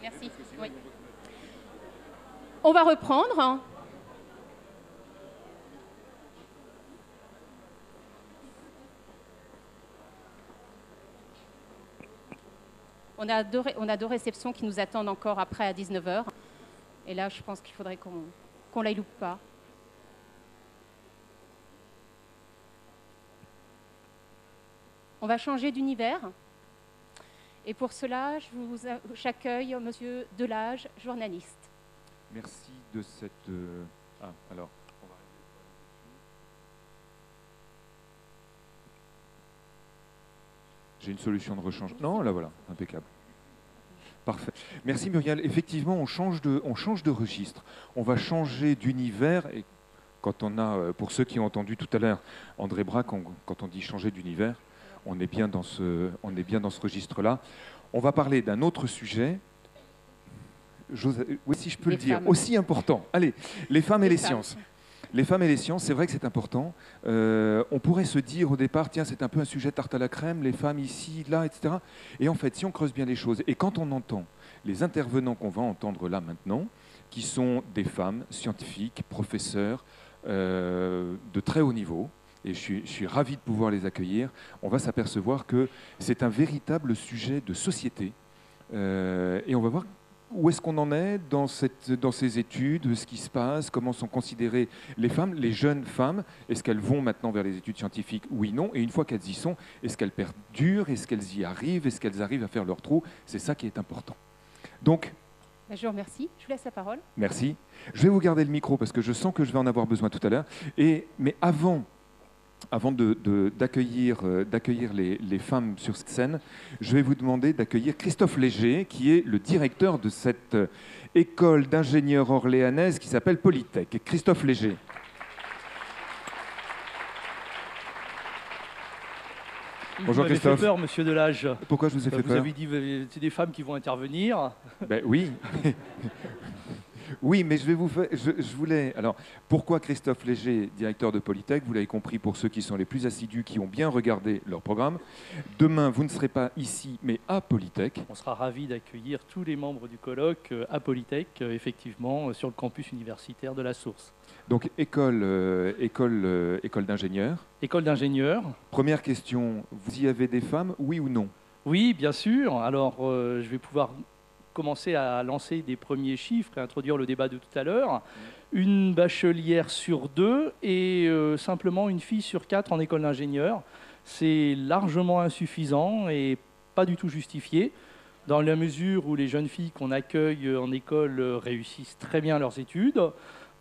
Merci. Oui. On va reprendre. On a deux réceptions qui nous attendent encore après à 19 h. Et là, je pense qu'il faudrait qu'on la loupe pas. On va changer d'univers. Et pour cela, j'accueille Monsieur Delage, journaliste. Merci de cette... alors, on va... J'ai une solution de rechange. Non, là voilà, impeccable. Parfait. Merci Muriel. Effectivement, on change de registre. On va changer d'univers. Et quand on a, pour ceux qui ont entendu tout à l'heure André Braque, quand on dit changer d'univers, on est bien dans ce registre-là. On va parler d'un autre sujet. Oui, si je peux le dire, aussi important. Allez, les femmes et les sciences. Les femmes et les sciences, c'est vrai que c'est important. On pourrait se dire au départ, tiens, c'est un peu un sujet tarte à la crème, les femmes ici, là, etc. Et en fait, si on creuse bien les choses, et quand on entend les intervenants qu'on va entendre là maintenant, qui sont des femmes scientifiques, professeurs, de très haut niveau, et je suis ravi de pouvoir les accueillir, on va s'apercevoir que c'est un véritable sujet de société. Et on va voir où est-ce qu'on en est dans ces études, ce qui se passe, comment sont considérées les femmes, les jeunes femmes. Est-ce qu'elles vont maintenant vers les études scientifiques? Oui, non. Et une fois qu'elles y sont, est-ce qu'elles perdurent? Est-ce qu'elles y arrivent? Est-ce qu'elles arrivent à faire leur trou? C'est ça qui est important. Donc, je vous remercie. Je vous laisse la parole. Merci. Je vais vous garder le micro parce que je sens que je vais en avoir besoin tout à l'heure. Mais avant d'accueillir les femmes sur cette scène, je vais vous demander d'accueillir Christophe Léger, qui est le directeur de cette école d'ingénieurs orléanaise qui s'appelle Polytech. Christophe Léger. Bonjour Christophe. Vous m'avez fait peur, monsieur Delage. Pourquoi je vous ai fait peur? Vous avez dit que c'est des femmes qui vont intervenir. Ben oui. Oui, mais je voulais... Alors, pourquoi Christophe Léger, directeur de Polytech? Vous l'avez compris pour ceux qui sont les plus assidus, qui ont bien regardé leur programme. Demain, vous ne serez pas ici, mais à Polytech. On sera ravis d'accueillir tous les membres du colloque à Polytech, effectivement, sur le campus universitaire de la Source. Donc, école d'ingénieurs. École d'ingénieurs. Première question, vous y avez des femmes, oui ou non? Oui, bien sûr. Alors, je vais pouvoir commencer à lancer des premiers chiffres et introduire le débat de tout à l'heure. Une bachelière sur 2 et simplement une fille sur 4 en école d'ingénieur. C'est largement insuffisant et pas du tout justifié, dans la mesure où les jeunes filles qu'on accueille en école réussissent très bien leurs études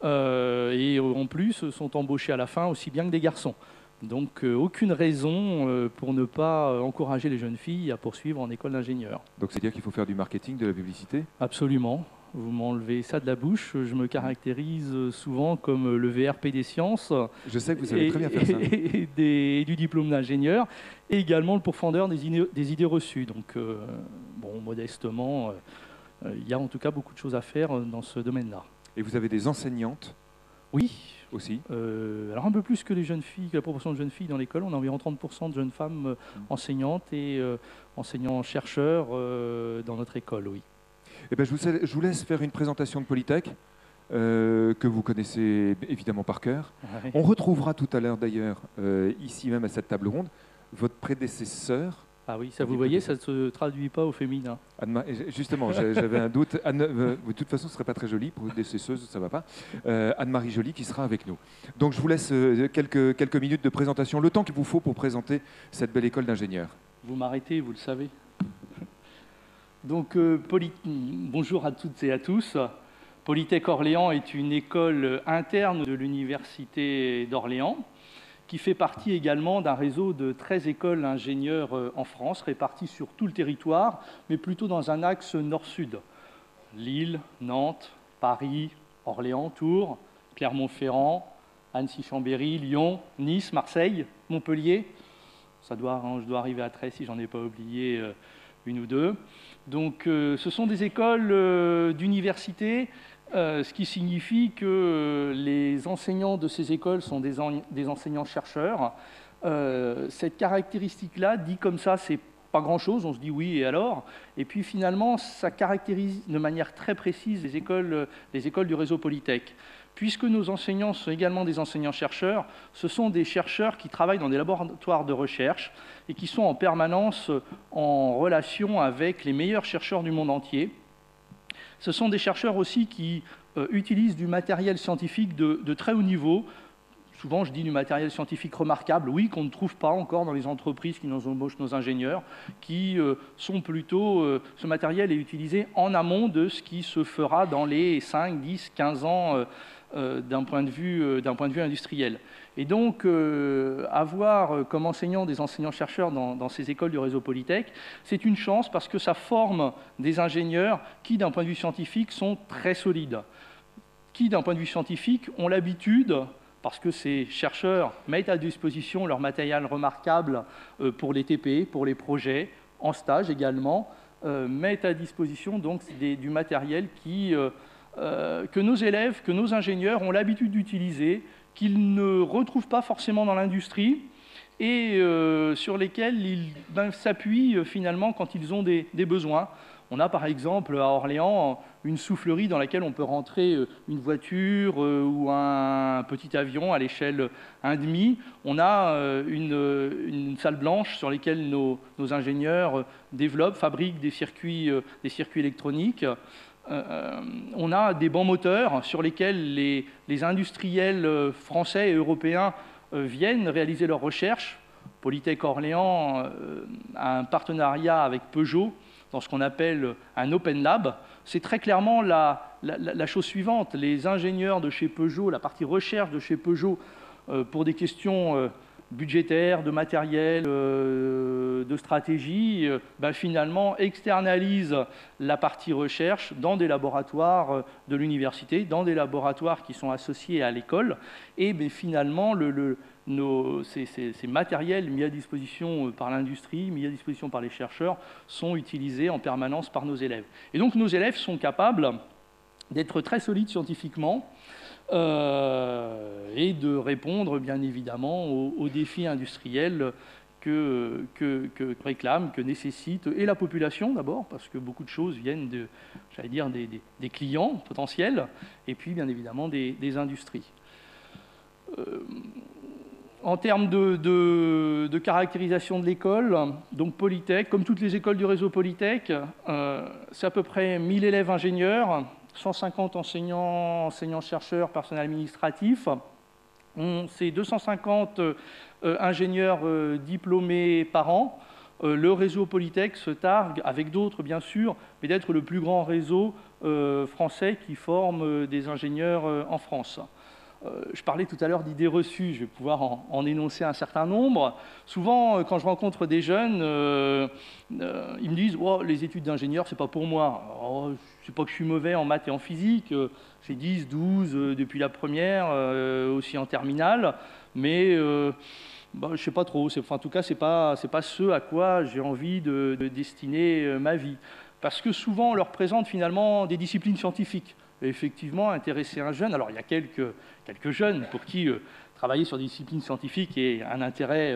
et en plus sont embauchées à la fin aussi bien que des garçons. Donc, aucune raison pour ne pas encourager les jeunes filles à poursuivre en école d'ingénieur. Donc, c'est-à-dire qu'il faut faire du marketing, de la publicité? Absolument. Vous m'enlevez ça de la bouche. Je me caractérise souvent comme le VRP des sciences. Je sais que vous savez très bien faire ça. Et du diplôme d'ingénieur. Et également le pourfendeur des idées reçues. Donc, bon, modestement, il y a en tout cas beaucoup de choses à faire dans ce domaine-là. Et vous avez des enseignantes? Oui. Aussi. Alors un peu plus que les jeunes filles, que la proportion de jeunes filles dans l'école. On a environ 30% de jeunes femmes enseignantes et enseignants-chercheurs dans notre école, oui. Eh bien, je vous laisse faire une présentation de Polytech, que vous connaissez évidemment par cœur. Ouais. On retrouvera tout à l'heure d'ailleurs, ici même à cette table ronde, votre prédécesseur. Ah oui, ça vous voyez, ça ne se traduit pas au féminin. Justement, j'avais un doute. De toute façon, ce ne serait pas très joli pour une décesseuse, ça ne va pas. Anne-Marie Joly qui sera avec nous. Donc je vous laisse quelques minutes de présentation, le temps qu'il vous faut pour présenter cette belle école d'ingénieurs. Vous m'arrêtez, vous le savez. Donc, bonjour à toutes et à tous. Polytech Orléans est une école interne de l'Université d'Orléans, qui fait partie également d'un réseau de 13 écoles d'ingénieurs en France, réparties sur tout le territoire, mais plutôt dans un axe nord-sud. Lille, Nantes, Paris, Orléans, Tours, Clermont-Ferrand, Annecy-Chambéry, Lyon, Nice, Marseille, Montpellier. Je dois arriver à 13 si j'en ai pas oublié une ou deux. Donc ce sont des écoles d'université, ce qui signifie que les enseignants de ces écoles sont des enseignants-chercheurs. Cette caractéristique-là, dit comme ça, c'est pas grand-chose, on se dit oui et alors. Et puis finalement, ça caractérise de manière très précise les écoles du réseau Polytech. Puisque nos enseignants sont également des enseignants-chercheurs, ce sont des chercheurs qui travaillent dans des laboratoires de recherche et qui sont en permanence en relation avec les meilleurs chercheurs du monde entier. Ce sont des chercheurs aussi qui utilisent du matériel scientifique de très haut niveau. Souvent, je dis du matériel scientifique remarquable, oui, qu'on ne trouve pas encore dans les entreprises qui nous embauchent nos ingénieurs, qui sont plutôt... ce matériel est utilisé en amont de ce qui se fera dans les 5, 10, 15 ans d'un point de vue industriel. Et donc, avoir comme enseignants des enseignants-chercheurs dans ces écoles du réseau Polytech, c'est une chance parce que ça forme des ingénieurs qui, d'un point de vue scientifique, sont très solides, qui, d'un point de vue scientifique, ont l'habitude, parce que ces chercheurs mettent à disposition leur matériel remarquable pour les TP, pour les projets, en stage également, mettent à disposition donc du matériel que nos élèves, que nos ingénieurs ont l'habitude d'utiliser, qu'ils ne retrouvent pas forcément dans l'industrie et sur lesquels ils s'appuient finalement quand ils ont des besoins. On a par exemple à Orléans une soufflerie dans laquelle on peut rentrer une voiture ou un petit avion à l'échelle 1,5. On a une salle blanche sur laquelle nos ingénieurs développent, fabriquent des circuits électroniques. On a des bancs moteurs sur lesquels les industriels français et européens viennent réaliser leurs recherches. Polytech Orléans a un partenariat avec Peugeot dans ce qu'on appelle un Open Lab. C'est très clairement la chose suivante. Les ingénieurs de chez Peugeot, la partie recherche de chez Peugeot, pour des questions budgétaires, de matériel, de stratégie, finalement externalisent la partie recherche dans des laboratoires de l'université, dans des laboratoires qui sont associés à l'école. Et finalement, ces matériels mis à disposition par l'industrie, mis à disposition par les chercheurs, sont utilisés en permanence par nos élèves. Et donc nos élèves sont capables d'être très solides scientifiquement et de répondre bien évidemment aux défis industriels que réclame, que nécessite et la population d'abord, parce que beaucoup de choses viennent des clients potentiels, et puis bien évidemment des industries. En termes de caractérisation de l'école, donc Polytech, comme toutes les écoles du réseau Polytech, c'est à peu près 1000 élèves ingénieurs, 150 enseignants-chercheurs, personnel administratif. C'est 250 ingénieurs diplômés par an. Le réseau Polytech se targue, avec d'autres bien sûr, mais d'être le plus grand réseau français qui forme des ingénieurs en France. Je parlais tout à l'heure d'idées reçues, je vais pouvoir en énoncer un certain nombre. Souvent, quand je rencontre des jeunes, ils me disent oh, « les études d'ingénieur, c'est pas pour moi. Oh, c'est pas que je suis mauvais en maths et en physique, j'ai 10, 12 depuis la première, aussi en terminale, mais je sais pas trop. En tout cas, c'est pas ce à quoi j'ai envie de destiner ma vie. » Parce que souvent, on leur présente finalement des disciplines scientifiques. Et effectivement, intéresser un jeune, alors il y a quelques jeunes pour qui travailler sur des disciplines scientifiques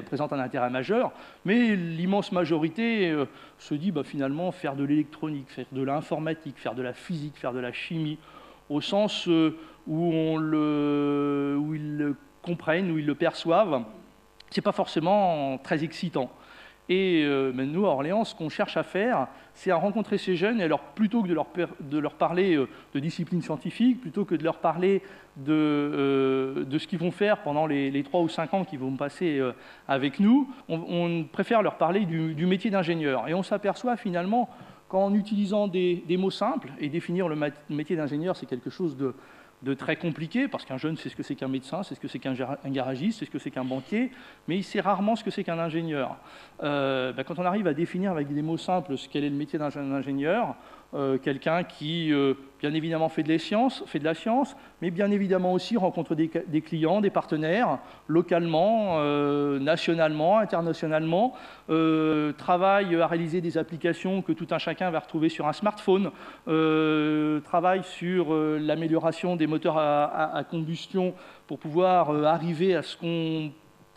présente un intérêt majeur, mais l'immense majorité se dit finalement faire de l'électronique, faire de l'informatique, faire de la physique, faire de la chimie, au sens où ils le comprennent, où ils le perçoivent, c'est pas forcément très excitant. Et nous, à Orléans, ce qu'on cherche à faire, c'est à rencontrer ces jeunes et plutôt que de leur parler de disciplines scientifiques, plutôt que de leur parler de ce qu'ils vont faire pendant les 3 ou 5 ans qu'ils vont passer avec nous, on préfère leur parler du métier d'ingénieur. Et on s'aperçoit finalement qu'en utilisant des mots simples, et définir le métier d'ingénieur, c'est quelque chose de très compliqué, parce qu'un jeune sait ce que c'est qu'un médecin, sait ce que c'est qu'un garagiste, sait ce que c'est qu'un banquier, mais il sait rarement ce que c'est qu'un ingénieur. Quand on arrive à définir avec des mots simples ce qu'est le métier d'un ingénieur, quelqu'un qui, bien évidemment, fait de la science, mais bien évidemment aussi rencontre des clients, des partenaires, localement, nationalement, internationalement, travaille à réaliser des applications que tout un chacun va retrouver sur un smartphone, travaille sur l'amélioration des moteurs à combustion pour pouvoir arriver à ce qu'on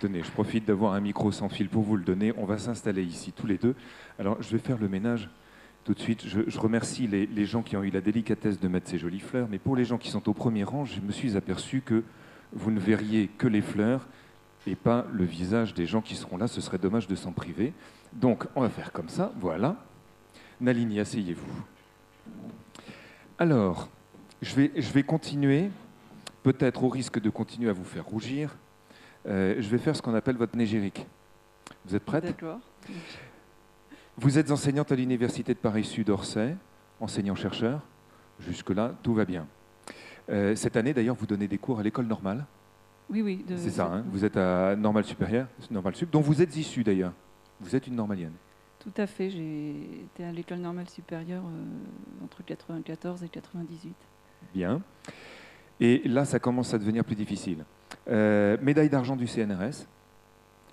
Tenez, je profite d'avoir un micro sans fil pour vous le donner. On va s'installer ici tous les deux. Alors, je vais faire le ménage tout de suite. Je remercie les gens qui ont eu la délicatesse de mettre ces jolies fleurs. Mais pour les gens qui sont au premier rang, je me suis aperçu que vous ne verriez que les fleurs et pas le visage des gens qui seront là. Ce serait dommage de s'en priver. Donc, on va faire comme ça. Voilà. Nalini, asseyez-vous. Alors, je vais continuer, peut-être au risque de continuer à vous faire rougir. Je vais faire ce qu'on appelle votre négyrique. Vous êtes prête? D'accord. Vous êtes enseignante à l'Université de Paris-Sud Orsay, enseignant-chercheur. Jusque-là, tout va bien. Cette année, d'ailleurs, vous donnez des cours à l'école normale. Oui, oui. C'est ça, hein, vous êtes à Normale Supérieure, Normale Sup, dont vous êtes issue d'ailleurs. Vous êtes une normalienne. Tout à fait. J'ai été à l'école normale supérieure entre 94 et 98. Bien. Et là, ça commence à devenir plus difficile. Médaille d'argent du CNRS.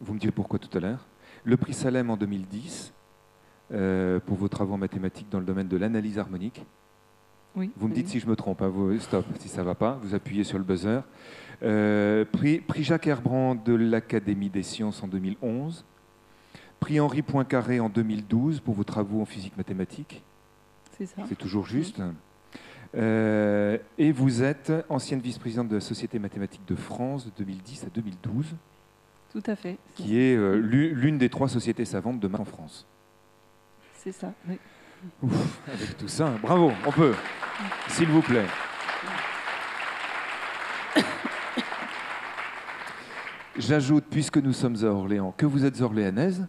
Vous me direz pourquoi tout à l'heure. Le prix Salem en 2010 pour vos travaux en mathématiques dans le domaine de l'analyse harmonique. Oui. Vous me dites si je me trompe, hein, stop, si ça ne va pas, vous appuyez sur le buzzer. Prix Jacques Herbrand de l'Académie des sciences en 2011. Prix Henri Poincaré en 2012 pour vos travaux en physique mathématique. C'est ça. C'est toujours juste. Et vous êtes ancienne vice-présidente de la Société mathématique de France de 2010 à 2012. Tout à fait. Qui est l'une des 3 sociétés savantes de maths en France. C'est ça, oui. Ouf, avec tout ça, bravo, on peut, s'il vous plaît. J'ajoute, puisque nous sommes à Orléans, que vous êtes orléanaise.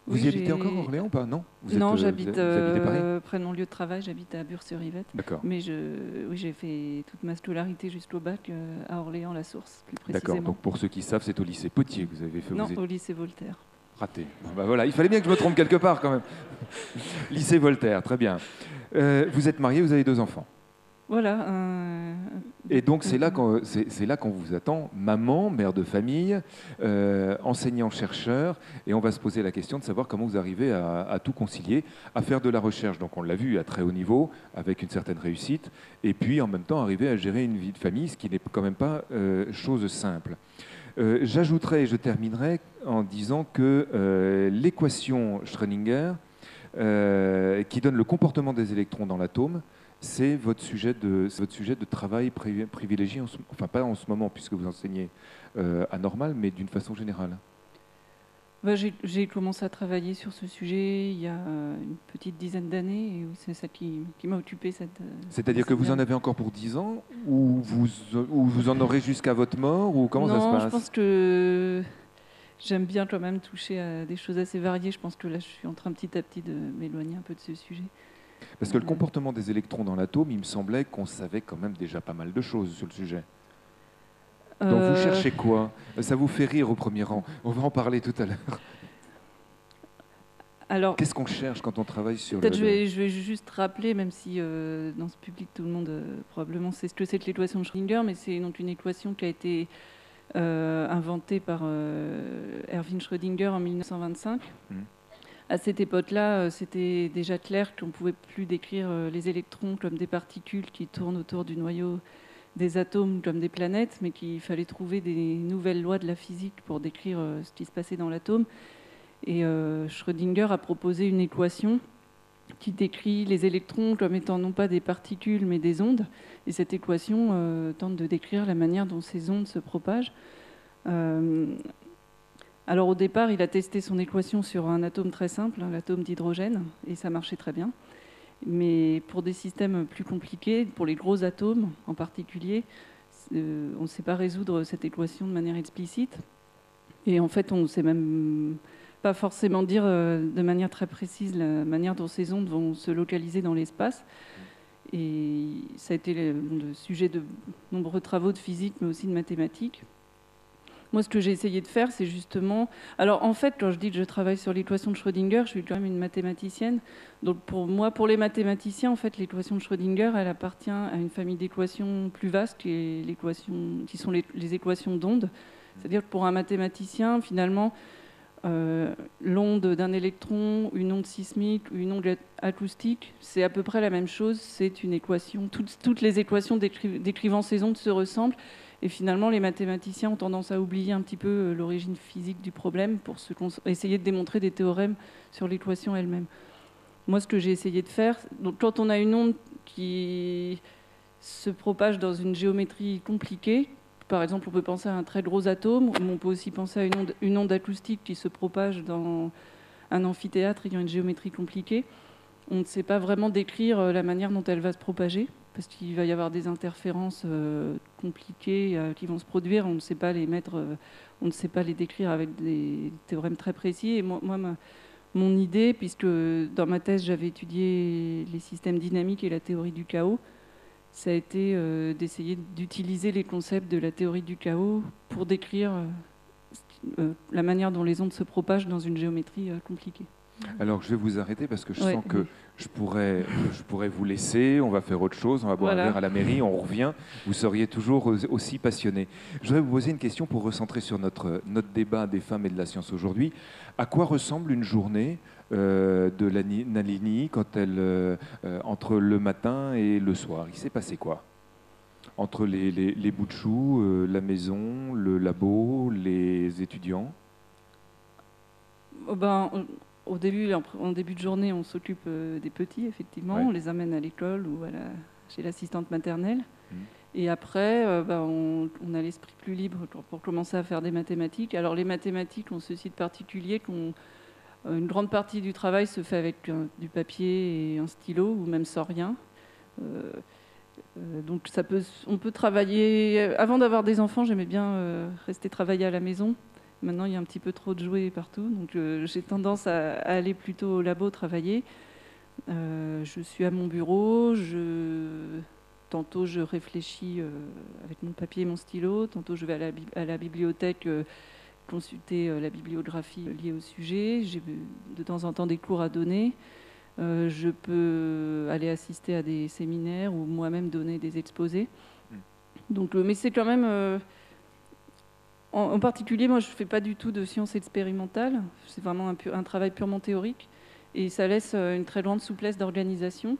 Vous y habitez encore Orléans ou pas? Non, non, j'habite vous habitez Paris près de mon lieu de travail, j'habite à Bure-sur-Yvette. D'accord. Mais oui, j'ai fait toute ma scolarité jusqu'au bac à Orléans-la-Source, plus précisément. D'accord, donc pour ceux qui savent, c'est au lycée Potier que vous avez fait. Non, au lycée Voltaire. Raté. Bon, bah voilà, il fallait bien que je me trompe quelque part quand même. Lycée Voltaire, très bien. Vous êtes marié, vous avez 2 enfants. Voilà. Et donc c'est là qu'on vous attend, maman, mère de famille, enseignant-chercheur, et on va se poser la question de savoir comment vous arrivez à tout concilier, à faire de la recherche, donc on l'a vu, à très haut niveau, avec une certaine réussite, et puis en même temps arriver à gérer une vie de famille, ce qui n'est quand même pas chose simple. J'ajouterai et je terminerai en disant que l'équation Schrödinger, qui donne le comportement des électrons dans l'atome, c'est votre sujet de travail privilégié, enfin pas en ce moment puisque vous enseignez à Normal, mais d'une façon générale. J'ai commencé à travailler sur ce sujet il y a une petite dizaine d'années, et c'est ça qui m'a occupé. C'est-à-dire que vous en avez encore pour 10 ans, ou vous en aurez jusqu'à votre mort, ou comment ça se passe? Non, je pense que j'aime bien quand même toucher à des choses assez variées. Je pense que là, je suis en train petit à petit de m'éloigner un peu de ce sujet. Parce que le comportement des électrons dans l'atome, il me semblait qu'on savait quand même déjà pas mal de choses sur le sujet. Donc vous cherchez quoi? Ça vous fait rire au premier rang. On va en parler tout à l'heure. Alors, qu'est-ce qu'on cherche quand on travaille sur peut-être je vais juste rappeler, même si dans ce public tout le monde probablement sait ce que c'est que l'équation de Schrödinger, mais c'est donc une équation qui a été inventée par Erwin Schrödinger en 1925. À cette époque-là, c'était déjà clair qu'on ne pouvait plus décrire les électrons comme des particules qui tournent autour du noyau des atomes comme des planètes, mais qu'il fallait trouver des nouvelles lois de la physique pour décrire ce qui se passait dans l'atome. Et Schrödinger a proposé une équation qui décrit les électrons comme étant non pas des particules, mais des ondes. Et cette équation tente de décrire la manière dont ces ondes se propagent. Alors au départ, il a testé son équation sur un atome très simple, l'atome d'hydrogène, et ça marchait très bien. Mais pour des systèmes plus compliqués, pour les gros atomes en particulier, on ne sait pas résoudre cette équation de manière explicite. Et en fait, on ne sait même pas forcément dire de manière très précise la manière dont ces ondes vont se localiser dans l'espace. Et ça a été le sujet de nombreux travaux de physique, mais aussi de mathématiques. Moi, ce que j'ai essayé de faire, c'est justement... Alors, en fait, quand je dis que je travaille sur l'équation de Schrödinger, je suis quand même une mathématicienne. Donc, pour moi, pour les mathématiciens, en fait, l'équation de Schrödinger, elle appartient à une famille d'équations plus vaste, qui sont les équations d'ondes. C'est-à-dire que pour un mathématicien, finalement, l'onde d'un électron, une onde sismique, une onde acoustique, c'est à peu près la même chose. C'est une équation. Toutes les équations décrivant ces ondes se ressemblent. Et finalement, les mathématiciens ont tendance à oublier un petit peu l'origine physique du problème pour essayer de démontrer des théorèmes sur l'équation elle-même. Moi, ce que j'ai essayé de faire, donc quand on a une onde qui se propage dans une géométrie compliquée, par exemple, on peut penser à un très gros atome, ou on peut aussi penser à une onde acoustique qui se propage dans un amphithéâtre ayant une géométrie compliquée. On ne sait pas vraiment décrire la manière dont elle va se propager, parce qu'il va y avoir des interférences compliquées qui vont se produire. On ne sait pas les mettre, on ne sait pas les décrire avec des théorèmes très précis. Et moi mon idée, puisque dans ma thèse j'avais étudié les systèmes dynamiques et la théorie du chaos, ça a été d'essayer d'utiliser les concepts de la théorie du chaos pour décrire la manière dont les ondes se propagent dans une géométrie compliquée. Alors je vais vous arrêter parce que je sens que je pourrais vous laisser, on va faire autre chose, on va boire un verre à la mairie, on revient, vous seriez toujours aussi passionné. Je voudrais vous poser une question pour recentrer sur notre débat des femmes et de la science aujourd'hui. À quoi ressemble une journée de Nalini quand elle, entre le matin et le soir? Il s'est passé quoi? Entre les bouts de choux, la maison, le labo, les étudiants? Au début, en début de journée, on s'occupe des petits, effectivement. Ouais. On les amène à l'école ou chez l'assistante maternelle. Et après, on a l'esprit plus libre pour commencer à faire des mathématiques. Alors les mathématiques ont ceci de particulier qu'une grande partie du travail se fait avec du papier et un stylo, ou même sans rien. Donc on peut travailler... Avant d'avoir des enfants, j'aimais bien rester travailler à la maison. Maintenant, il y a un petit peu trop de jouets partout, donc j'ai tendance à aller plutôt au labo travailler. Je suis à mon bureau, tantôt je réfléchis avec mon papier et mon stylo, tantôt je vais à la bibliothèque consulter la bibliographie liée au sujet. J'ai de temps en temps des cours à donner. Je peux aller assister à des séminaires ou moi-même donner des exposés. Donc, mais c'est quand même... En particulier, moi, je ne fais pas du tout de sciences expérimentales. C'est vraiment un travail purement théorique. Et ça laisse une très grande souplesse d'organisation,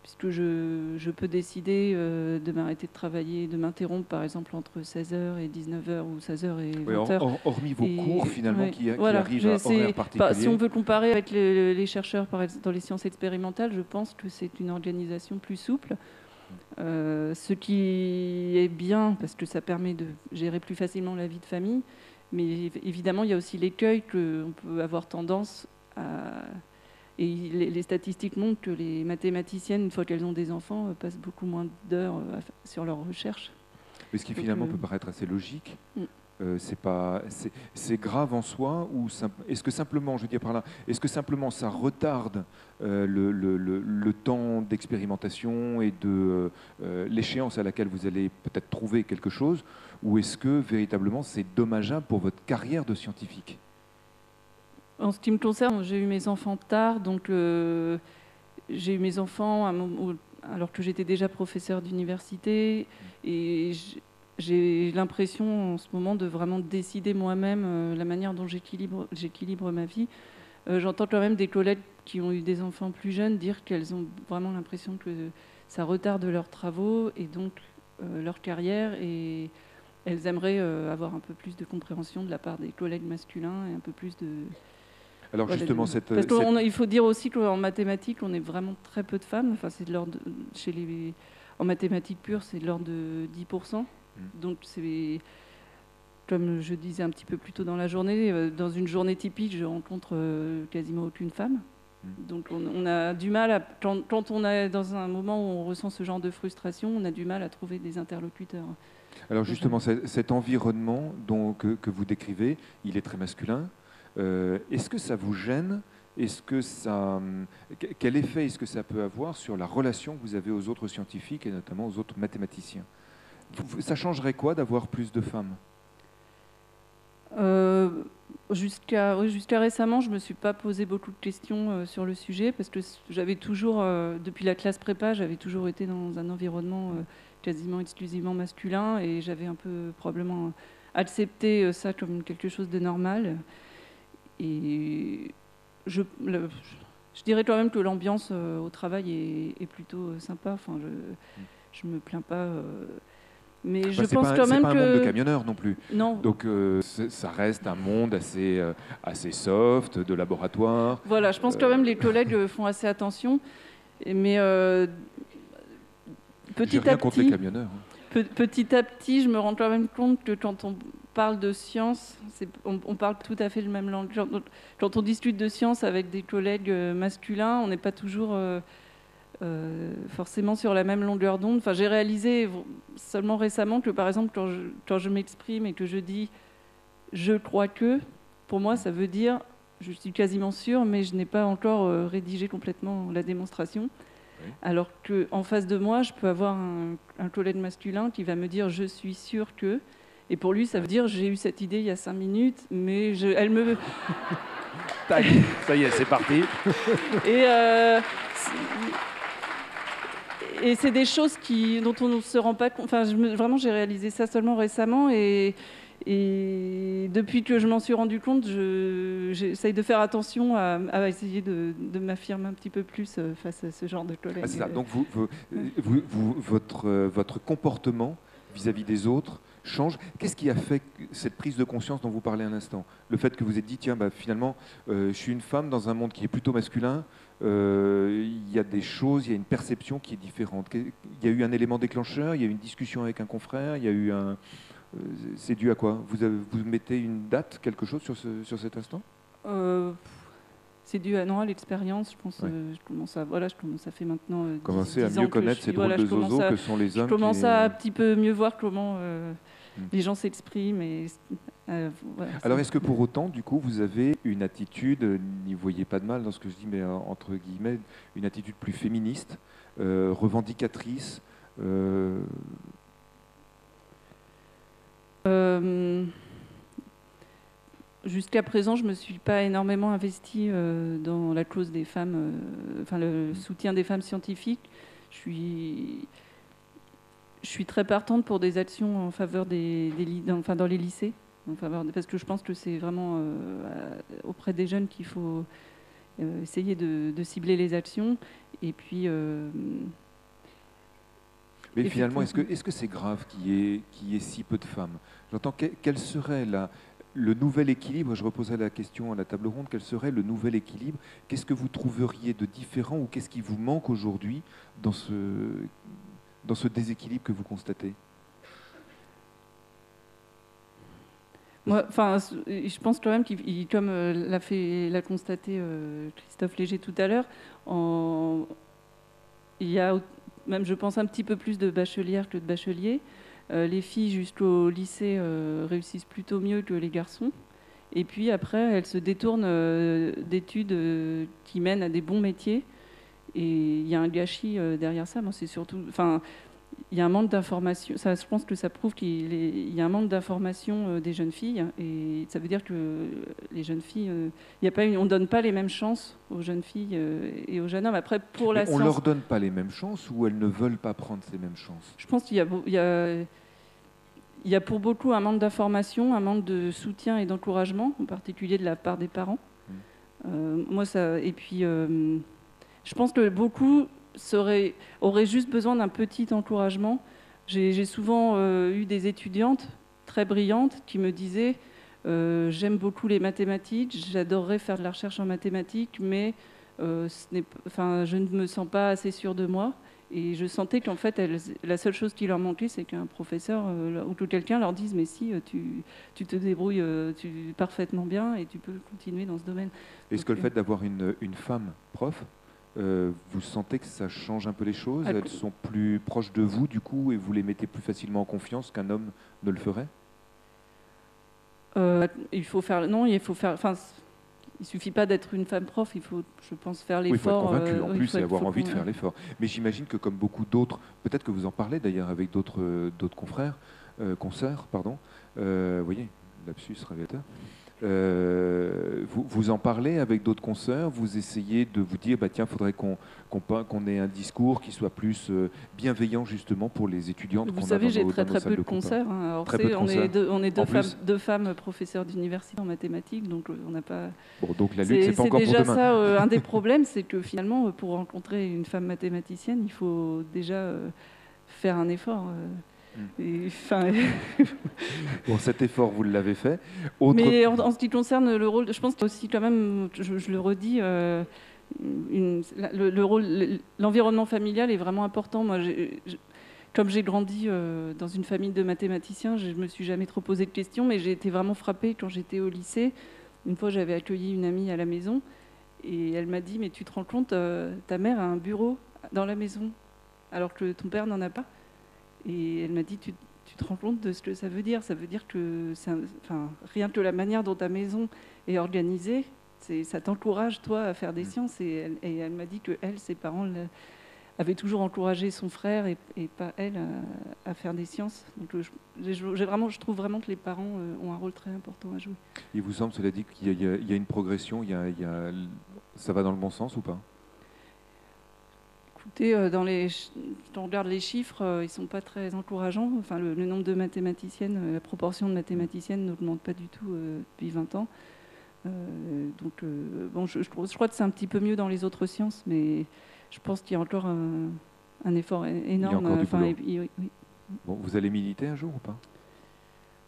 puisque je peux décider de m'arrêter de travailler, de m'interrompre, par exemple, entre 16h et 19h ou 16h et 20h. Oui, hormis vos cours, finalement, qui arrivent à horaire particulier. Si on veut comparer avec les chercheurs dans les sciences expérimentales, je pense que c'est une organisation plus souple. Ce qui est bien parce que ça permet de gérer plus facilement la vie de famille, mais évidemment il y a aussi l'écueil qu'on peut avoir tendance à... Et les statistiques montrent que les mathématiciennes, une fois qu'elles ont des enfants, passent beaucoup moins d'heures sur leurs recherches. Mais ce qui finalement peut paraître assez logique. C'est grave en soi, ou est-ce que simplement, je veux dire par là, est-ce que simplement ça retarde le temps d'expérimentation et de l'échéance à laquelle vous allez peut-être trouver quelque chose, ou est-ce que véritablement c'est dommageable pour votre carrière de scientifique? En ce qui me concerne, j'ai eu mes enfants tard, donc j'ai eu mes enfants alors que j'étais déjà professeure d'université, et j'ai l'impression en ce moment de vraiment décider moi-même la manière dont j'équilibre ma vie. J'entends quand même des collègues qui ont eu des enfants plus jeunes dire qu'elles ont vraiment l'impression que ça retarde leurs travaux et donc leur carrière, et elles aimeraient avoir un peu plus de compréhension de la part des collègues masculins et un peu plus de... Alors justement, Parce qu'il faut dire aussi qu'en mathématiques, on est vraiment très peu de femmes. Enfin, c'est de l'ordre en mathématiques pures, c'est de l'ordre de 10%. Donc, c'est, comme je disais un petit peu plus tôt dans la journée, dans une journée typique, je rencontre quasiment aucune femme. Donc, on a du mal, quand on est dans un moment où on ressent ce genre de frustration, on a du mal à trouver des interlocuteurs. Alors justement, cet environnement que vous décrivez, il est très masculin. Est-ce que ça vous gêne? Quel effet est-ce que ça peut avoir sur la relation que vous avez aux autres scientifiques et notamment aux autres mathématiciens? Ça changerait quoi d'avoir plus de femmes? Jusqu'à récemment, je ne me suis pas posé beaucoup de questions sur le sujet, parce que j'avais toujours, depuis la classe prépa, j'avais toujours été dans un environnement quasiment exclusivement masculin, et j'avais un peu probablement accepté ça comme quelque chose de normal. Et je dirais quand même que l'ambiance au travail est plutôt sympa. Enfin, je me plains pas. Mais je pense quand même que... C'est pas un monde de camionneurs non plus. Non. Donc ça reste un monde assez soft, de laboratoire. Voilà, je pense quand même les collègues font assez attention. Mais J'ai rien contre les camionneurs. Petit à petit, je me rends quand même compte que quand on parle de science, on parle tout à fait le même langage. Quand on discute de science avec des collègues masculins, on n'est pas toujours forcément sur la même longueur d'onde. Enfin, j'ai réalisé seulement récemment que, par exemple, quand je m'exprime et que je dis « je crois que », pour moi, ça veut dire « je suis quasiment sûre, mais je n'ai pas encore rédigé complètement la démonstration ». Oui. Alors qu'en face de moi, je peux avoir un collègue masculin qui va me dire « je suis sûr que ». Et pour lui, ça veut dire « j'ai eu cette idée il y a 5 minutes, mais elle me... » Ça y est, c'est parti. Et c'est des choses dont on ne se rend pas compte. Enfin, vraiment, j'ai réalisé ça seulement récemment. Et depuis que je m'en suis rendu compte, j'essaye de faire attention à essayer de m'affirmer un petit peu plus face à ce genre de collègues. Ah, c'est ça. Donc, votre comportement vis-à-vis des autres change. Qu'est-ce qui a fait cette prise de conscience dont vous parlez un instant? Le fait que vous êtes dit, tiens, finalement, je suis une femme dans un monde qui est plutôt masculin, il y a des choses, il y a une perception qui est différente. Il y a eu un élément déclencheur, il y a eu une discussion avec un confrère, il y a eu un... c'est dû à quoi? Vous mettez une date, quelque chose sur cet instant? C'est dû à l'expérience, je pense. Ouais. Je commence à faire maintenant 10 commencer à mieux connaître ces drôles de zozos que sont les hommes. Je commence à un petit peu mieux voir comment les gens s'expriment. Voilà, alors, est-ce que pour autant, du coup, vous avez une attitude, n'y voyez pas de mal dans ce que je dis, mais entre guillemets, une attitude plus féministe, revendicatrice Jusqu'à présent, je ne me suis pas énormément investie dans la cause des femmes, le soutien des femmes scientifiques. Je suis très partante pour des actions en faveur dans les lycées, parce que je pense que c'est vraiment auprès des jeunes qu'il faut essayer de cibler les actions. Et puis... Mais finalement, est-ce que c'est grave qu'il y ait si peu de femmes? J'entends, quel serait le nouvel équilibre? Je reposerai la question à la table ronde. Quel serait le nouvel équilibre? Qu'est-ce que vous trouveriez de différent ou qu'est-ce qui vous manque aujourd'hui dans ce déséquilibre que vous constatez? Moi, je pense quand même comme l'a constaté Christophe Léger tout à l'heure, il y a même, je pense, un petit peu plus de bachelières que de bacheliers. Les filles jusqu'au lycée réussissent plutôt mieux que les garçons. Et puis après, elles se détournent d'études qui mènent à des bons métiers. Et il y a un gâchis derrière ça. Moi, c'est surtout... il y a un manque d'information. Je pense que ça prouve qu'il y a un manque d'information des jeunes filles. Et ça veut dire que les jeunes filles... on ne donne pas les mêmes chances aux jeunes filles et aux jeunes hommes. Après, pour la science... On ne leur donne pas les mêmes chances ou elles ne veulent pas prendre ces mêmes chances? Je pense qu'il y a pour beaucoup un manque d'information, un manque de soutien et d'encouragement, en particulier de la part des parents. Et puis, je pense que beaucoup auraient juste besoin d'un petit encouragement. J'ai souvent eu des étudiantes très brillantes qui me disaient j'aime beaucoup les mathématiques, j'adorerais faire de la recherche en mathématiques, mais je ne me sens pas assez sûre de moi. Et je sentais qu'en fait, la seule chose qui leur manquait, c'est qu'un professeur ou que quelqu'un leur dise « mais si, tu te débrouilles parfaitement bien et tu peux continuer dans ce domaine ». Est-ce que le fait d'avoir une femme prof, vous sentez que ça change un peu les choses? Elles sont plus proches de vous, du coup, et vous les mettez plus facilement en confiance qu'un homme ne le ferait? Il faut faire... Non, il faut faire... Il ne suffit pas d'être une femme prof, il faut, je pense, faire l'effort. Oui, il faut être convaincu en plus et avoir envie de faire l'effort. Mais j'imagine que comme beaucoup d'autres, peut-être que vous en parlez d'ailleurs avec d'autres confrères, consoeurs, pardon, vous voyez, lapsus révélateur. Vous en parlez avec d'autres consoeurs, vous essayez de vous dire, tiens, il faudrait qu'on ait un discours qui soit plus bienveillant justement pour les étudiantes. Vous savez, j'ai très peu de consoeurs. Hein. On est deux femmes professeurs d'université en mathématiques, donc on n'a pas... Bon, donc la lutte, c'est pas encore pour demain. C'est déjà ça, un des problèmes, c'est que finalement, pour rencontrer une femme mathématicienne, il faut déjà faire un effort. Et, enfin, Bon, cet effort, vous l'avez fait. Mais en ce qui concerne le rôle, je pense qu'il y a aussi quand même, je le redis, l'environnement familial est vraiment important. Moi, comme j'ai grandi dans une famille de mathématiciens, je ne me suis jamais trop posé de questions, mais j'ai été vraiment frappée quand j'étais au lycée. Une fois, j'avais accueilli une amie à la maison et elle m'a dit « Mais tu te rends compte, ta mère a un bureau dans la maison, alors que ton père n'en a pas ?» Et elle m'a dit « Tu te rends compte de ce que ça veut dire ? Ça veut dire que rien que la manière dont ta maison est organisée, ça t'encourage, toi, à faire des sciences. » Et elle m'a dit que elle, ses parents avaient toujours encouragé son frère et pas elle à faire des sciences. Donc je trouve vraiment que les parents ont un rôle très important à jouer. Il vous semble, cela dit, qu'il y a une progression, ça va dans le bon sens ou pas ? Écoutez, quand on regarde les chiffres, ils ne sont pas très encourageants. Enfin, le nombre de mathématiciennes, la proportion de mathématiciennes n'augmente pas du tout depuis 20 ans. Bon, je crois que c'est un petit peu mieux dans les autres sciences, mais je pense qu'il y a encore un effort énorme. Il y a encore du boulot. Oui. Bon, vous allez militer un jour ou pas ?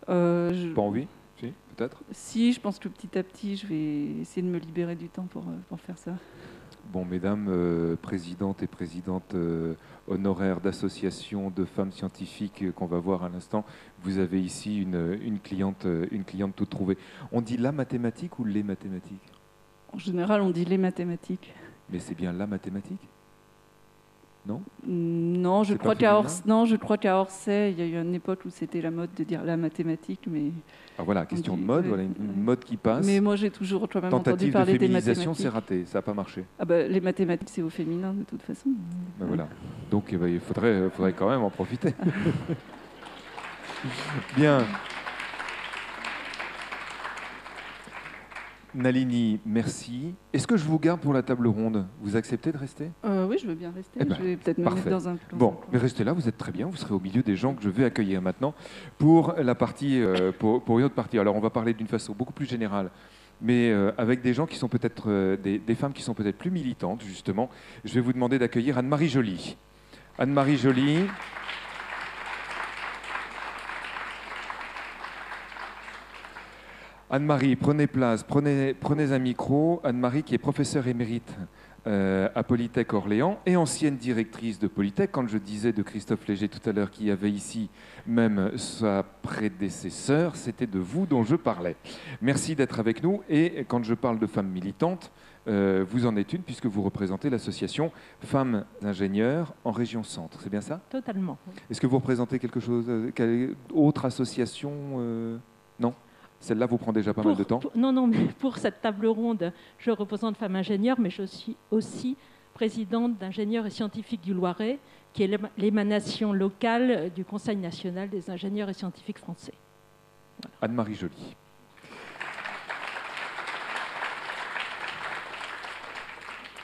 Pas envie ? Si, peut-être ? Si, je pense que petit à petit, je vais essayer de me libérer du temps pour faire ça. Bon, mesdames, présidentes et présidentes honoraires d'associations de femmes scientifiques qu'on va voir à l'instant, vous avez ici une cliente toute trouvée. On dit la mathématique ou les mathématiques ? En général, on dit les mathématiques. Mais c'est bien la mathématique ? Non ? Non, je crois qu'à Orsay, il y a eu une époque où c'était la mode de dire la mathématique, mais... Ah voilà, question de mode, voilà une mode qui passe. Mais moi, j'ai toujours quand même entendu parler des mathématiques. Tentative de féminisation, c'est raté, ça n'a pas marché. Ah bah, les mathématiques, c'est au féminin, de toute façon. Ben voilà. Donc il faudrait quand même en profiter. Bien. Nalini, merci. Est-ce que je vous garde pour la table ronde ? Vous acceptez de rester ? Oui, je veux bien rester. Je vais peut-être me mettre dans un plan. Bon, mais restez là, vous êtes très bien. Vous serez au milieu des gens que je vais accueillir maintenant pour la partie, pour une autre partie. Alors, on va parler d'une façon beaucoup plus générale, mais avec des gens qui sont peut-être des femmes qui sont peut-être plus militantes, justement. Je vais vous demander d'accueillir Anne-Marie Joly. Anne-Marie Joly. Anne-Marie, prenez place, prenez un micro. Anne-Marie qui est professeure émérite à Polytech Orléans et ancienne directrice de Polytech. Quand je disais de Christophe Léger tout à l'heure qu'il y avait ici même sa prédécesseur, c'était de vous dont je parlais. Merci d'être avec nous. Et quand je parle de femmes militantes, vous en êtes une puisque vous représentez l'association Femmes Ingénieurs en région Centre. C'est bien ça ? Totalement. Est-ce que vous représentez quelque chose, autre association Non ? Celle-là vous prend déjà pas mal de temps ? Non, mais pour cette table ronde, je représente Femmes Ingénieurs, mais je suis aussi présidente d'Ingénieurs et Scientifiques du Loiret, qui est l'émanation locale du Conseil national des ingénieurs et scientifiques français. Voilà. Anne-Marie Joly.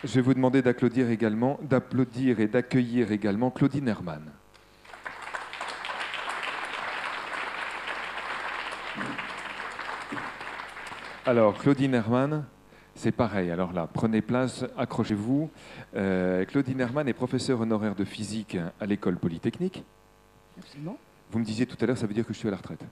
Je vais vous demander d'applaudir et d'accueillir également Claudine Herman. Alors, Claudine Herman, c'est pareil. Alors là, prenez place, accrochez-vous. Claudine Herman est professeure honoraire de physique à l'École Polytechnique. Absolument. Vous me disiez tout à l'heure, ça veut dire que je suis à la retraite.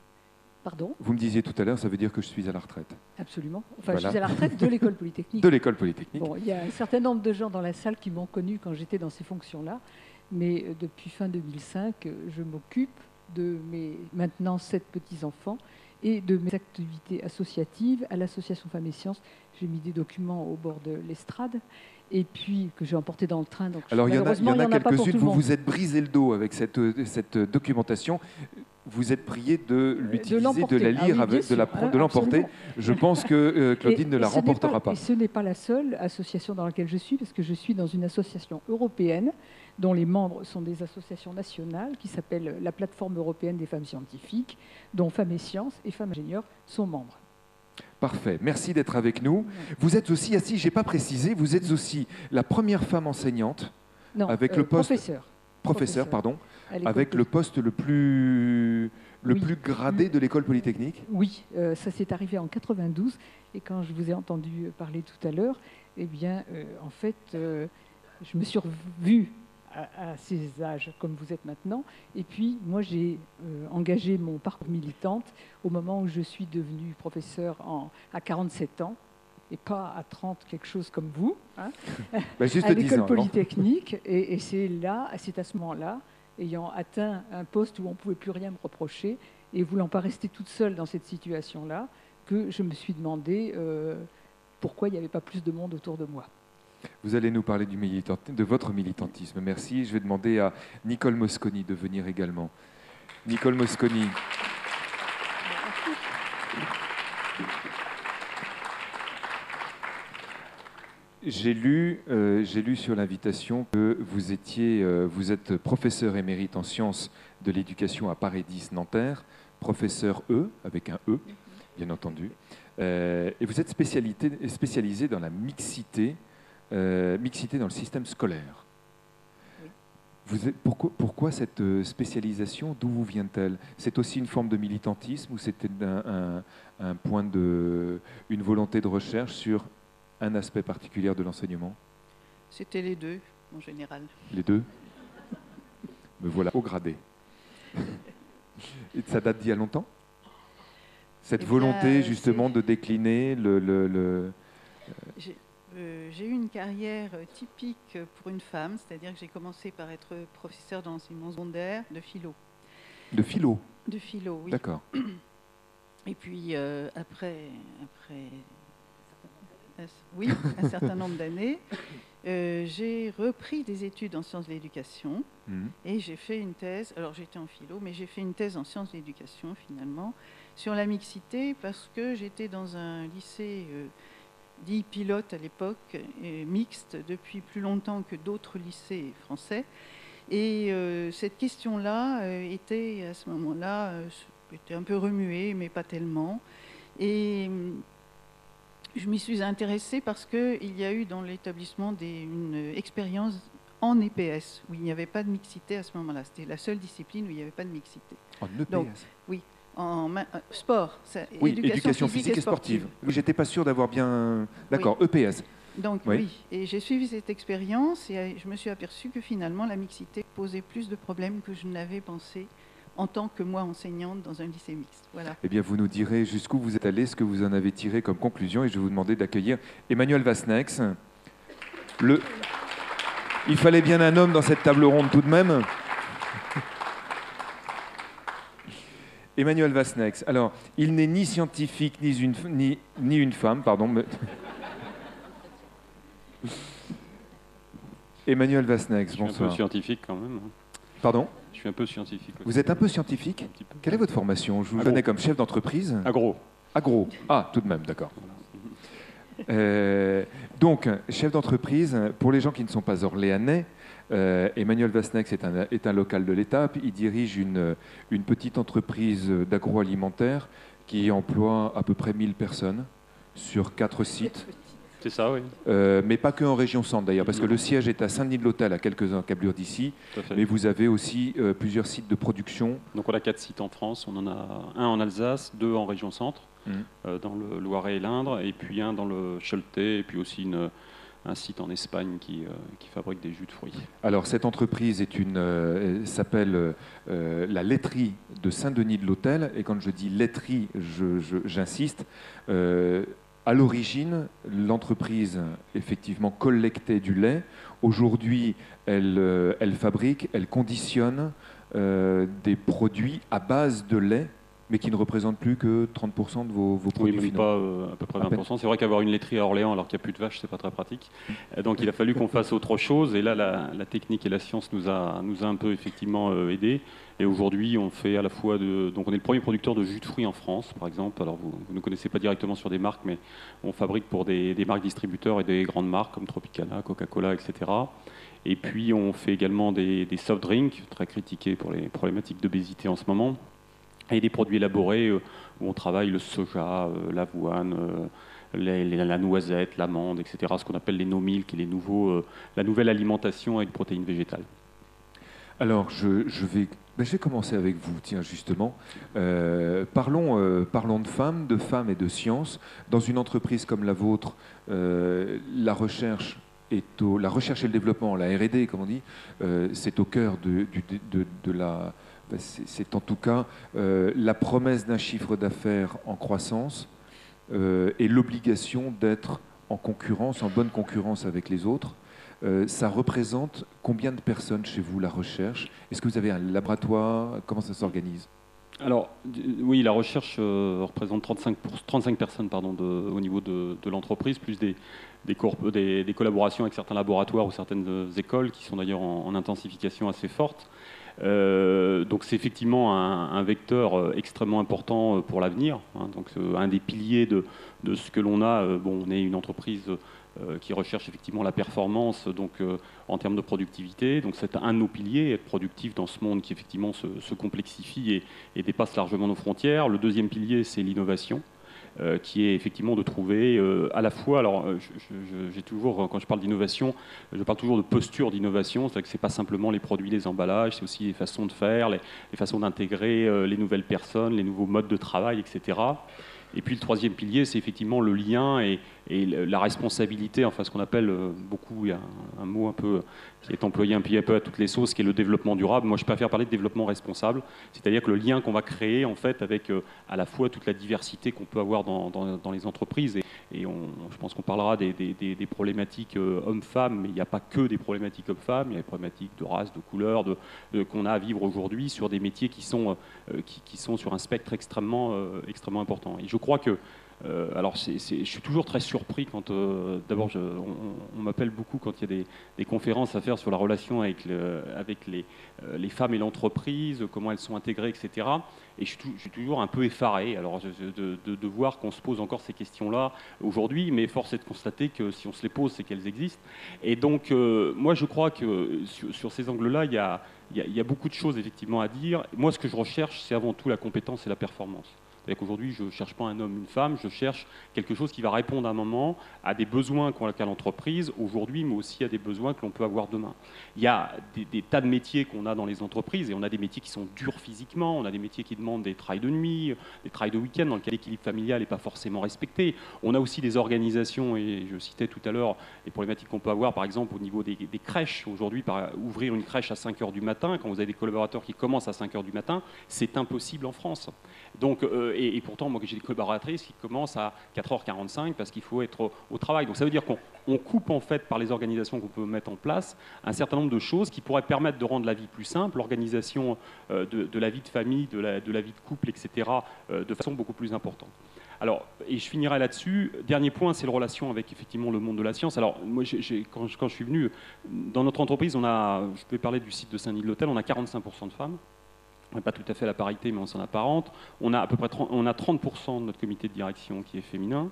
Pardon ? Vous me disiez tout à l'heure, ça veut dire que je suis à la retraite. Absolument. Enfin, Voilà. je suis à la retraite de l'École Polytechnique. De l'École Polytechnique. Bon, il y a un certain nombre de gens dans la salle qui m'ont connu quand j'étais dans ces fonctions-là. Mais depuis fin 2005, je m'occupe de mes maintenant 7 petits-enfants et de mes activités associatives à l'association Femmes et Sciences. J'ai mis des documents au bord de l'estrade et puis que j'ai emporté dans le train. Donc alors il y en a quelques-unes, vous vous êtes brisé le dos avec cette documentation. Vous êtes prié de l'utiliser, de la lire, de l'emporter. Je pense que Claudine ne la remportera pas. Et ce n'est pas la seule association dans laquelle je suis, parce que je suis dans une association européenne dont les membres sont des associations nationales qui s'appelle la Plateforme européenne des femmes scientifiques, dont Femmes et Sciences et Femmes Ingénieurs sont membres. Parfait, merci d'être avec nous. Vous êtes aussi, je n'ai pas précisé, vous êtes aussi la première femme enseignante avec le poste... Professeur, pardon, avec le poste le plus gradé de l'école polytechnique. Oui, ça s'est arrivé en 92 et quand je vous ai entendu parler tout à l'heure, eh bien, en fait, je me suis revue à ces âges comme vous êtes maintenant. Et puis, moi, j'ai engagé mon parcours militante au moment où je suis devenue professeure à 47 ans, et pas à 30, quelque chose comme vous, hein, juste à l'école 10 ans, polytechnique. Et c'est à ce moment-là, ayant atteint un poste où on ne pouvait plus rien me reprocher, et voulant pas rester toute seule dans cette situation-là, que je me suis demandé pourquoi il n'y avait pas plus de monde autour de moi. Vous allez nous parler de votre militantisme. Merci. Je vais demander à Nicole Mosconi de venir également. Nicole Mosconi. J'ai lu sur l'invitation que vous êtes professeur émérite en sciences de l'éducation à Paris 10 Nanterre, professeur E, avec un E, bien entendu, et vous êtes spécialisé dans la mixité dans le système scolaire. Oui. Pourquoi cette spécialisation? D'où vous vient-elle? C'est aussi une forme de militantisme ou c'était un point une volonté de recherche sur un aspect particulier de l'enseignement? C'était les deux, en général. Les deux? Me voilà au gradé. Et ça date d'il y a longtemps? Cette volonté, justement, de décliner J'ai eu une carrière typique pour une femme, c'est-à-dire que j'ai commencé par être professeure d'enseignement secondaire de philo. De philo? De philo, oui. D'accord. Et puis, après oui, un certain nombre d'années, j'ai repris des études en sciences de l'éducation et j'ai fait une thèse, alors j'étais en philo, mais j'ai fait une thèse en sciences de l'éducation finalement, sur la mixité parce que j'étais dans un lycée dit pilote à l'époque, mixte depuis plus longtemps que d'autres lycées français. Et cette question-là était à ce moment-là était un peu remuée, mais pas tellement. Et je m'y suis intéressée parce qu'il y a eu dans l'établissement une expérience en EPS, où il n'y avait pas de mixité à ce moment-là. C'était la seule discipline où il n'y avait pas de mixité. En EPS? Donc, oui, en sport. Oui, éducation physique et sportive. Oui, j'étais pas sûr d'avoir bien... D'accord, oui. EPS. Donc oui, et j'ai suivi cette expérience et je me suis aperçue que finalement la mixité posait plus de problèmes que je n'avais pensé en tant que moi enseignante dans un lycée mixte. Voilà. Eh bien, vous nous direz jusqu'où vous êtes allé, ce que vous en avez tiré comme conclusion, et je vais vous demander d'accueillir Emmanuel Vasnex. Il fallait bien un homme dans cette table ronde tout de même. Emmanuel Vasnex. Alors, il n'est ni scientifique ni une femme, pardon. Mais... Emmanuel Vasnex, bonsoir. Je suis un peu scientifique quand même. Pardon? Je suis un peu scientifique aussi. Vous êtes un peu scientifique? Un petit peu. Quelle est votre formation? Je vous connais comme chef d'entreprise. Agro. Agro. Ah, tout de même, d'accord. Donc, chef d'entreprise, pour les gens qui ne sont pas orléanais, Emmanuel Vasnex est un local de l'étape. Il dirige une petite entreprise d'agroalimentaire qui emploie à peu près 1000 personnes sur 4 sites. C'est ça, oui. Mais pas que en région centre d'ailleurs, parce que le siège est à Saint-Denis-de-l'Hôtel, à quelques encablures d'ici. Mais vous avez aussi plusieurs sites de production. Donc on a 4 sites en France. On en a un en Alsace, 2 en région centre, dans le Loiret et l'Indre, et puis un dans le Choletais, et puis aussi un site en Espagne qui fabrique des jus de fruits. Alors cette entreprise s'appelle la laiterie de Saint-Denis-de-l'Hôtel, et quand je dis laiterie, j'insiste. À l'origine, l'entreprise effectivement collectait du lait. Aujourd'hui, elle fabrique, elle conditionne des produits à base de lait, mais qui ne représentent plus que 30% de vos produits finaux. Pas à peu près 20%. C'est vrai qu'avoir une laiterie à Orléans alors qu'il n'y a plus de vaches, c'est pas très pratique. Donc il a fallu qu'on fasse autre chose. Et là, la technique et la science nous a un peu effectivement aidés. Et aujourd'hui, on fait à la fois donc on est le premier producteur de jus de fruits en France, par exemple. Alors vous ne connaissez pas directement sur des marques, mais on fabrique pour des marques distributeurs et des grandes marques comme Tropicana, Coca-Cola, etc. Et puis on fait également des soft drinks, très critiqués pour les problématiques d'obésité en ce moment. Et des produits élaborés où on travaille le soja, l'avoine, la noisette, l'amande, etc. Ce qu'on appelle les no-milk et la nouvelle alimentation avec protéines végétales. Alors, je vais commencer avec vous, tiens, justement. Parlons de femmes et de sciences. Dans une entreprise comme la vôtre, la recherche la recherche et le développement, la R&D, comme on dit, c'est au cœur de la... C'est en tout cas la promesse d'un chiffre d'affaires en croissance et l'obligation d'être en concurrence, en bonne concurrence avec les autres. Ça représente combien de personnes chez vous, la recherche? Est-ce que vous avez un laboratoire? Comment ça s'organise? Alors, oui, la recherche représente 35 personnes au niveau de l'entreprise, plus des collaborations avec certains laboratoires ou certaines écoles qui sont d'ailleurs en intensification assez forte. Donc c'est effectivement un vecteur extrêmement important pour l'avenir. Donc un des piliers de ce que l'on a, on est une entreprise qui recherche effectivement la performance en termes de productivité. Donc c'est un de nos piliers, être productif dans ce monde qui effectivement se complexifie et dépasse largement nos frontières. Le deuxième pilier, c'est l'innovation. Qui est effectivement de trouver à la fois, alors j'ai toujours, quand je parle d'innovation, je parle toujours de posture d'innovation, c'est-à-dire que ce n'est pas simplement les produits, les emballages, c'est aussi les façons de faire, les façons d'intégrer les nouvelles personnes, les nouveaux modes de travail, etc. Et puis le troisième pilier, c'est effectivement le lien et la responsabilité, enfin ce qu'on appelle beaucoup, il y a un mot un peu qui est employé un peu à toutes les sauces, qui est le développement durable. Moi, je préfère parler de développement responsable, c'est-à-dire que le lien qu'on va créer en fait avec à la fois toute la diversité qu'on peut avoir dans les entreprises et je pense qu'on parlera des problématiques hommes-femmes, mais il n'y a pas que des problématiques hommes-femmes, il y a des problématiques de race, de couleur, qu'on a à vivre aujourd'hui sur des métiers qui sont sur un spectre extrêmement important. Et je crois que alors, je suis toujours très surpris quand, d'abord, on m'appelle beaucoup quand il y a des conférences à faire sur la relation avec les femmes et l'entreprise, comment elles sont intégrées, etc. Et je suis toujours un peu effaré alors, de voir qu'on se pose encore ces questions-là aujourd'hui, mais force est de constater que si on se les pose, c'est qu'elles existent. Et donc, moi, je crois que sur ces angles-là, il y a beaucoup de choses effectivement à dire. Moi, ce que je recherche, c'est avant tout la compétence et la performance. C'est-à-dire qu'aujourd'hui, je ne cherche pas un homme, une femme, je cherche quelque chose qui va répondre à un moment à des besoins qu'a l'entreprise aujourd'hui, mais aussi à des besoins que l'on peut avoir demain. Il y a des tas de métiers qu'on a dans les entreprises, et on a des métiers qui sont durs physiquement, on a des métiers qui demandent des travails de nuit, des travails de week-end, dans lesquels l'équilibre familial n'est pas forcément respecté. On a aussi des organisations, et je citais tout à l'heure les problématiques qu'on peut avoir, par exemple, au niveau des crèches. Aujourd'hui, ouvrir une crèche à 5 h du matin, quand vous avez des collaborateurs qui commencent à 5 h du matin, c'est impossible en France. Donc, et pourtant, moi, j'ai des collaboratrices qui commencent à 4h45 parce qu'il faut être au travail. Donc ça veut dire qu'on coupe en fait par les organisations qu'on peut mettre en place un certain nombre de choses qui pourraient permettre de rendre la vie plus simple, l'organisation de la vie de famille, de la vie de couple, etc., de façon beaucoup plus importante. Alors, et je finirai là-dessus. Dernier point, c'est la relation avec effectivement le monde de la science. Alors, moi, quand je suis venu dans notre entreprise, je peux parler du site de Saint-Denis-de-l'Hôtel, on a 45% de femmes. On n'est pas tout à fait la parité, mais on s'en apparente. On a à peu près 30% de notre comité de direction qui est féminin.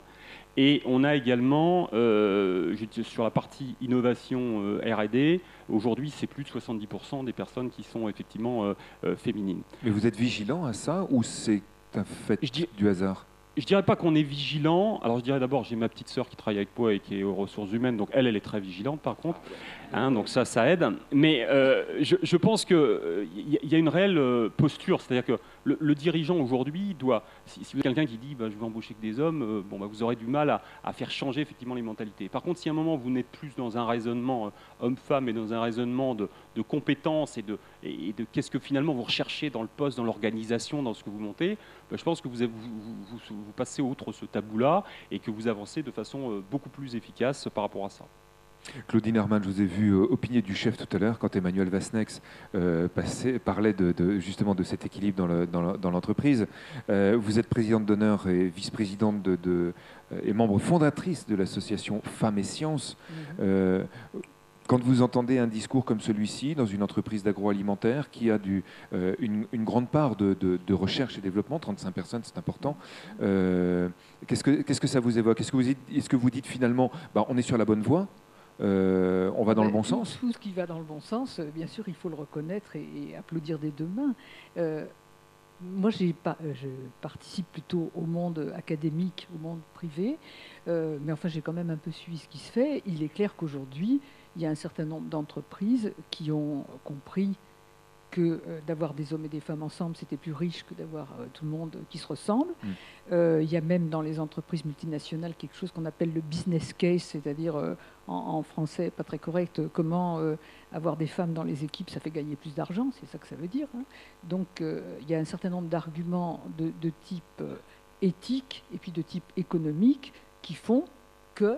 Et on a également, sur la partie innovation R&D, aujourd'hui, c'est plus de 70% des personnes qui sont effectivement féminines. Mais vous êtes vigilant à ça ou c'est un fait du hasard ? Je ne dirais pas qu'on est vigilant. Alors je dirais d'abord, j'ai ma petite sœur qui travaille avec moi et qui est aux ressources humaines, donc elle est très vigilante par contre. Donc ça aide. Mais je pense qu'il y a une réelle posture, c'est-à-dire que le dirigeant aujourd'hui doit, si vous êtes quelqu'un qui dit je vais embaucher que des hommes, vous aurez du mal à faire changer effectivement les mentalités. Par contre, si à un moment vous n'êtes plus dans un raisonnement homme-femme et dans un raisonnement de compétences et de qu'est-ce que finalement vous recherchez dans le poste, dans l'organisation, dans ce que vous montez, je pense que vous passez outre ce tabou-là et que vous avancez de façon beaucoup plus efficace par rapport à ça. Claudine Hermann, je vous ai vu opiner du chef tout à l'heure quand Emmanuel Vasnex parlait justement de cet équilibre dans l'entreprise. Vous êtes présidente d'honneur et vice-présidente et membre fondatrice de l'association Femmes et Sciences. Quand vous entendez un discours comme celui-ci dans une entreprise d'agroalimentaire qui a une grande part de recherche et développement, 35 personnes, c'est important, qu'est-ce que ça vous évoque ? Est-ce que vous dites finalement, on est sur la bonne voie ? On va dans le bon sens. Tout ce qui va dans le bon sens, bien sûr, il faut le reconnaître et applaudir des deux mains. Moi, je participe plutôt au monde académique, au monde privé, mais enfin, j'ai quand même un peu suivi ce qui se fait. Il est clair qu'aujourd'hui, il y a un certain nombre d'entreprises qui ont compris que d'avoir des hommes et des femmes ensemble, c'était plus riche que d'avoir tout le monde qui se ressemble. Il y a même dans les entreprises multinationales quelque chose qu'on appelle le business case, c'est-à-dire en français pas très correct, comment avoir des femmes dans les équipes, ça fait gagner plus d'argent, c'est ça que ça veut dire. Hein. Donc il y a un certain nombre d'arguments de type éthique et puis de type économique qui font que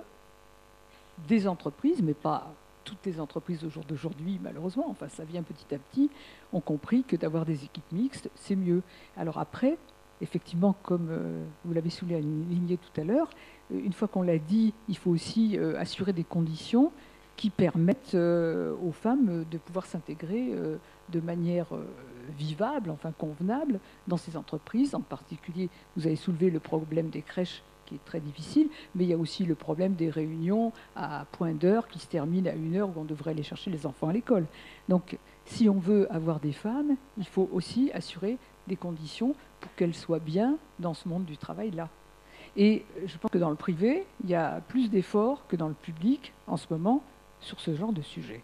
des entreprises, mais pas toutes les entreprises au jour d'aujourd'hui, malheureusement, enfin ça vient petit à petit, ont compris que d'avoir des équipes mixtes, c'est mieux. Alors après, effectivement, comme vous l'avez souligné tout à l'heure, une fois qu'on l'a dit, il faut aussi assurer des conditions qui permettent aux femmes de pouvoir s'intégrer de manière vivable, enfin convenable, dans ces entreprises. En particulier, vous avez soulevé le problème des crèches qui est très difficile, mais il y a aussi le problème des réunions à point d'heure qui se terminent à 1h où on devrait aller chercher les enfants à l'école. Donc, si on veut avoir des femmes, il faut aussi assurer des conditions pour qu'elles soient bien dans ce monde du travail-là. Et je pense que dans le privé, il y a plus d'efforts que dans le public en ce moment sur ce genre de sujet.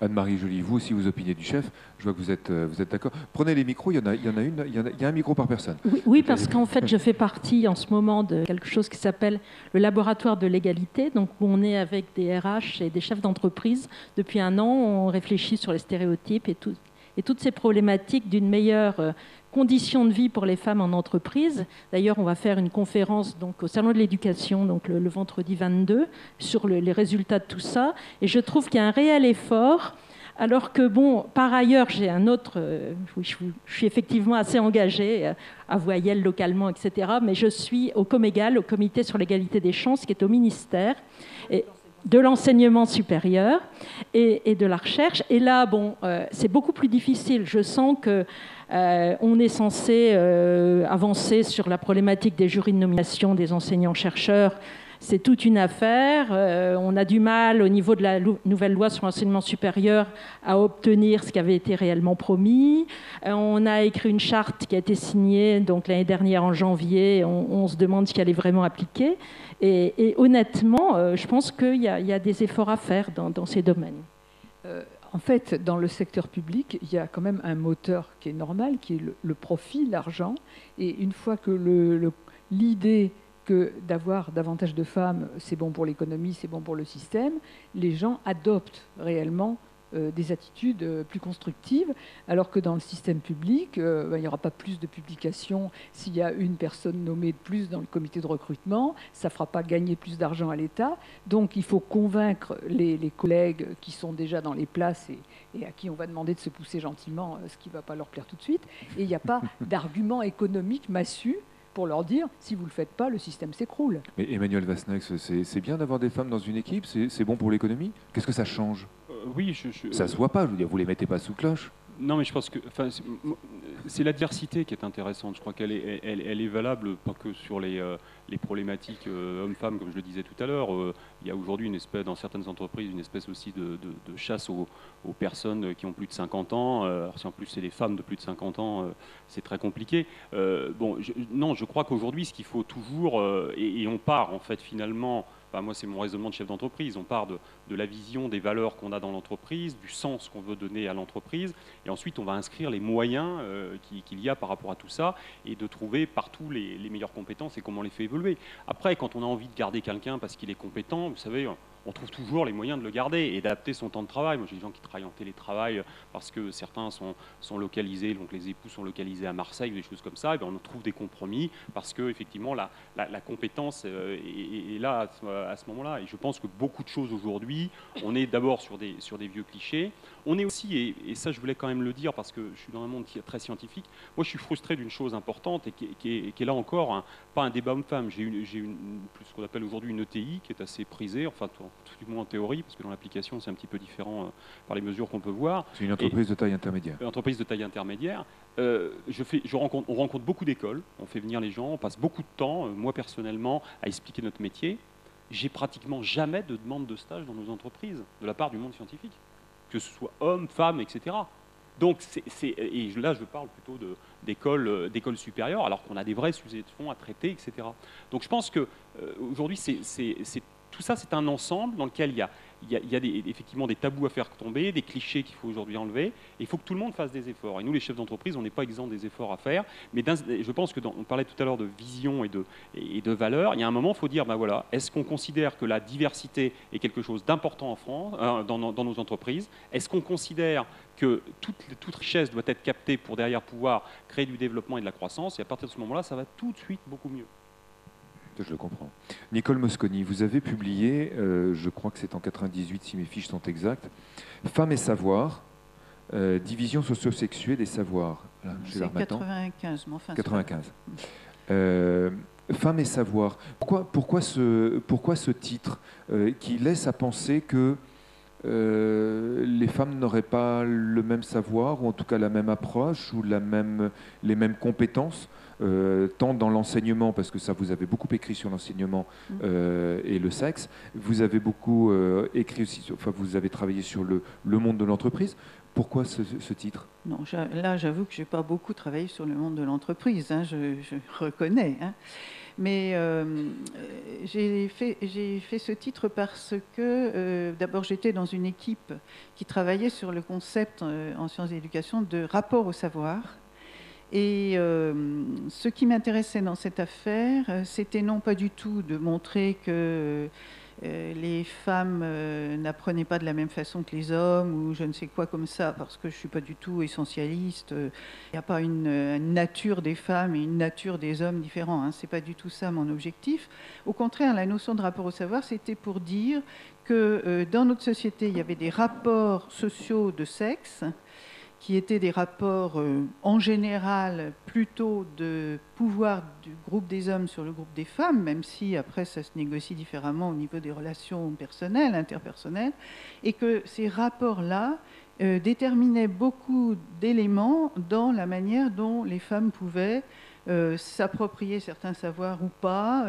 Anne-Marie Joly, vous aussi, vous opiniez du chef. Je vois que vous êtes d'accord. Prenez les micros, il y a un micro par personne. Oui, parce qu'en fait, je fais partie en ce moment de quelque chose qui s'appelle le laboratoire de l'égalité, donc où on est avec des RH et des chefs d'entreprise. Depuis un an, on réfléchit sur les stéréotypes et toutes ces problématiques d'une meilleure conditions de vie pour les femmes en entreprise. D'ailleurs, on va faire une conférence donc, au Salon de l'Éducation donc le vendredi 22 sur les résultats de tout ça. Et je trouve qu'il y a un réel effort, alors que, bon, par ailleurs, j'ai un autre... je suis effectivement assez engagée à Voyelles localement, etc. Mais je suis au Comégal, au Comité sur l'égalité des chances, qui est au ministère. Et de l'enseignement supérieur et de la recherche. Et là, bon, c'est beaucoup plus difficile. Je sens que on est censé avancer sur la problématique des jurys de nomination des enseignants-chercheurs. C'est toute une affaire. On a du mal, au niveau de la nouvelle loi sur l'enseignement supérieur, à obtenir ce qui avait été réellement promis. On a écrit une charte qui a été signée donc, l'année dernière en janvier. On se demande ce qu'elle est vraiment appliquée. Et honnêtement, je pense qu'il y a des efforts à faire dans ces domaines. En fait, dans le secteur public, il y a quand même un moteur qui est normal, qui est le profit, l'argent. Et une fois que l'idée que d'avoir davantage de femmes, c'est bon pour l'économie, c'est bon pour le système, les gens adoptent réellement des attitudes plus constructives, alors que dans le système public, il n'y aura pas plus de publications s'il y a une personne nommée de plus dans le comité de recrutement, ça ne fera pas gagner plus d'argent à l'État. Donc il faut convaincre les collègues qui sont déjà dans les places et à qui on va demander de se pousser gentiment, ce qui ne va pas leur plaire tout de suite. Et il n'y a pas d'argument économique massu pour leur dire, si vous ne le faites pas, le système s'écroule. Mais Emmanuel Vasnex, c'est bien d'avoir des femmes dans une équipe, c'est bon pour l'économie. Qu'est-ce que ça change? Oui, ça se voit pas, je veux dire, vous les mettez pas sous cloche. Non, mais je pense que c'est la diversité qui est intéressante. Je crois qu'elle est valable pas que sur les problématiques hommes-femmes, comme je le disais tout à l'heure. Il y a aujourd'hui une espèce, dans certaines entreprises, une espèce aussi de chasse aux personnes qui ont plus de 50 ans. Alors si en plus c'est des femmes de plus de 50 ans, c'est très compliqué. Non, je crois qu'aujourd'hui, ce qu'il faut toujours, et on part en fait finalement... Enfin, moi, c'est mon raisonnement de chef d'entreprise. On part de la vision des valeurs qu'on a dans l'entreprise, du sens qu'on veut donner à l'entreprise, et ensuite on va inscrire les moyens qu'il y a par rapport à tout ça, et de trouver partout les meilleures compétences et comment on les fait évoluer. Après, quand on a envie de garder quelqu'un parce qu'il est compétent, vous savez, on trouve toujours les moyens de le garder et d'adapter son temps de travail. Moi, j'ai des gens qui travaillent en télétravail parce que certains sont localisés, donc les époux sont localisés à Marseille ou des choses comme ça. Et bien, on trouve des compromis parce que effectivement la compétence est là à ce moment-là. Et je pense que beaucoup de choses aujourd'hui, on est d'abord sur des vieux clichés. On est aussi, et ça je voulais quand même le dire parce que je suis dans un monde très scientifique, moi je suis frustré d'une chose importante et qui est là encore, pas un débat homme-femme. J'ai ce qu'on appelle aujourd'hui une ETI qui est assez prisée, enfin tout du moins en théorie, parce que dans l'application c'est un petit peu différent par les mesures qu'on peut voir. C'est une entreprise de taille intermédiaire. Une entreprise de taille intermédiaire. On rencontre beaucoup d'écoles, on fait venir les gens, on passe beaucoup de temps, moi personnellement, à expliquer notre métier. J'ai pratiquement jamais de demande de stage dans nos entreprises, de la part du monde scientifique, que ce soit hommes, femmes, etc. Donc, et là, je parle plutôt d'écoles supérieures, alors qu'on a des vrais sujets de fond à traiter, etc. Donc, je pense qu'aujourd'hui, c'est tout tout ça, c'est un ensemble dans lequel il y a effectivement des tabous à faire tomber, des clichés qu'il faut aujourd'hui enlever, et il faut que tout le monde fasse des efforts. Et nous, les chefs d'entreprise, on n'est pas exempts des efforts à faire, mais je pense que on parlait tout à l'heure de vision et de valeur, il y a un moment, il faut dire, ben voilà, est-ce qu'on considère que la diversité est quelque chose d'important en France, dans nos entreprises? Est-ce qu'on considère que toute richesse doit être captée pour derrière pouvoir créer du développement et de la croissance? Et à partir de ce moment-là, ça va tout de suite beaucoup mieux. Je le comprends. Nicole Mosconi, vous avez publié, je crois que c'est en 98 si mes fiches sont exactes, Femmes et savoir, division socio-sexuée des savoirs. C'est 95, mais enfin... 95. Femmes et savoir. Pourquoi ce titre qui laisse à penser que les femmes n'auraient pas le même savoir, ou en tout cas la même approche, ou les mêmes compétences, tant dans l'enseignement, parce que ça, vous avez beaucoup écrit sur l'enseignement et le sexe, vous avez beaucoup écrit aussi, vous avez travaillé sur le monde de l'entreprise. Pourquoi ce titre? Non, là, j'avoue que je n'ai pas beaucoup travaillé sur le monde de l'entreprise, hein, je reconnais. Hein. Mais j'ai fait ce titre parce que, d'abord, j'étais dans une équipe qui travaillait sur le concept en sciences d'éducation de rapport au savoir. Et ce qui m'intéressait dans cette affaire, c'était non pas du tout de montrer que les femmes n'apprenaient pas de la même façon que les hommes ou je ne sais quoi comme ça, parce que je ne suis pas du tout essentialiste. Il n'y a pas une nature des femmes et une nature des hommes différents. Hein. Ce n'est pas du tout ça mon objectif. Au contraire, la notion de rapport au savoir, c'était pour dire que dans notre société, il y avait des rapports sociaux de sexe qui étaient des rapports en général plutôt de pouvoir du groupe des hommes sur le groupe des femmes, même si après ça se négocie différemment au niveau des relations personnelles, interpersonnelles, et que ces rapports-là déterminaient beaucoup d'éléments dans la manière dont les femmes pouvaient s'approprier certains savoirs ou pas,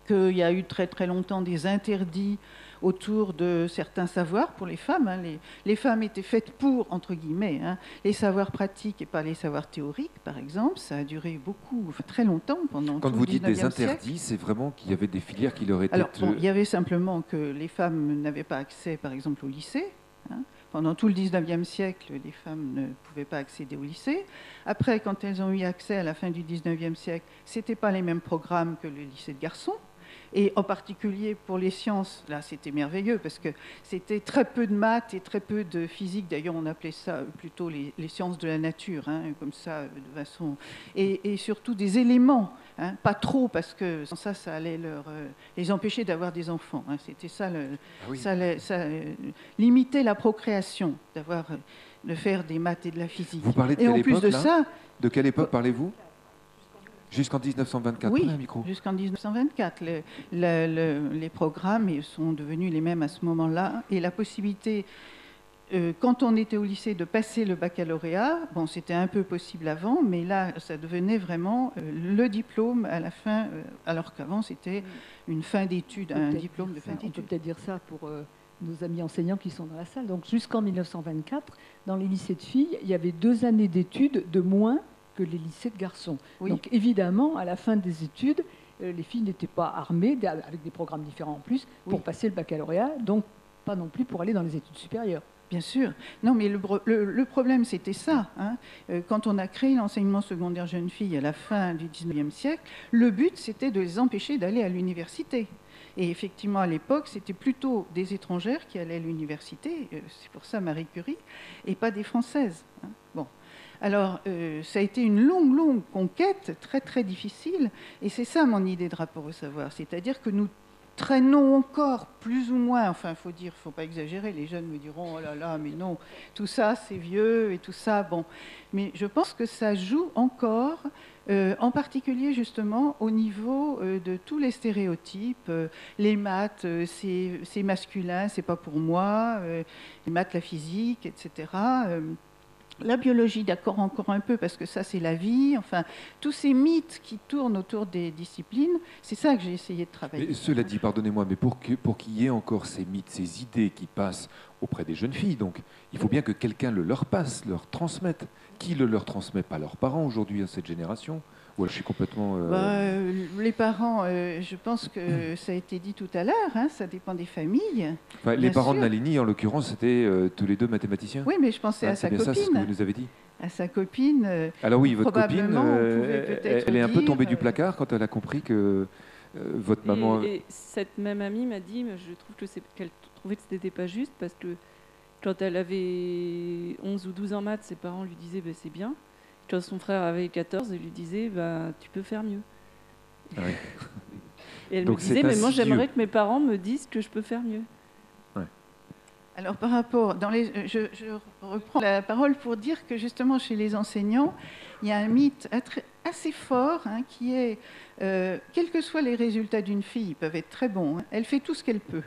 qu'il y a eu très très longtemps des interdits autour de certains savoirs pour les femmes. Hein. Les femmes étaient faites pour, entre guillemets, hein, les savoirs pratiques et pas les savoirs théoriques, par exemple. Ça a duré très longtemps, pendant Quand tout vous le dites 19e des interdits, siècle. c'est vraiment qu'il y avait des filières qui leur étaient... Alors, bon, il y avait simplement que les femmes n'avaient pas accès, par exemple, au lycée. Hein. Pendant tout le 19e siècle, les femmes ne pouvaient pas accéder au lycée. Après, quand elles ont eu accès à la fin du 19e siècle, ce n'étaient pas les mêmes programmes que le lycée de garçons. Et en particulier pour les sciences, là c'était merveilleux parce que c'était très peu de maths et très peu de physique. D'ailleurs on appelait ça plutôt les sciences de la nature, hein, comme ça de façon... Et surtout des éléments, hein, pas trop parce que sans ça, ça allait les empêcher d'avoir des enfants. Hein. C'était ça, ça limitait la procréation, de faire des maths et de la physique. Vous parlez de et quelle en plus époque, de là ça... De quelle époque parlez-vous? Jusqu'en 1924, oui, un micro. Jusqu'en 1924. Les programmes sont devenus les mêmes à ce moment-là. Et la possibilité, quand on était au lycée, de passer le baccalauréat, bon, c'était un peu possible avant, mais là, ça devenait vraiment le diplôme à la fin, alors qu'avant, c'était une fin d'études, un diplôme de fin d'études. On peut peut-être dire ça pour nos amis enseignants qui sont dans la salle. Donc, jusqu'en 1924, dans les lycées de filles, il y avait 2 années d'études de moins que les lycées de garçons. Oui. Donc évidemment, à la fin des études, les filles n'étaient pas armées, avec des programmes différents en plus, pour passer le baccalauréat, donc pas non plus pour aller dans les études supérieures. Bien sûr. Non, mais le problème, c'était ça. Hein. Quand on a créé l'enseignement secondaire jeunes filles à la fin du 19e siècle, le but, c'était de les empêcher d'aller à l'université. Et effectivement, à l'époque, c'était plutôt des étrangères qui allaient à l'université, c'est pour ça Marie Curie, et pas des Françaises. Hein. Bon. Alors, ça a été une longue conquête, très très difficile, et c'est ça mon idée de rapport au savoir, c'est-à-dire que nous traînons encore plus ou moins, enfin il faut dire, il ne faut pas exagérer, les jeunes me diront, oh là là, mais non, tout ça c'est vieux et tout ça, bon, mais je pense que ça joue encore, en particulier justement au niveau de tous les stéréotypes, les maths c'est masculin, c'est pas pour moi, les maths, la physique, etc., la biologie, d'accord, encore un peu, parce que ça, c'est la vie. Enfin, tous ces mythes qui tournent autour des disciplines, c'est ça que j'ai essayé de travailler. Mais cela dit, pardonnez-moi, mais pour qu'il y ait encore ces mythes, ces idées qui passent auprès des jeunes filles, donc il faut bien que quelqu'un le leur passe, leur transmette. Qui le leur transmet? Pas leurs parents aujourd'hui, à cette génération. Ou je suis complètement... Les parents, je pense que ça a été dit tout à l'heure, hein, ça dépend des familles. Enfin, les parents de Nalini, en l'occurrence, c'était tous les deux mathématiciens. Oui, mais je pensais à sa copine. C'est ce que vous nous avez dit. À sa copine. Alors oui, votre copine, elle est un peu tombée du placard quand elle a compris que votre maman... Et cette même amie m'a dit, qu'elle trouvait que ce n'était pas juste, parce que quand elle avait 11 ou 12 ans maths, ses parents lui disaient c'est bien. Quand son frère avait 14, il lui disait tu peux faire mieux. Ah oui. Et elle me disait mais moi j'aimerais que mes parents me disent que je peux faire mieux. Ouais. Alors par rapport, je reprends la parole pour dire que justement chez les enseignants, il y a un mythe assez fort hein, qui est, quels que soient les résultats d'une fille, ils peuvent être très bons, hein, elle fait tout ce qu'elle peut.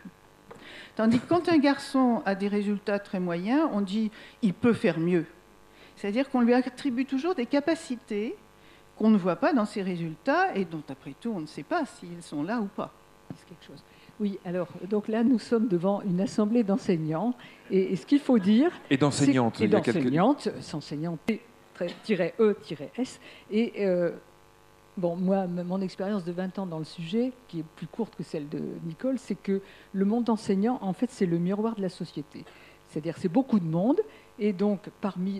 Tandis que quand un garçon a des résultats très moyens, on dit il peut faire mieux. C'est-à-dire qu'on lui attribue toujours des capacités qu'on ne voit pas dans ses résultats et dont, après tout, on ne sait pas s'ils sont là ou pas. C'est quelque chose. Oui, alors, donc là, nous sommes devant une assemblée d'enseignants. Et ce qu'il faut dire... Et d'enseignantes. Et d'enseignantes, enseignantes-E-S. Et bon, moi, mon expérience de 20 ans dans le sujet, qui est plus courte que celle de Nicole, c'est que le monde enseignant, en fait, c'est le miroir de la société. C'est-à-dire, c'est beaucoup de monde. Et donc,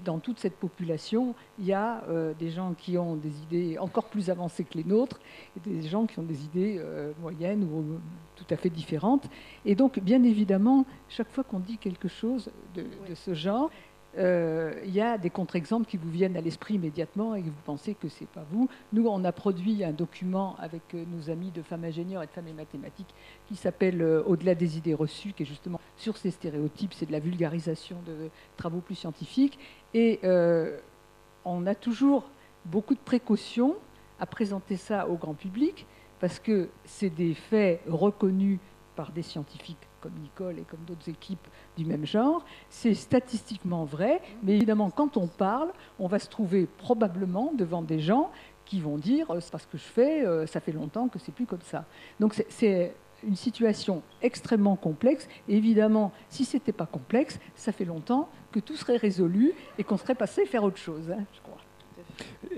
dans toute cette population, il y a des gens qui ont des idées encore plus avancées que les nôtres, et des gens qui ont des idées moyennes ou tout à fait différentes. Et donc, bien évidemment, chaque fois qu'on dit quelque chose de ce genre, il y a des contre-exemples qui vous viennent à l'esprit immédiatement et que vous pensez que ce n'est pas vous. Nous, on a produit un document avec nos amis de femmes ingénieurs et de femmes et mathématiques qui s'appelle « Au-delà des idées reçues », qui est justement sur ces stéréotypes, c'est de la vulgarisation de travaux plus scientifiques. Et on a toujours beaucoup de précautions à présenter ça au grand public parce que c'est des faits reconnus par des scientifiques comme Nicole et comme d'autres équipes du même genre. C'est statistiquement vrai, mais évidemment, quand on parle, on va se trouver probablement devant des gens qui vont dire « c'est pas ce que je fais, ça fait longtemps que c'est plus comme ça ». Donc c'est une situation extrêmement complexe. Et évidemment, si ce n'était pas complexe, ça fait longtemps que tout serait résolu et qu'on serait passé faire autre chose, hein, je crois.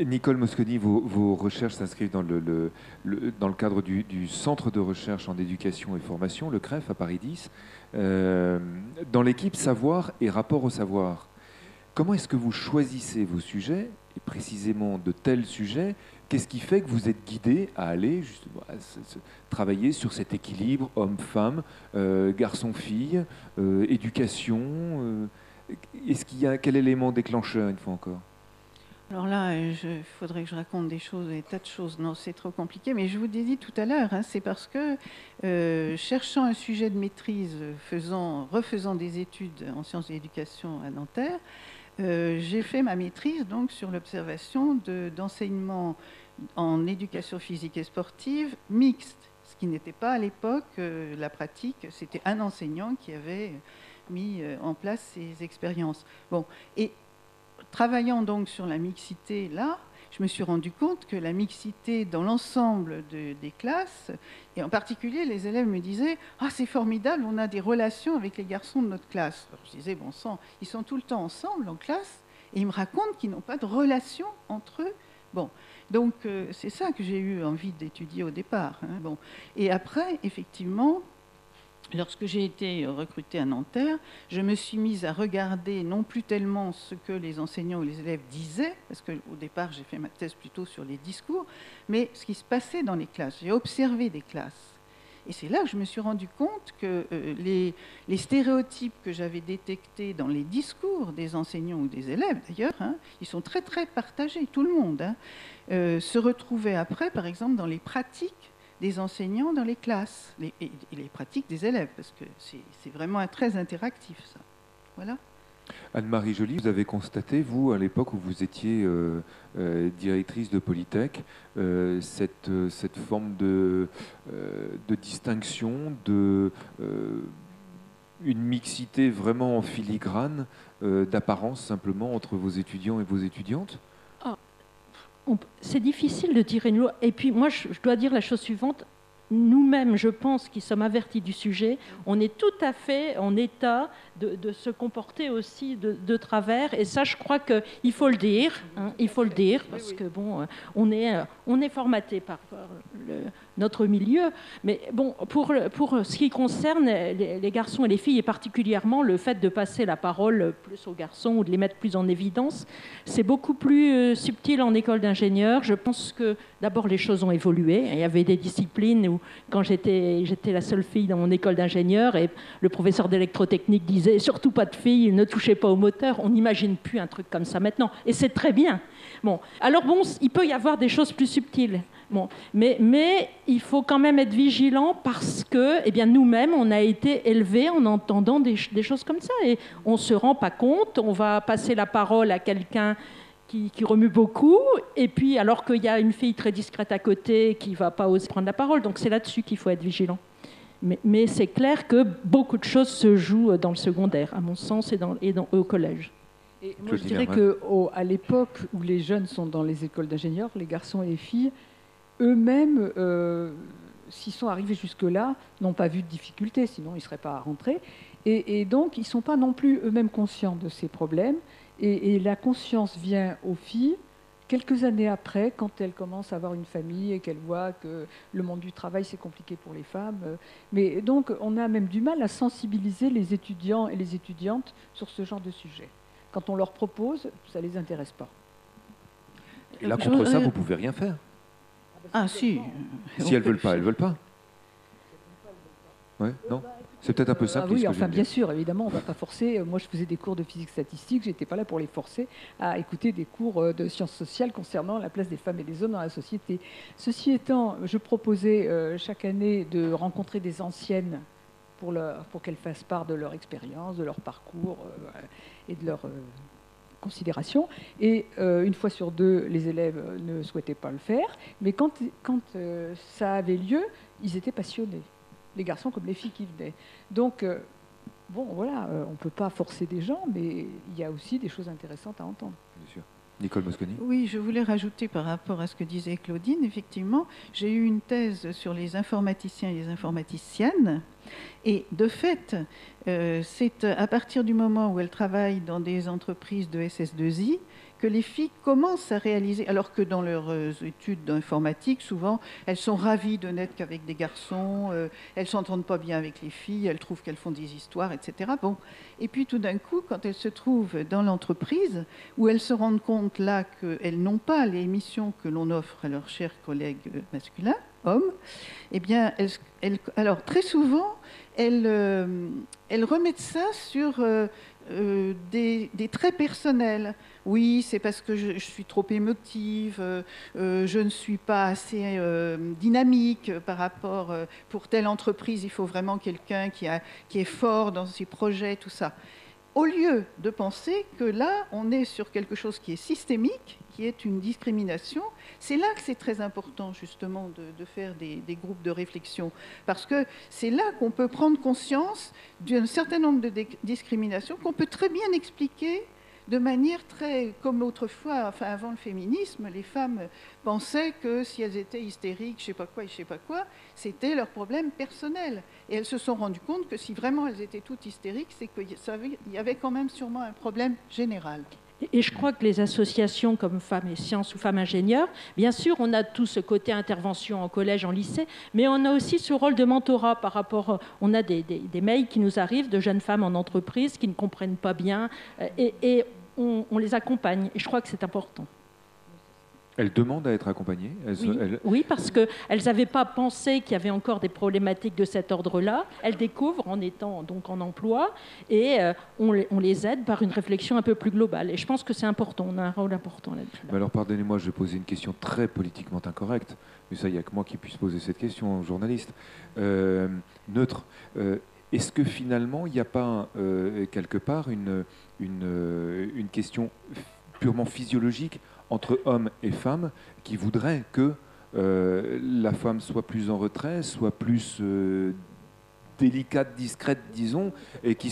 Nicole Mosconi, vos recherches s'inscrivent dans le cadre du Centre de recherche en éducation et formation, le CREF, à Paris 10, dans l'équipe Savoir et rapport au savoir. Comment est-ce que vous choisissez vos sujets, et précisément de tels sujets? Qu'est-ce qui fait que vous êtes guidé à aller justement travailler sur cet équilibre homme-femme, garçon-fille, éducation est-ce qu'il y a quel élément déclencheur, une fois encore? Alors là, il faudrait que je raconte des choses, des tas de choses. Non, c'est trop compliqué. Mais je vous l'ai dit tout à l'heure, hein, c'est parce que, cherchant un sujet de maîtrise, refaisant des études en sciences de l'éducation à Nanterre, j'ai fait ma maîtrise donc, sur l'observation d'enseignement en éducation physique et sportive mixte, ce qui n'était pas à l'époque la pratique. C'était un enseignant qui avait mis en place ces expériences. Bon, et travaillant donc sur la mixité là, je me suis rendu compte que la mixité dans l'ensemble des classes, et en particulier les élèves me disaient « Ah, c'est formidable, on a des relations avec les garçons de notre classe ». Alors, je disais « Bon sang, ils sont tout le temps ensemble en classe et ils me racontent qu'ils n'ont pas de relation entre eux ». Bon, donc c'est ça que j'ai eu envie d'étudier au départ. Hein. Bon. Et après, effectivement, lorsque j'ai été recrutée à Nanterre, je me suis mise à regarder non plus tellement ce que les enseignants ou les élèves disaient, parce qu'au départ j'ai fait ma thèse plutôt sur les discours, mais ce qui se passait dans les classes. J'ai observé des classes. Et c'est là que je me suis rendu compte que les stéréotypes que j'avais détectés dans les discours des enseignants ou des élèves, d'ailleurs, hein, ils sont très très partagés, tout le monde, hein, se retrouvaient après, par exemple, dans les pratiques des enseignants dans les classes, et les pratiques des élèves, parce que c'est vraiment très interactif, ça. Voilà. Anne-Marie Joly, vous avez constaté, vous, à l'époque où vous étiez directrice de Polytech, cette forme de distinction, une mixité vraiment en filigrane, d'apparence simplement entre vos étudiants et vos étudiantes? C'est difficile de tirer une loi. Et puis moi, je dois dire la chose suivante. nous-mêmes, je pense, qui sommes avertis du sujet, on est tout à fait en état de se comporter aussi de travers. Et ça, je crois qu'il faut le dire, hein, il faut le dire, parce que bon, on est formaté par notre milieu. Mais bon, pour ce qui concerne les garçons et les filles, et particulièrement le fait de passer la parole plus aux garçons ou de les mettre plus en évidence, c'est beaucoup plus subtil en école d'ingénieur. Je pense que d'abord les choses ont évolué. Il y avait des disciplines où, quand j'étais la seule fille dans mon école d'ingénieur, et le professeur d'électrotechnique disait surtout pas de filles, ne touchez pas au moteur. On n'imagine plus un truc comme ça maintenant, et c'est très bien. Bon, alors bon, il peut y avoir des choses plus subtiles. Bon, mais il faut quand même être vigilant parce que, eh bien, nous-mêmes, on a été élevés en entendant des choses comme ça, et on ne se rend pas compte. On va passer la parole à quelqu'un qui remue beaucoup, et puis alors qu'il y a une fille très discrète à côté qui ne va pas oser prendre la parole. Donc c'est là-dessus qu'il faut être vigilant. Mais c'est clair que beaucoup de choses se jouent dans le secondaire, à mon sens, et au collège. Et moi, je dirais qu'à l'époque où les jeunes sont dans les écoles d'ingénieurs, les garçons et les filles, eux-mêmes, s'ils sont arrivés jusque-là, n'ont pas vu de difficultés, sinon ils ne seraient pas rentrés. Et donc, ils ne sont pas non plus eux-mêmes conscients de ces problèmes. Et la conscience vient aux filles quelques années après, quand elles commencent à avoir une famille et qu'elles voient que le monde du travail, c'est compliqué pour les femmes. Mais donc, on a même du mal à sensibiliser les étudiants et les étudiantes sur ce genre de sujet. Quand on leur propose, ça ne les intéresse pas. Et là, contre ça, vous ne pouvez rien faire. Ah, si. Si elles ne veulent pas, elles ne veulent pas. Ouais, non. C'est peut-être un peu simple. Oui, enfin, bien sûr, évidemment, on ne va pas forcer. Moi, je faisais des cours de physique statistique, je n'étais pas là pour les forcer à écouter des cours de sciences sociales concernant la place des femmes et des hommes dans la société. Ceci étant, je proposais chaque année de rencontrer des anciennes pour qu'elles fassent part de leur expérience, de leur parcours et de leur considération. Et une fois sur deux, les élèves ne souhaitaient pas le faire. Mais quand ça avait lieu, ils étaient passionnés. Les garçons comme les filles qui venaient. Donc, bon, voilà, on ne peut pas forcer des gens, mais il y a aussi des choses intéressantes à entendre. Bien sûr. Nicole Mosconi. Oui, je voulais rajouter par rapport à ce que disait Claudine, effectivement, j'ai eu une thèse sur les informaticiens et les informaticiennes. Et de fait, c'est à partir du moment où elles travaillent dans des entreprises de SS2I que les filles commencent à réaliser, alors que dans leurs études d'informatique, souvent, elles sont ravies de n'être qu'avec des garçons, elles ne s'entendent pas bien avec les filles, elles trouvent qu'elles font des histoires, etc. Bon. Et puis tout d'un coup, quand elles se trouvent dans l'entreprise, où elles se rendent compte là qu'elles n'ont pas les missions que l'on offre à leurs chers collègues masculins, hommes, eh bien, alors très souvent, elles remettent ça sur des traits personnels. Oui, c'est parce que je suis trop émotive, je ne suis pas assez dynamique par rapport, pour telle entreprise, il faut vraiment quelqu'un qui est fort dans ses projets, tout ça. Au lieu de penser que là, on est sur quelque chose qui est systémique, qui est une discrimination, c'est là que c'est très important justement de faire des groupes de réflexion, parce que c'est là qu'on peut prendre conscience d'un certain nombre de discriminations qu'on peut très bien expliquer de manière très, comme autrefois, enfin avant le féminisme, les femmes pensaient que si elles étaient hystériques, je sais pas quoi, c'était leur problème personnel. Et elles se sont rendues compte que si vraiment elles étaient toutes hystériques, c'est qu'il y avait quand même sûrement un problème général. Et je crois que les associations comme Femmes et Sciences ou Femmes Ingénieurs, bien sûr, on a tout ce côté intervention en collège, en lycée, mais on a aussi ce rôle de mentorat par rapport... On a des mails qui nous arrivent de jeunes femmes en entreprise qui ne comprennent pas bien et on les accompagne. Et je crois que c'est important. Elles demandent à être accompagnées. Oui, parce qu'elles n'avaient pas pensé qu'il y avait encore des problématiques de cet ordre-là. Elles découvrent en étant donc en emploi et on les aide par une réflexion un peu plus globale. Et je pense que c'est important, on a un rôle important là-dessus. Mais alors pardonnez-moi, je vais poser une question très politiquement incorrecte, mais ça, il n'y a que moi qui puisse poser cette question, journaliste. Neutre, est-ce que finalement, il n'y a pas quelque part une question purement physiologique entre hommes et femmes qui voudraient que la femme soit plus en retrait, soit plus délicate, discrète, disons, et qui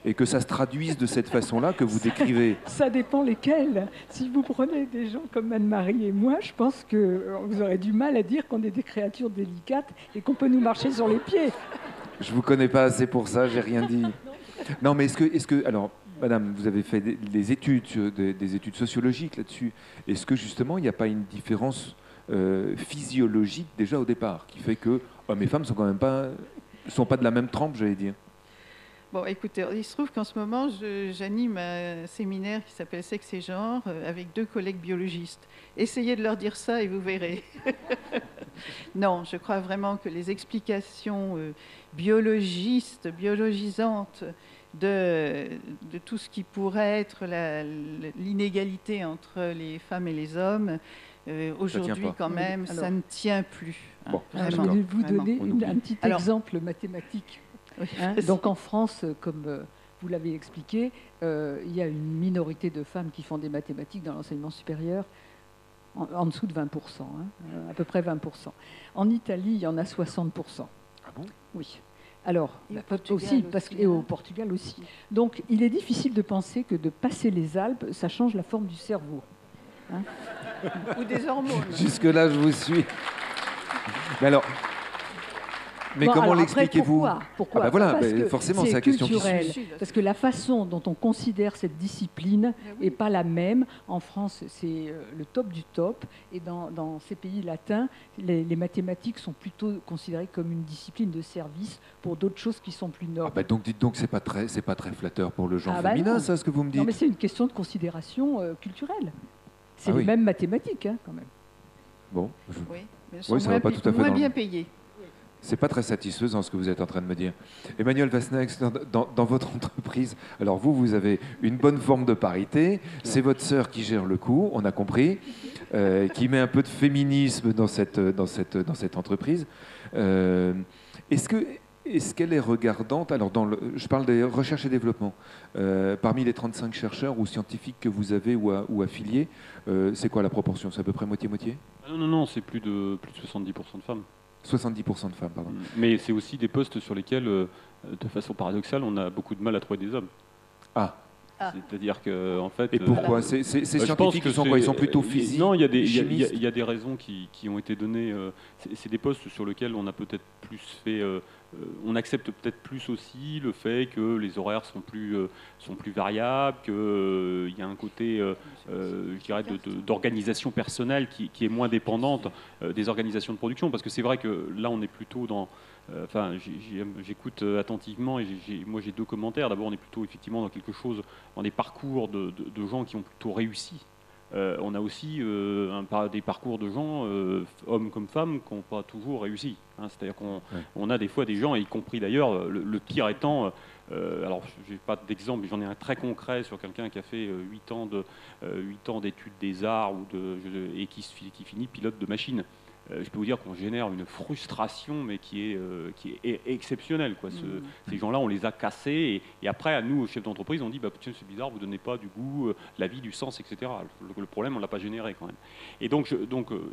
et que ça se traduise de cette façon-là que vous décrivez. Ça dépend lesquels. Si vous prenez des gens comme Anne-Marie et moi, je pense que vous aurez du mal à dire qu'on est des créatures délicates et qu'on peut nous marcher sur les pieds. Je vous connais pas assez pour ça, j'ai rien dit. Non, mais est-ce que, alors, Madame, vous avez fait des études sociologiques là-dessus. Est-ce que justement, il n'y a pas une différence physiologique déjà au départ, qui fait que hommes et femmes sont quand même pas de la même trempe, j'allais dire? Bon, écoutez, il se trouve qu'en ce moment, j'anime un séminaire qui s'appelle Sexe et genre avec 2 collègues biologistes. Essayez de leur dire ça et vous verrez. Non, je crois vraiment que les explications biologisantes de tout ce qui pourrait être l'inégalité entre les femmes et les hommes, aujourd'hui quand même, ça ne tient plus. Hein, bon, je vais vous donner un petit exemple mathématique. Donc en France, comme vous l'avez expliqué, il y a une minorité de femmes qui font des mathématiques dans l'enseignement supérieur, en dessous de 20%, à peu près 20%. En Italie, il y en a 60%. Ah bon? Oui. Alors, aussi, et au Portugal aussi. Donc, il est difficile de penser que de passer les Alpes, ça change la forme du cerveau. Hein? Ou des hormones. Jusque-là, je vous suis. Mais alors... Mais comment l'expliquez-vous? Pourquoi? Ah ben voilà, forcément, c'est la question qui suit. Parce que la façon dont on considère cette discipline n'est pas la même. En France, c'est le top du top. Et dans ces pays latins, les mathématiques sont plutôt considérées comme une discipline de service pour d'autres choses qui sont plus nobles. Ah ben donc dites donc, c'est pas très flatteur pour le genre féminin, ça, ce que vous me dites? Non, mais c'est une question de considération culturelle. C'est les mêmes mathématiques, quand même. Bon. Oui, mais elles sont moins bien payées. C'est pas très satisfaisant ce que vous êtes en train de me dire. Emmanuel Vasnex, dans votre entreprise, alors vous avez une bonne forme de parité, c'est votre sœur qui gère le coup, on a compris, qui met un peu de féminisme dans cette entreprise. Est-ce qu'elle est regardante? Alors, je parle des recherches et développement. Parmi les 35 chercheurs ou scientifiques que vous avez ou affiliés, c'est quoi la proportion? C'est à peu près moitié-moitié? Non, c'est plus de 70% de femmes. 70% de femmes, pardon. Mais c'est aussi des postes sur lesquels, de façon paradoxale, on a beaucoup de mal à trouver des hommes. Ah. C'est-à-dire que, en fait... Et pourquoi ces scientifiques qui sont quoi? Ils sont plutôt physiques? Non, il y a des raisons qui ont été données. C'est des postes sur lesquels on a peut-être plus fait... on accepte peut-être plus aussi le fait que les horaires sont plus variables, qu'il y a un côté, je dirais, d'organisation personnelle qui est moins dépendante des organisations de production. Parce que c'est vrai que là, on est plutôt dans... j'écoute attentivement et moi j'ai 2 commentaires. D'abord, on est plutôt effectivement dans quelque chose, dans des parcours de gens qui ont plutôt réussi. On a aussi des parcours de gens, hommes comme femmes, qui n'ont pas toujours réussi. Hein. C'est-à-dire qu'on a des fois des gens, y compris d'ailleurs, le pire étant... alors, je n'ai pas d'exemple, mais j'en ai un très concret sur quelqu'un qui a fait 8 ans d'études des arts et qui finit pilote de machine. Je peux vous dire qu'on génère une frustration, mais qui est exceptionnelle, quoi. Ces gens-là, on les a cassés, et après, à nous, chefs d'entreprise, on dit tiens, c'est bizarre, vous ne donnez pas du goût, la vie, du sens, etc. Le problème, on ne l'a pas généré quand même. Et donc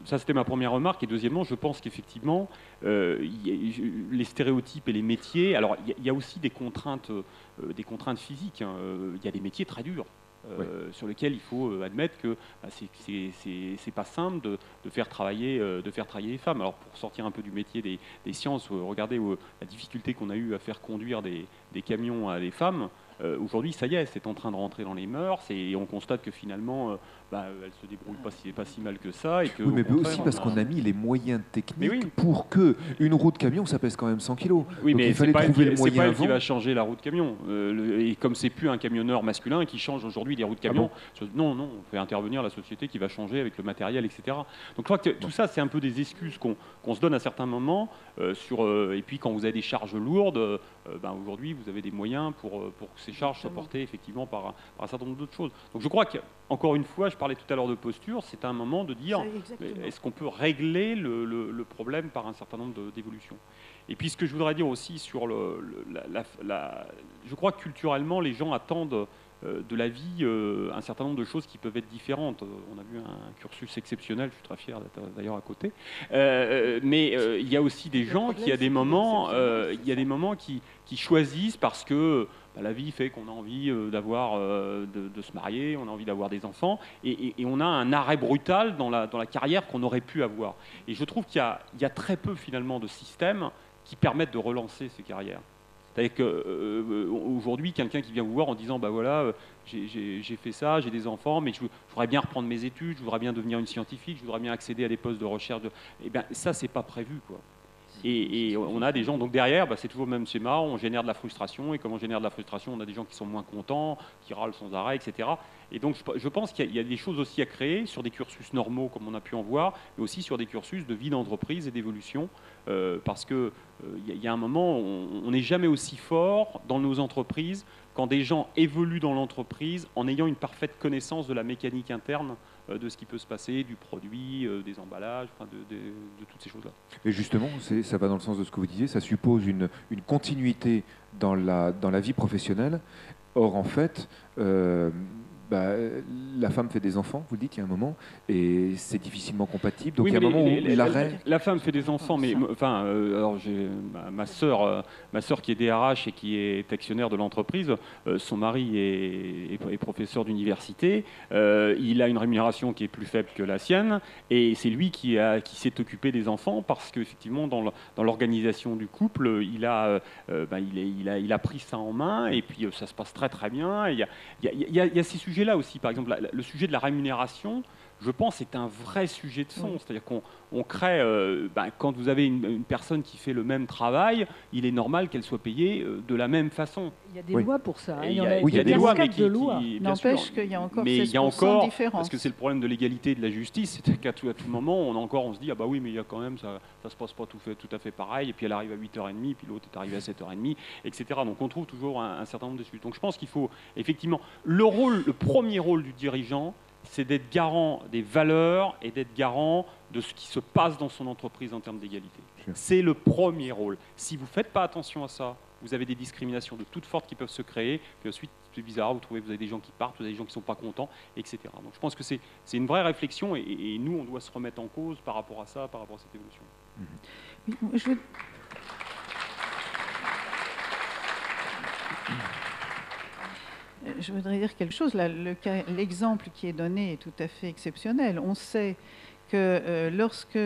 ça, c'était ma première remarque. Et deuxièmement, je pense qu'effectivement, les stéréotypes et les métiers, alors il y a aussi des contraintes physiques. Hein. Il y a des métiers très durs. Sur lequel il faut admettre que c'est pas simple de faire travailler les femmes. Alors pour sortir un peu du métier des sciences, regardez la difficulté qu'on a eu à faire conduire des camions à des femmes. Aujourd'hui, ça y est, c'est en train de rentrer dans les mœurs et on constate que finalement, elles se débrouillent pas si mal que ça. Et que, oui, mais aussi parce qu'on a mis les moyens techniques pour que une roue de camion, ça pèse quand même 100 kilos. Oui, donc mais il fallait trouver le moyen. C'est pas elle qui va changer la roue de camion. Et comme c'est plus un camionneur masculin qui change aujourd'hui les roues de camion, non, on fait intervenir la société qui va changer avec le matériel, etc. Donc je crois que tout ça, c'est un peu des excuses qu'on se donne à certains moments. Et puis quand vous avez des charges lourdes, aujourd'hui, vous avez des moyens pour que ces charges soient portées effectivement par un certain nombre d'autres choses. Donc je crois qu'encore une fois, je parlais tout à l'heure de posture, c'est un moment de dire est-ce qu'on peut régler le problème par un certain nombre d'évolutions. Et puis ce que je voudrais dire aussi sur je crois que culturellement, les gens attendent de la vie un certain nombre de choses qui peuvent être différentes. On a vu un cursus exceptionnel, je suis très fier d'être d'ailleurs à côté. Mais il y a aussi des gens qui, à des moments, qui choisissent parce que la vie fait qu'on a envie de se marier, on a envie d'avoir des enfants, et on a un arrêt brutal dans la carrière qu'on aurait pu avoir. Et je trouve qu'il y a très peu finalement de systèmes qui permettent de relancer ces carrières. C'est-à-dire qu'aujourd'hui, quelqu'un qui vient vous voir en disant voilà, j'ai fait ça, j'ai des enfants, mais je voudrais bien reprendre mes études, je voudrais bien devenir une scientifique, je voudrais bien accéder à des postes de recherche. Eh bien, ça, c'est pas prévu, quoi. Et on a des gens, donc derrière, c'est toujours le même schéma, on génère de la frustration, et comme on génère de la frustration, on a des gens qui sont moins contents, qui râlent sans arrêt, etc. Et donc je pense qu'il y a des choses aussi à créer sur des cursus normaux, comme on a pu en voir, mais aussi sur des cursus de vie d'entreprise et d'évolution, parce qu'il y a un moment, on n'est jamais aussi fort dans nos entreprises quand des gens évoluent dans l'entreprise en ayant une parfaite connaissance de la mécanique interne de ce qui peut se passer, du produit, des emballages, de toutes ces choses-là. Et justement, ça va dans le sens de ce que vous disiez, ça suppose une continuité dans la vie professionnelle. Or, en fait, la femme fait des enfants, vous le dites, il y a un moment, et c'est difficilement compatible. Donc, il y a un moment où l'arrêt... La femme fait des enfants, mais alors j'ai ma sœur qui est DRH et qui est actionnaire de l'entreprise, son mari est professeur d'université, il a une rémunération qui est plus faible que la sienne, et c'est lui qui s'est occupé des enfants parce qu'effectivement, dans l'organisation du couple, il a pris ça en main, et puis ça se passe très très bien. Il y a ces sujets là aussi, par exemple, le sujet de la rémunération, je pense, est un vrai sujet de fond. C'est-à-dire qu'on crée, quand vous avez une personne qui fait le même travail, il est normal qu'elle soit payée de la même façon. Il y a des lois pour ça. Il y a des lois, mais n'empêche qu'il y a encore 16% de différence. Parce que c'est le problème de l'égalité et de la justice, c'est qu'à tout moment, on se dit, ah bah oui, mais il y a quand même, ça se passe pas tout à fait pareil, et puis elle arrive à 8h30, puis l'autre est arrivé à 7h30, etc. Donc on trouve toujours un certain nombre de sujets. Donc je pense qu'il faut, effectivement, le premier rôle du dirigeant, c'est d'être garant des valeurs et d'être garant de ce qui se passe dans son entreprise en termes d'égalité. C'est le premier rôle. Si vous ne faites pas attention à ça, vous avez des discriminations de toutes sortes qui peuvent se créer, puis ensuite, c'est bizarre, vous avez des gens qui partent, vous avez des gens qui ne sont pas contents, etc. Donc je pense que c'est une vraie réflexion, et nous, on doit se remettre en cause par rapport à ça, par rapport à cette évolution. Oui, je voudrais dire quelque chose. L'exemple qui est donné est tout à fait exceptionnel. On sait que lorsque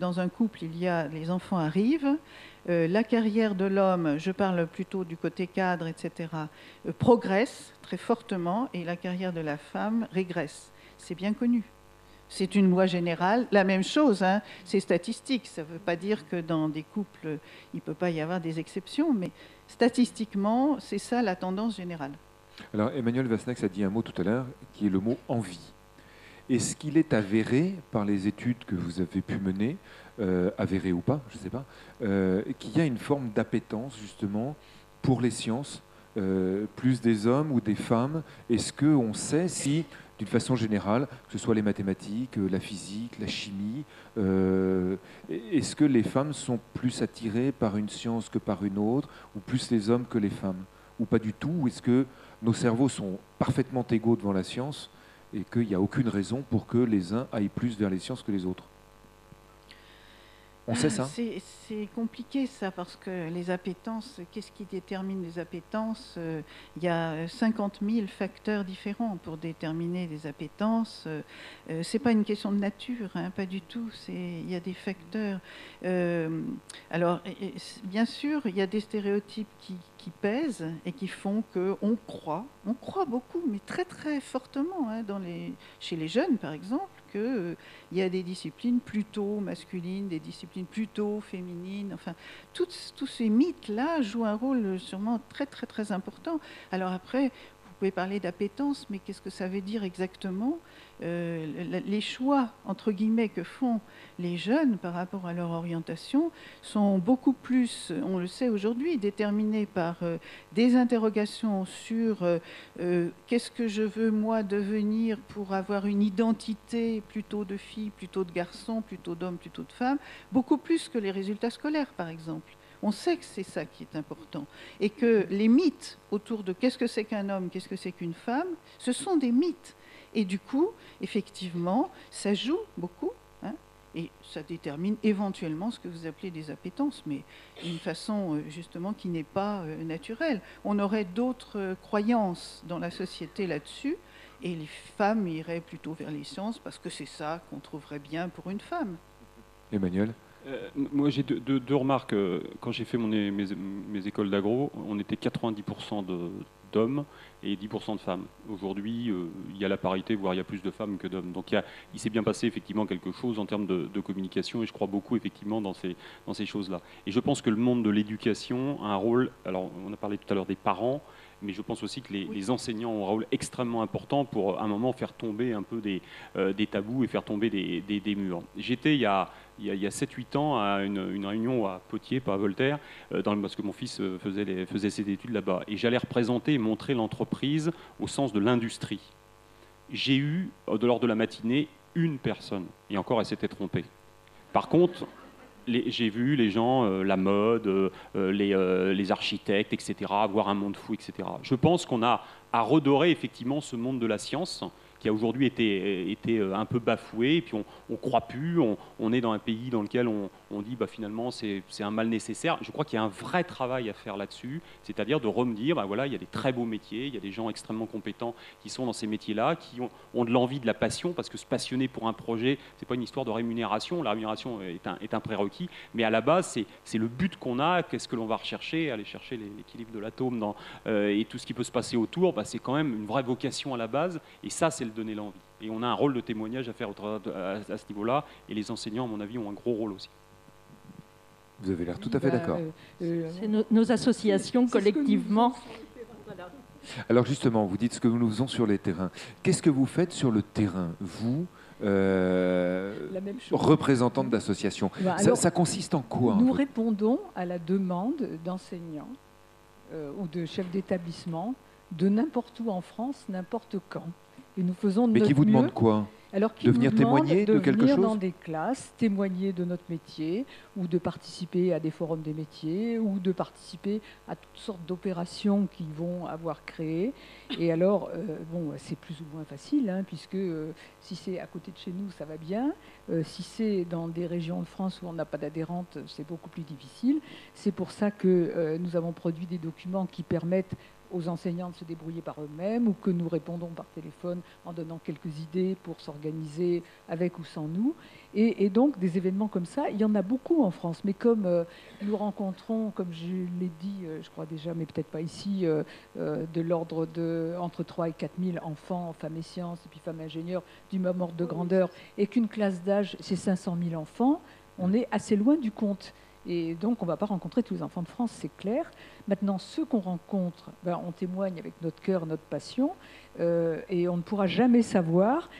dans un couple, les enfants arrivent, la carrière de l'homme, je parle plutôt du côté cadre, etc., progresse très fortement, et la carrière de la femme régresse. C'est bien connu. C'est une loi générale. La même chose, c'est statistique. Ça ne veut pas dire que dans des couples, il ne peut pas y avoir des exceptions, mais statistiquement, c'est ça la tendance générale. Alors, Emmanuel Vasnex a dit un mot tout à l'heure, qui est le mot « envie ». Est-ce qu'il est avéré, par les études que vous avez pu mener, avéré ou pas, je ne sais pas, qu'il y a une forme d'appétence, justement, pour les sciences, plus des hommes ou des femmes? Est-ce qu'on sait si, d'une façon générale, que ce soit les mathématiques, la physique, la chimie, est-ce que les femmes sont plus attirées par une science que par une autre, ou plus les hommes que les femmes? Ou pas du tout? Ou est-ce que nos cerveaux sont parfaitement égaux devant la science et qu'il n'y a aucune raison pour que les uns aillent plus vers les sciences que les autres? On sait ça? C'est compliqué ça, parce que les appétences, qu'est-ce qui détermine les appétences? Il y a 50 000 facteurs différents pour déterminer les appétences. C'est pas une question de nature, pas du tout. Il y a des facteurs. Alors, bien sûr, il y a des stéréotypes qui pèsent et qui font qu'on croit beaucoup, mais très très fortement, chez les jeunes par exemple, qu'il y a des disciplines plutôt masculines, des disciplines plutôt féminines. Enfin, tous ces mythes-là jouent un rôle sûrement très très très important. Alors après, vous pouvez parler d'appétence, mais qu'est-ce que ça veut dire exactement? Les choix, entre guillemets, que font les jeunes par rapport à leur orientation sont beaucoup plus, on le sait aujourd'hui, déterminés par des interrogations sur qu'est-ce que je veux moi devenir pour avoir une identité plutôt de fille, plutôt de garçon, plutôt d'homme, plutôt de femme, beaucoup plus que les résultats scolaires, par exemple. On sait que c'est ça qui est important. Et que les mythes autour de qu'est-ce que c'est qu'un homme, qu'est-ce que c'est qu'une femme, ce sont des mythes. Et du coup, effectivement, ça joue beaucoup. Et ça détermine éventuellement ce que vous appelez des appétences, mais d'une façon justement qui n'est pas naturelle. On aurait d'autres croyances dans la société là-dessus, et les femmes iraient plutôt vers les sciences parce que c'est ça qu'on trouverait bien pour une femme. Emmanuel ? Moi, j'ai deux remarques. Quand j'ai fait mes écoles d'agro, on était 90% d'hommes et 10% de femmes. Aujourd'hui, il y a la parité, voire il y a plus de femmes que d'hommes. Donc il s'est bien passé effectivement quelque chose en termes de communication, et je crois beaucoup effectivement dans ces choses-là. Et je pense que le monde de l'éducation a un rôle, alors on a parlé tout à l'heure des parents, mais je pense aussi que les enseignants ont un rôle extrêmement important pour, à un moment, faire tomber un peu des tabous et faire tomber des murs. J'étais, il y a 7-8 ans, à une réunion à Potiers, pas à Voltaire, parce que mon fils faisait ses études là-bas. Et j'allais représenter et montrer l'entreprise au sens de l'industrie. J'ai eu, lors de la matinée, une personne. Et encore, elle s'était trompée. Par contre... j'ai vu les gens, la mode, les architectes, etc., voir un monde fou, etc. Je pense qu'on a à redorer effectivement ce monde de la science qui a aujourd'hui été un peu bafoué, et puis on croit plus, on est dans un pays dans lequel on dit finalement c'est un mal nécessaire. Je crois qu'il y a un vrai travail à faire là-dessus, c'est-à-dire de redire, voilà, il y a des très beaux métiers, il y a des gens extrêmement compétents qui sont dans ces métiers-là, qui ont de l'envie, de la passion, parce que se passionner pour un projet, c'est pas une histoire de rémunération, la rémunération est un prérequis, mais à la base, c'est le but qu'on a, qu'est-ce que l'on va rechercher, aller chercher l'équilibre de l'atome et tout ce qui peut se passer autour, c'est quand même une vraie vocation à la base, et ça, c'est le donner l'envie. Et on a un rôle de témoignage à faire à ce niveau-là, et les enseignants, à mon avis, ont un gros rôle aussi. Vous avez l'air tout à fait d'accord. C'est nos associations, collectivement. Alors justement, vous dites ce que nous faisons sur les terrains. Qu'est-ce que vous faites sur le terrain, vous, représentante d'association? Ça consiste en quoi? Nous répondons à la demande d'enseignants ou de chefs d'établissement de n'importe où en France, n'importe quand. Et nous faisons de Mais qui vous demandent quoi? Alors, de venir témoigner de quelque chose? Dans des classes, témoigner de notre métier, ou de participer à des forums des métiers, ou de participer à toutes sortes d'opérations qu'ils vont avoir créées. Et alors, c'est plus ou moins facile, puisque si c'est à côté de chez nous, ça va bien. Si c'est dans des régions de France où on n'a pas d'adhérentes, c'est beaucoup plus difficile. C'est pour ça que nous avons produit des documents qui permettent aux enseignants de se débrouiller par eux-mêmes, ou que nous répondons par téléphone en donnant quelques idées pour s'organiser avec ou sans nous. Et donc, des événements comme ça, il y en a beaucoup en France. Mais comme nous rencontrons, comme je l'ai dit, je crois déjà, mais peut-être pas ici, de l'ordre de entre 3 et 4 000 enfants, femmes et sciences, et puis femmes ingénieurs, du même ordre de grandeur, et qu'une classe d'âge, c'est 500 000 enfants, on est assez loin du compte. Et donc, on ne va pas rencontrer tous les enfants de France, c'est clair. Maintenant, ceux qu'on rencontre, on témoigne avec notre cœur, notre passion, et on ne pourra jamais savoir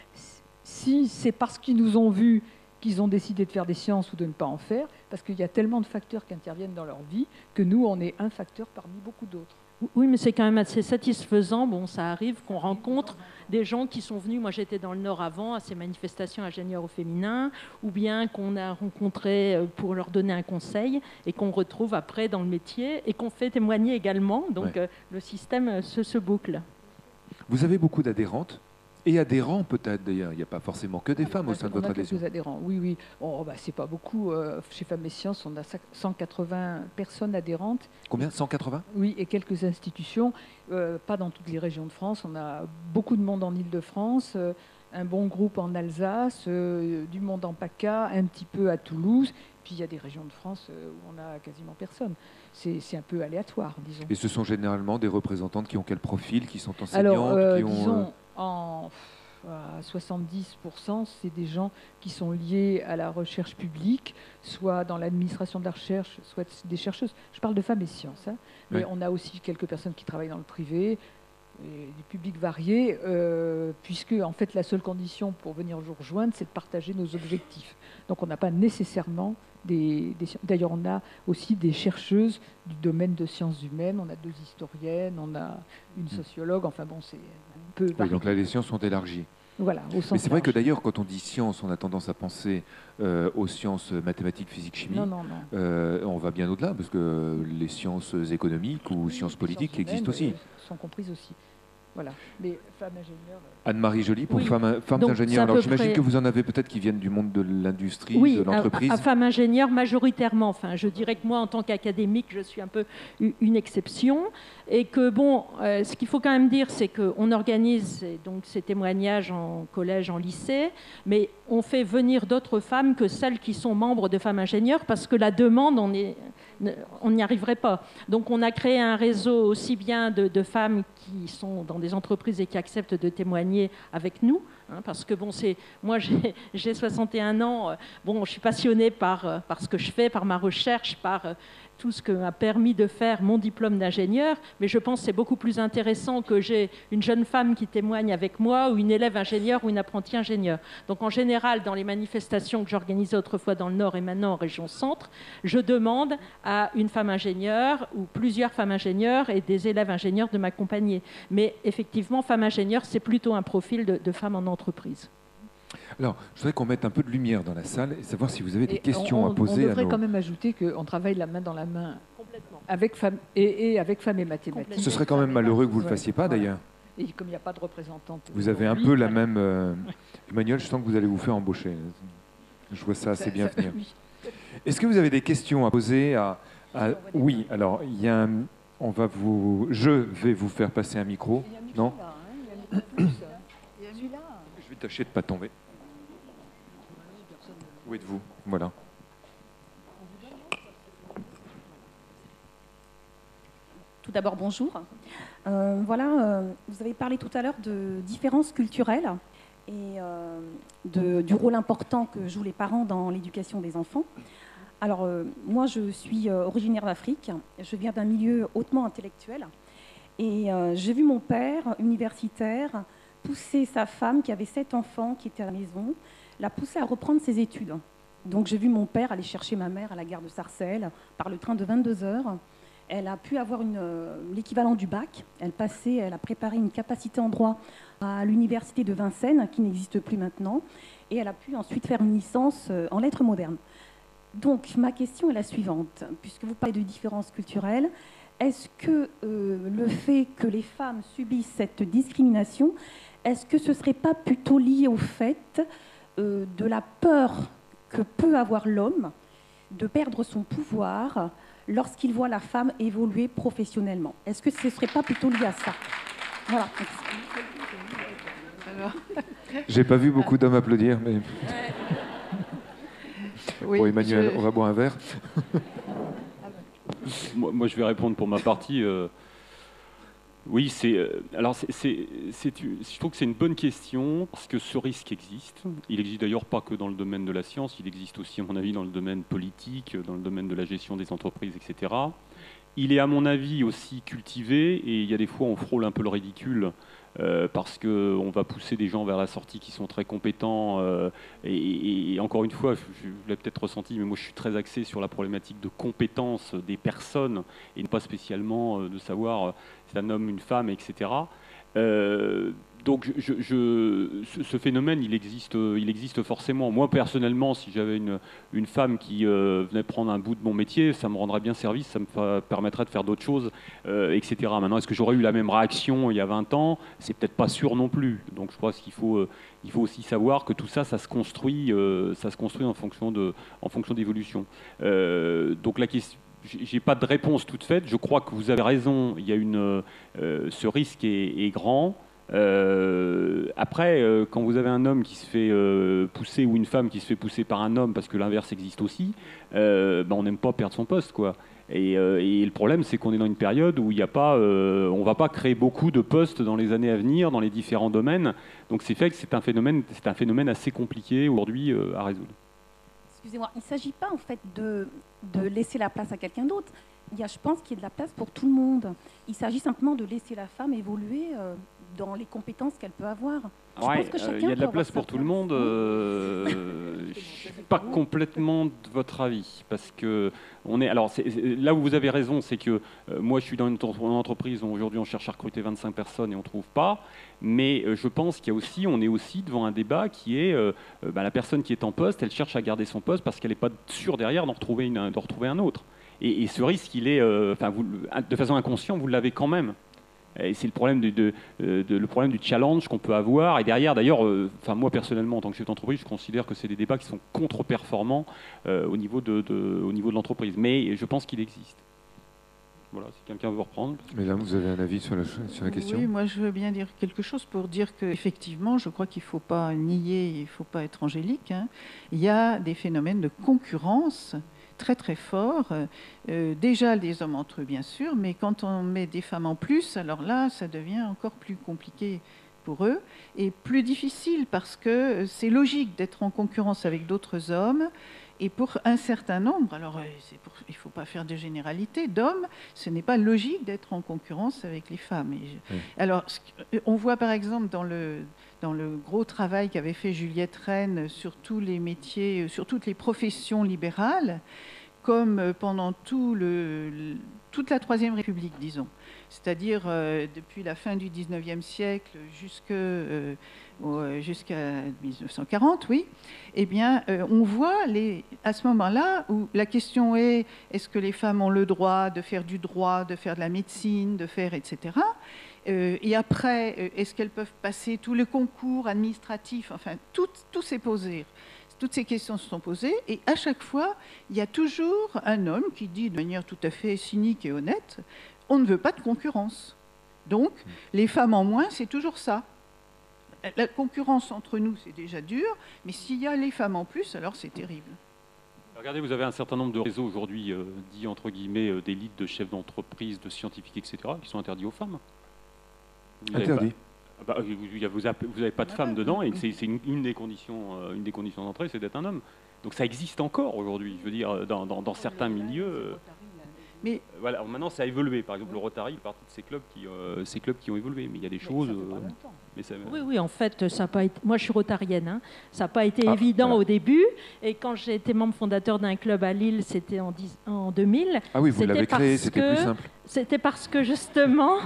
si c'est parce qu'ils nous ont vus qu'ils ont décidé de faire des sciences ou de ne pas en faire, parce qu'il y a tellement de facteurs qui interviennent dans leur vie que nous, on est un facteur parmi beaucoup d'autres. Oui, mais c'est quand même assez satisfaisant. Bon, ça arrive qu'on rencontre des gens qui sont venus, moi j'étais dans le Nord avant, à ces manifestations ingénieurs au féminin, ou bien qu'on a rencontré pour leur donner un conseil et qu'on retrouve après dans le métier et qu'on fait témoigner également. Donc le système se boucle. Vous avez beaucoup d'adhérentes et adhérents peut-être d'ailleurs. Il n'y a pas forcément que des femmes au sein de votre adhésion. On a quelques adhérents, oui. C'est pas beaucoup. Chez Femmes et Sciences, on a 180 personnes adhérentes. Combien? 180? Oui, et quelques institutions. Pas dans toutes les régions de France. On a beaucoup de monde en Île-de-France, un bon groupe en Alsace, du monde en PACA, un petit peu à Toulouse. Puis il y a des régions de France où on n'a quasiment personne. C'est un peu aléatoire, disons. Et ce sont généralement des représentantes qui ont quel profil? Qui sont enseignantes? Disons, à 70%, c'est des gens qui sont liés à la recherche publique, soit dans l'administration de la recherche, soit des chercheuses. Je parle de Femmes et Sciences, mais on a aussi quelques personnes qui travaillent dans le privé, et des publics variés, puisque en fait la seule condition pour venir nous rejoindre, c'est de partager nos objectifs. Donc on n'a pas nécessairement D'ailleurs, on a aussi des chercheuses du domaine de sciences humaines, on a 2 historiennes, on a une sociologue, enfin bon, c'est un peu varié. Oui, donc là, les sciences sont élargies. Voilà, au sens Mais c'est vrai que large. d'ailleurs, quand on dit science, on a tendance à penser aux sciences mathématiques, physique, chimie. Non, non, non. On va bien au-delà, parce que les sciences économiques ou sciences politiques Les sciences existent aussi. humaines, sont comprises aussi. Voilà. Mais femme ingénieure. Anne-Marie Joly, pour Oui. femmes Donc, ingénieures. c'est à Alors peu j'imagine près- que vous en avez peut-être qui viennent du monde de l'industrie, Oui, de l'entreprise. à femmes ingénieures majoritairement. Enfin, je dirais que moi, en tant qu'académique, je suis un peu une exception. Et que, bon, ce qu'il faut quand même dire, c'est qu'on organise donc ces témoignages en collège, en lycée, mais on fait venir d'autres femmes que celles qui sont membres de femmes ingénieures, parce que la demande, on n'y arriverait pas. Donc, on a créé un réseau aussi bien de femmes qui sont dans des entreprises et qui acceptent de témoigner avec nous. Parce que bon, moi j'ai 61 ans, bon, je suis passionnée par ce que je fais, par ma recherche, par tout ce que m'a permis de faire mon diplôme d'ingénieur, mais je pense que c'est beaucoup plus intéressant que j'ai une jeune femme qui témoigne avec moi, ou une élève ingénieure, ou une apprentie ingénieure. Donc en général, dans les manifestations que j'organisais autrefois dans le Nord et maintenant en région Centre, je demande à une femme ingénieure, ou plusieurs femmes ingénieures et des élèves ingénieurs de m'accompagner. Mais effectivement, femme ingénieure, c'est plutôt un profil de femme en entreprise. Alors, je voudrais qu'on mette un peu de lumière dans la salle et savoir si vous avez des questions à On poser devrait à nos... quand même ajouter qu'on travaille la main dans la main avec femmes et avec femmes et mathématiques. Ce serait quand même malheureux que vous ne le Ouais, fassiez pas, voilà. d'ailleurs. Et comme il n'y a pas de représentante. Vous avez un peu la même... Emmanuel, je sens que vous allez vous faire embaucher. Je vois ça assez bien venir. Oui. Est-ce que vous avez des questions à poser à... Oui, alors, il y a un... Je vais vous faire passer un micro. Non ? Je vais tâcher de ne pas tomber. Où êtes-vous ? Voilà. Tout d'abord, bonjour. Vous avez parlé tout à l'heure de différences culturelles et du rôle important que jouent les parents dans l'éducation des enfants. Alors, moi, je suis originaire d'Afrique. Je viens d'un milieu hautement intellectuel. Et j'ai vu mon père, universitaire, pousser sa femme, qui avait 7 enfants, qui était à la maison, la pousser à reprendre ses études. Donc, j'ai vu mon père aller chercher ma mère à la gare de Sarcelles par le train de 22 heures. Elle a pu avoir l'équivalent du bac. Elle a préparé une capacité en droit à l'université de Vincennes, qui n'existe plus maintenant. Et elle a pu ensuite faire une licence en lettres modernes. Donc, ma question est la suivante. Puisque vous parlez de différences culturelles, est-ce que le fait que les femmes subissent cette discrimination, est-ce que ce ne serait pas plutôt lié au fait de la peur que peut avoir l'homme de perdre son pouvoir lorsqu'il voit la femme évoluer professionnellement? Est-ce que ce ne serait pas plutôt lié à ça? Voilà. J'ai pas vu beaucoup d'hommes applaudir, mais... Oui, bon, Emmanuel, on va boire un verre. Moi, je vais répondre pour ma partie. Oui, je trouve que c'est une bonne question parce que ce risque existe. Il existe d'ailleurs pas que dans le domaine de la science, il existe aussi, à mon avis, dans le domaine politique, dans le domaine de la gestion des entreprises, etc. Il est, à mon avis, aussi cultivé et il y a des fois, on frôle un peu le ridicule. Parce qu'on va pousser des gens vers la sortie qui sont très compétents. Et encore une fois, je l'ai peut-être ressenti, mais moi je suis très axé sur la problématique de compétence des personnes et pas spécialement de savoir si c'est un homme, une femme, etc. Donc ce phénomène, il existe forcément. Moi, personnellement, si j'avais une femme qui venait prendre un bout de mon métier, ça me rendrait bien service, ça me permettrait de faire d'autres choses, etc. Maintenant, est-ce que j'aurais eu la même réaction il y a 20 ans? C'est peut-être pas sûr non plus. Donc je pense qu'il faut aussi savoir que tout ça, ça se construit en fonction d'évolution. Donc la question... J'ai pas de réponse toute faite. Je crois que vous avez raison. Il y a ce risque est grand. Après, quand vous avez un homme qui se fait pousser ou une femme qui se fait pousser par un homme, parce que l'inverse existe aussi, on n'aime pas perdre son poste, quoi. Et le problème, c'est qu'on est dans une période où il n'y a pas, on va pas créer beaucoup de postes dans les années à venir dans les différents domaines. Donc c'est fait que c'est un phénomène assez compliqué aujourd'hui à résoudre. Excusez-moi, il ne s'agit pas en fait de laisser la place à quelqu'un d'autre, je pense qu'il y a de la place pour tout le monde. Il s'agit simplement de laisser la femme évoluer dans les compétences qu'elle peut avoir. Ouais, il y a de la place pour tout le monde. Je ne suis pas complètement de votre avis. Parce que là où vous avez raison, c'est que moi je suis dans une entreprise où aujourd'hui on cherche à recruter 25 personnes et on ne trouve pas. Mais je pense on est aussi devant un débat qui est la personne qui est en poste, elle cherche à garder son poste parce qu'elle n'est pas sûre derrière d'en retrouver un autre. Et ce risque, il est, de façon inconsciente, vous l'avez quand même. Et c'est le problème le problème du challenge qu'on peut avoir. Et derrière, d'ailleurs, moi personnellement, en tant que chef d'entreprise, je considère que c'est des débats qui sont contre-performants au niveau de l'entreprise. Mais je pense qu'il existe. Voilà, si quelqu'un veut reprendre. Mesdames, vous avez un avis sur la question ? Oui, moi je veux bien dire quelque chose pour dire qu'effectivement, je crois qu'il ne faut pas nier, il ne faut pas être angélique. Il y a des phénomènes de concurrence très très forts. Déjà les hommes entre eux, bien sûr, mais quand on met des femmes en plus, alors là, ça devient encore plus compliqué pour eux et plus difficile parce que c'est logique d'être en concurrence avec d'autres hommes. Et pour un certain nombre, alors il ne faut pas faire de généralité, d'hommes, ce n'est pas logique d'être en concurrence avec les femmes. Alors, on voit par exemple dans le gros travail qu'avait fait Juliette Rennes sur tous les métiers, sur toutes les professions libérales, comme pendant toute la Troisième République, disons. C'est-à-dire depuis la fin du XIXe siècle jusqu'à 1940, oui, eh bien, on voit à ce moment-là où la question est que les femmes ont le droit, de faire de la médecine, etc. Et après, est-ce qu'elles peuvent passer tous les concours administratifs? Enfin, tout s'est posé. Toutes ces questions se sont posées et à chaque fois, il y a toujours un homme qui dit de manière tout à fait cynique et honnête, on ne veut pas de concurrence. Donc, les femmes en moins, c'est toujours ça. La concurrence entre nous, c'est déjà dur, mais s'il y a les femmes en plus, alors c'est terrible. Regardez, vous avez un certain nombre de réseaux aujourd'hui, dits entre guillemets d'élite, de chefs d'entreprise, de scientifiques, etc., qui sont interdits aux femmes. Interdits. Vous n'avez pas de femmes dedans, et c'est une des conditions d'entrée, c'est d'être un homme. Donc ça existe encore aujourd'hui, je veux dire, dans certains milieux. Mais voilà, maintenant ça a évolué. Par exemple, le Rotary fait partie de ces clubs qui ont évolué. Mais il y a des choses. Oui, en fait, ça n'a pas été. Moi, je suis rotarienne. Ça n'a pas été évident au début. Et quand j'ai été membre fondateur d'un club à Lille, c'était en 2000. Ah oui, vous l'avez créé, c'était plus simple. C'était parce que justement,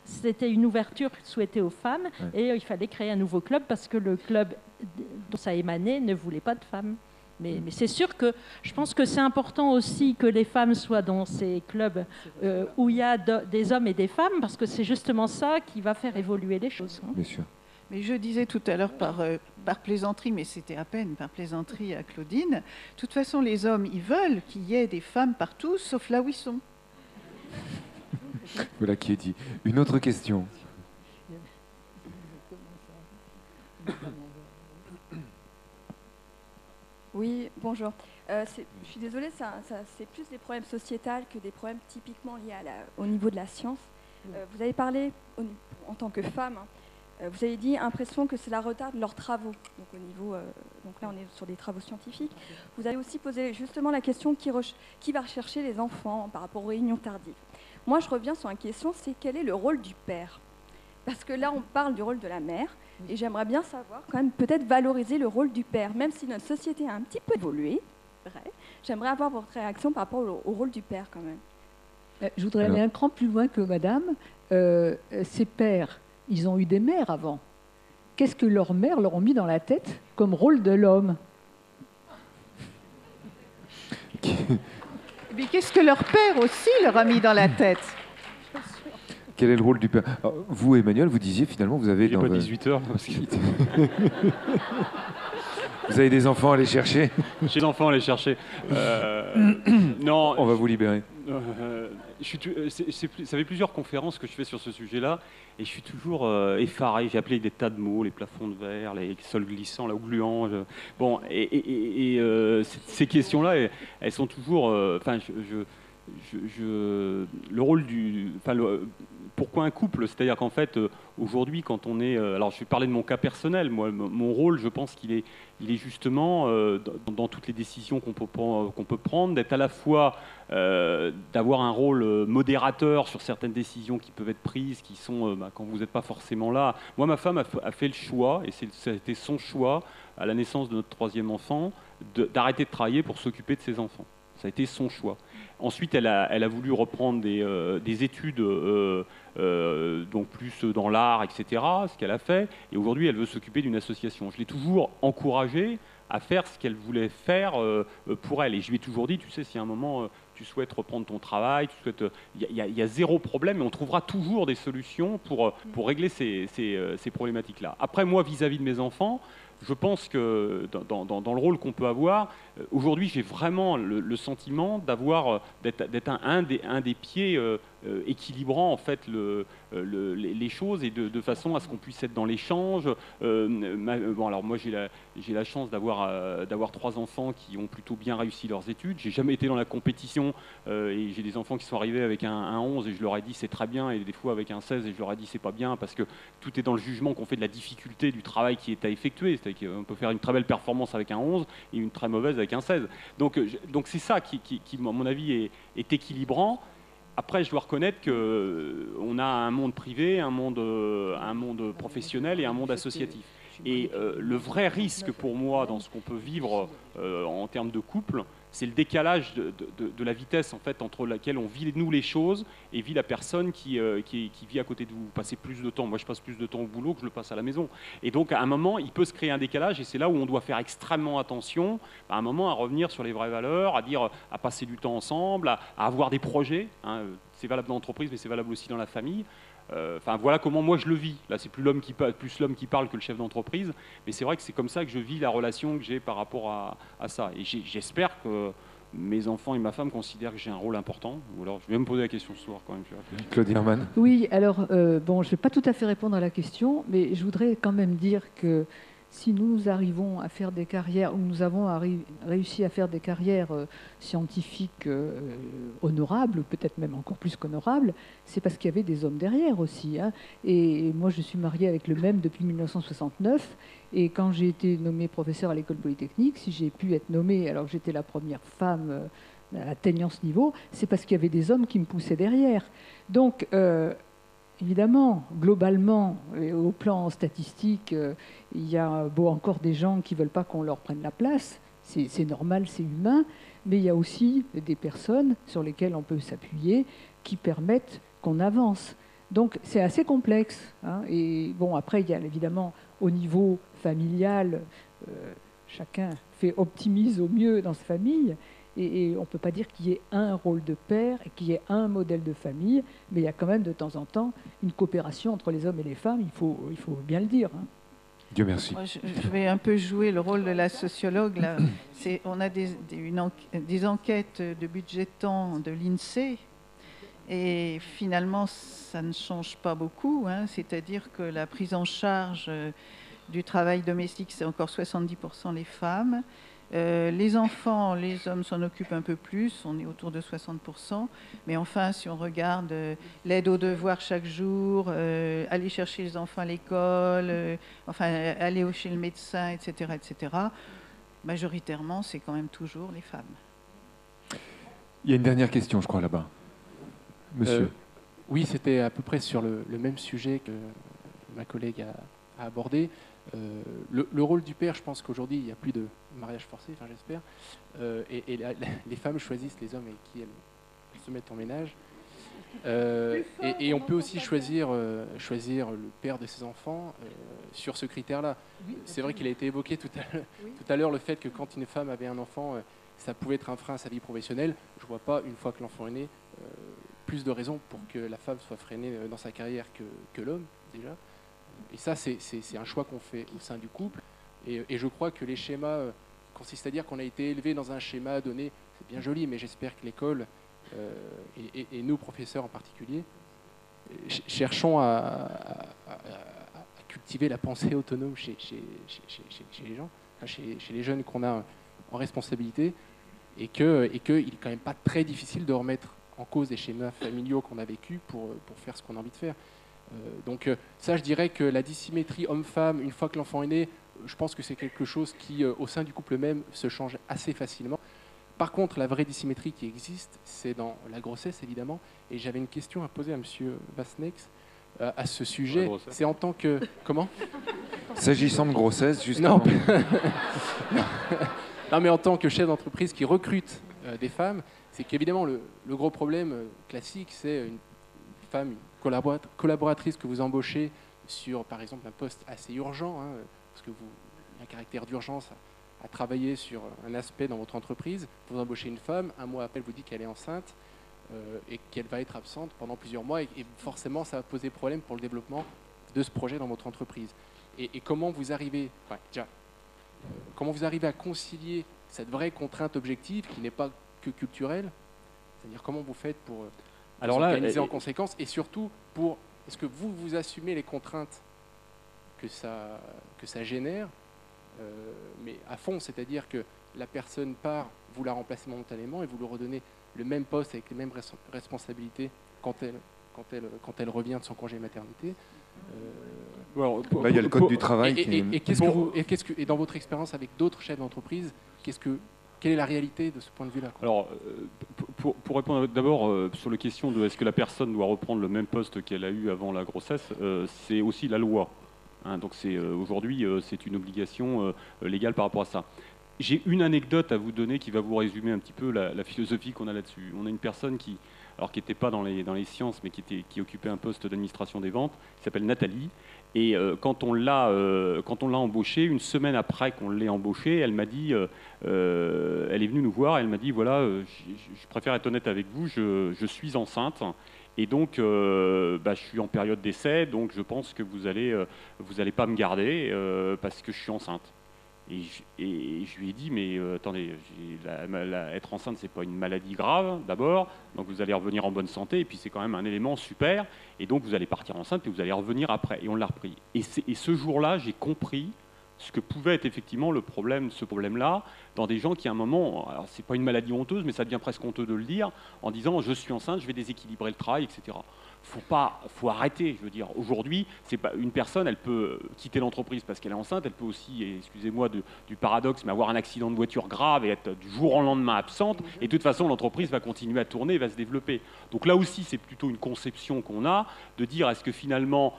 c'était une ouverture souhaitée aux femmes, et il fallait créer un nouveau club parce que le club dont ça émanait ne voulait pas de femmes. Mais c'est sûr que je pense que c'est important aussi que les femmes soient dans ces clubs où il y a des hommes et des femmes, parce que c'est justement ça qui va faire évoluer les choses. Bien sûr. Mais je disais tout à l'heure par plaisanterie, mais c'était à peine par plaisanterie à Claudine, de toute façon les hommes, ils veulent qu'il y ait des femmes partout, sauf là où ils sont. Voilà qui est dit. Une autre question. Oui, bonjour. Je suis désolée, c'est plus des problèmes sociétals que des problèmes typiquement liés au niveau de la science. Vous avez parlé, en tant que femme, vous avez dit impression que cela retarde leurs travaux. Donc là, on est sur des travaux scientifiques. Vous avez aussi posé justement la question qui va rechercher les enfants par rapport aux réunions tardives. Moi, je reviens sur une question, c'est quel est le rôle du père? Parce que là, on parle du rôle de la mère, et j'aimerais bien savoir, quand même, peut-être valoriser le rôle du père, même si notre société a un petit peu évolué. J'aimerais avoir votre réaction par rapport au rôle du père, quand même. Je voudrais aller un cran plus loin que madame. Ces pères, ils ont eu des mères avant. Qu'est-ce que leurs mères leur ont mis dans la tête comme rôle de l'homme? Mais qu'est-ce que leur père aussi leur a mis dans la tête? Quel est le rôle du père? Alors, vous, Emmanuel, vous disiez finalement, vous avez... Pas 18 heures. Vous avez des enfants à aller chercher? J'ai des enfants à aller chercher. Non. On va vous libérer. Ça fait plusieurs conférences que je fais sur ce sujet-là, et je suis toujours effaré. J'ai appelé des tas de mots, les plafonds de verre, les sols glissants, là, ou gluants. Bon, et ces questions-là, elles sont toujours... le rôle pourquoi un couple? C'est-à-dire qu'en fait, aujourd'hui, quand on est... alors, je vais parler de mon cas personnel. Moi, mon rôle, je pense qu'il est justement, dans toutes les décisions qu'on peut prendre, d'être à la fois, d'avoir un rôle modérateur sur certaines décisions qui peuvent être prises, qui sont, quand vous n'êtes pas forcément là. Moi, ma femme a fait le choix, et ça a été son choix, à la naissance de notre 3e enfant, d'arrêter de travailler pour s'occuper de ses enfants. Ça a été son choix. Ensuite, elle a voulu reprendre des études, donc plus dans l'art, etc., ce qu'elle a fait. Et aujourd'hui, elle veut s'occuper d'une association. Je l'ai toujours encouragée à faire ce qu'elle voulait faire pour elle. Et je lui ai toujours dit, tu sais, si à un moment tu souhaites reprendre ton travail, il y a zéro problème, et on trouvera toujours des solutions pour régler ces problématiques-là. Après, moi, vis-à-vis de mes enfants, je pense que dans le rôle qu'on peut avoir, aujourd'hui, j'ai vraiment le sentiment d'être un des pieds équilibrant en fait les choses, et de façon à ce qu'on puisse être dans l'échange. Alors moi, j'ai la chance d'avoir 3 enfants qui ont plutôt bien réussi leurs études. J'ai jamais été dans la compétition, et j'ai des enfants qui sont arrivés avec un 11 et je leur ai dit c'est très bien, et des fois avec un 16 et je leur ai dit c'est pas bien, parce que tout est dans le jugement qu'on fait de la difficulté du travail qui est à effectuer. C'est-à-dire qu'on peut faire une très belle performance avec un 11 et une très mauvaise avec un 16. Donc c'est ça qui, à mon avis, est équilibrant. Après, je dois reconnaître qu'on a un monde privé, un monde professionnel et un monde associatif. Et le vrai risque pour moi dans ce qu'on peut vivre en termes de couple, c'est le décalage de la vitesse en fait, entre laquelle on vit nous les choses et vit la personne qui vit à côté de vous. Vous passez plus de temps, moi je passe plus de temps au boulot que je le passe à la maison. Et donc à un moment, il peut se créer un décalage, et c'est là où on doit faire extrêmement attention, à un moment, à revenir sur les vraies valeurs, à passer du temps ensemble, à avoir des projets. Hein. C'est valable dans l'entreprise, mais c'est valable aussi dans la famille. Voilà comment moi je le vis. Là, c'est plus l'homme qui parle que le chef d'entreprise, mais c'est vrai que c'est comme ça que je vis la relation que j'ai par rapport à ça. Et j'espère que mes enfants et ma femme considèrent que j'ai un rôle important. Ou alors, je vais me poser la question ce soir quand même. Claude Herman. Oui, alors, je ne vais pas tout à fait répondre à la question, mais je voudrais quand même dire que si nous arrivons à faire des carrières, ou nous avons réussi à faire des carrières scientifiques honorables, peut-être même encore plus qu'honorables, c'est parce qu'il y avait des hommes derrière aussi. Hein. Et moi, je suis mariée avec le même depuis 1969. Et quand j'ai été nommée professeure à l'école polytechnique, si j'ai pu être nommée alors que j'étais la première femme atteignant ce niveau, c'est parce qu'il y avait des hommes qui me poussaient derrière. Donc, évidemment, globalement, au plan statistique, il y a encore des gens qui ne veulent pas qu'on leur prenne la place. C'est normal, c'est humain. Mais il y a aussi des personnes sur lesquelles on peut s'appuyer qui permettent qu'on avance. Donc c'est assez complexe. Hein. Et bon, après, il y a évidemment au niveau familial, chacun optimise au mieux dans sa famille. Et on ne peut pas dire qu'il y ait un rôle de père et qu'il y ait un modèle de famille, mais il y a quand même de temps en temps une coopération entre les hommes et les femmes, il faut bien le dire. Hein. Dieu merci. Moi, je vais un peu jouer le rôle de la sociologue. Là. On a des enquêtes de budget de temps de l'INSEE, et finalement, ça ne change pas beaucoup. Hein. C'est-à-dire que la prise en charge du travail domestique, c'est encore 70% les femmes. Les enfants, les hommes s'en occupent un peu plus, on est autour de 60%. Mais enfin, si on regarde l'aide aux devoirs chaque jour, aller chercher les enfants à l'école, aller chez le médecin, etc., majoritairement, c'est quand même toujours les femmes. Il y a une dernière question, je crois, là-bas. Monsieur. Oui, c'était à peu près sur le même sujet que ma collègue a abordé. Le rôle du père, je pense qu'aujourd'hui, il n'y a plus de mariage forcé, enfin, j'espère, et les femmes choisissent les hommes avec qui elles se mettent en ménage. Et on peut aussi choisir le père de ses enfants sur ce critère-là. C'est vrai qu'il a été évoqué tout à l'heure le fait que quand une femme avait un enfant, ça pouvait être un frein à sa vie professionnelle. Je ne vois pas, une fois que l'enfant est né, plus de raisons pour que la femme soit freinée dans sa carrière que l'homme, déjà. Et ça, c'est un choix qu'on fait au sein du couple. Et je crois que les schémas consistent à dire qu'on a été élevé dans un schéma donné. C'est bien joli, mais j'espère que l'école, et nous, professeurs en particulier, cherchons à cultiver la pensée autonome chez les gens, chez les jeunes qu'on a en responsabilité, et qu'il n'est quand même pas très difficile de remettre en cause des schémas familiaux qu'on a vécu pour faire ce qu'on a envie de faire. Donc ça, je dirais que la dissymétrie homme-femme, une fois que l'enfant est né, je pense que c'est quelque chose qui, au sein du couple même, se change assez facilement. Par contre, la vraie dissymétrie qui existe, c'est dans la grossesse, évidemment. Et j'avais une question à poser à M. Basnex à ce sujet. C'est en tant que... Comment ? S'agissant de grossesse, justement. Non, mais en tant que chef d'entreprise qui recrute des femmes, c'est qu'évidemment, le gros problème classique, c'est une femme, une collaboratrice que vous embauchez sur, par exemple, un poste assez urgent, hein, parce que il y a un caractère d'urgence à travailler sur un aspect dans votre entreprise. Vous embauchez une femme, un mois après, elle vous dit qu'elle est enceinte et qu'elle va être absente pendant plusieurs mois. Et forcément, ça va poser problème pour le développement de ce projet dans votre entreprise. Et comment vous arrivez, comment vous arrivez à concilier cette vraie contrainte objective qui n'est pas que culturelle, c'est-à-dire comment vous faites pour vous organiser en conséquence, et surtout est-ce que vous assumez les contraintes que ça génère, mais à fond, c'est-à-dire que la personne part, vous la remplacez momentanément et vous lui redonnez le même poste avec les mêmes responsabilités quand elle revient de son congé maternité. Là, il y a le code du travail. Et dans votre expérience avec d'autres chefs d'entreprise, quelle est la réalité de ce point de vue-là ? Alors, pour répondre d'abord sur la question de est-ce que la personne doit reprendre le même poste qu'elle a eu avant la grossesse, c'est aussi la loi. Hein, donc aujourd'hui, c'est une obligation légale par rapport à ça. J'ai une anecdote à vous donner qui va vous résumer un petit peu la philosophie qu'on a là-dessus. On a une personne qui n'était pas dans les sciences, mais qui occupait un poste d'administration des ventes, qui s'appelle Nathalie. Et quand on l'a embauchée, une semaine après qu'on l'ait embauchée, elle m'a dit, elle est venue nous voir, elle m'a dit, voilà, je préfère être honnête avec vous, je suis enceinte. Et donc, je suis en période d'essai, donc je pense que vous allez pas me garder parce que je suis enceinte. Et je lui ai dit, mais attendez, être enceinte, c'est pas une maladie grave, d'abord, donc vous allez revenir en bonne santé, et puis c'est quand même un élément super, et donc vous allez partir enceinte, et vous allez revenir après. Et on l'a repris. Et ce jour-là, j'ai compris ce que pouvait être effectivement ce problème-là, dans des gens qui, à un moment, alors c'est pas une maladie honteuse, mais ça devient presque honteux de le dire, en disant, je suis enceinte, je vais déséquilibrer le travail, etc. Faut arrêter, je veux dire. Aujourd'hui, c'est pas une personne, elle peut quitter l'entreprise parce qu'elle est enceinte, elle peut aussi, excusez-moi du paradoxe, mais avoir un accident de voiture grave et être du jour au lendemain absente, et de toute façon, l'entreprise va continuer à tourner et va se développer. Donc là aussi, c'est plutôt une conception qu'on a, de dire est-ce que finalement,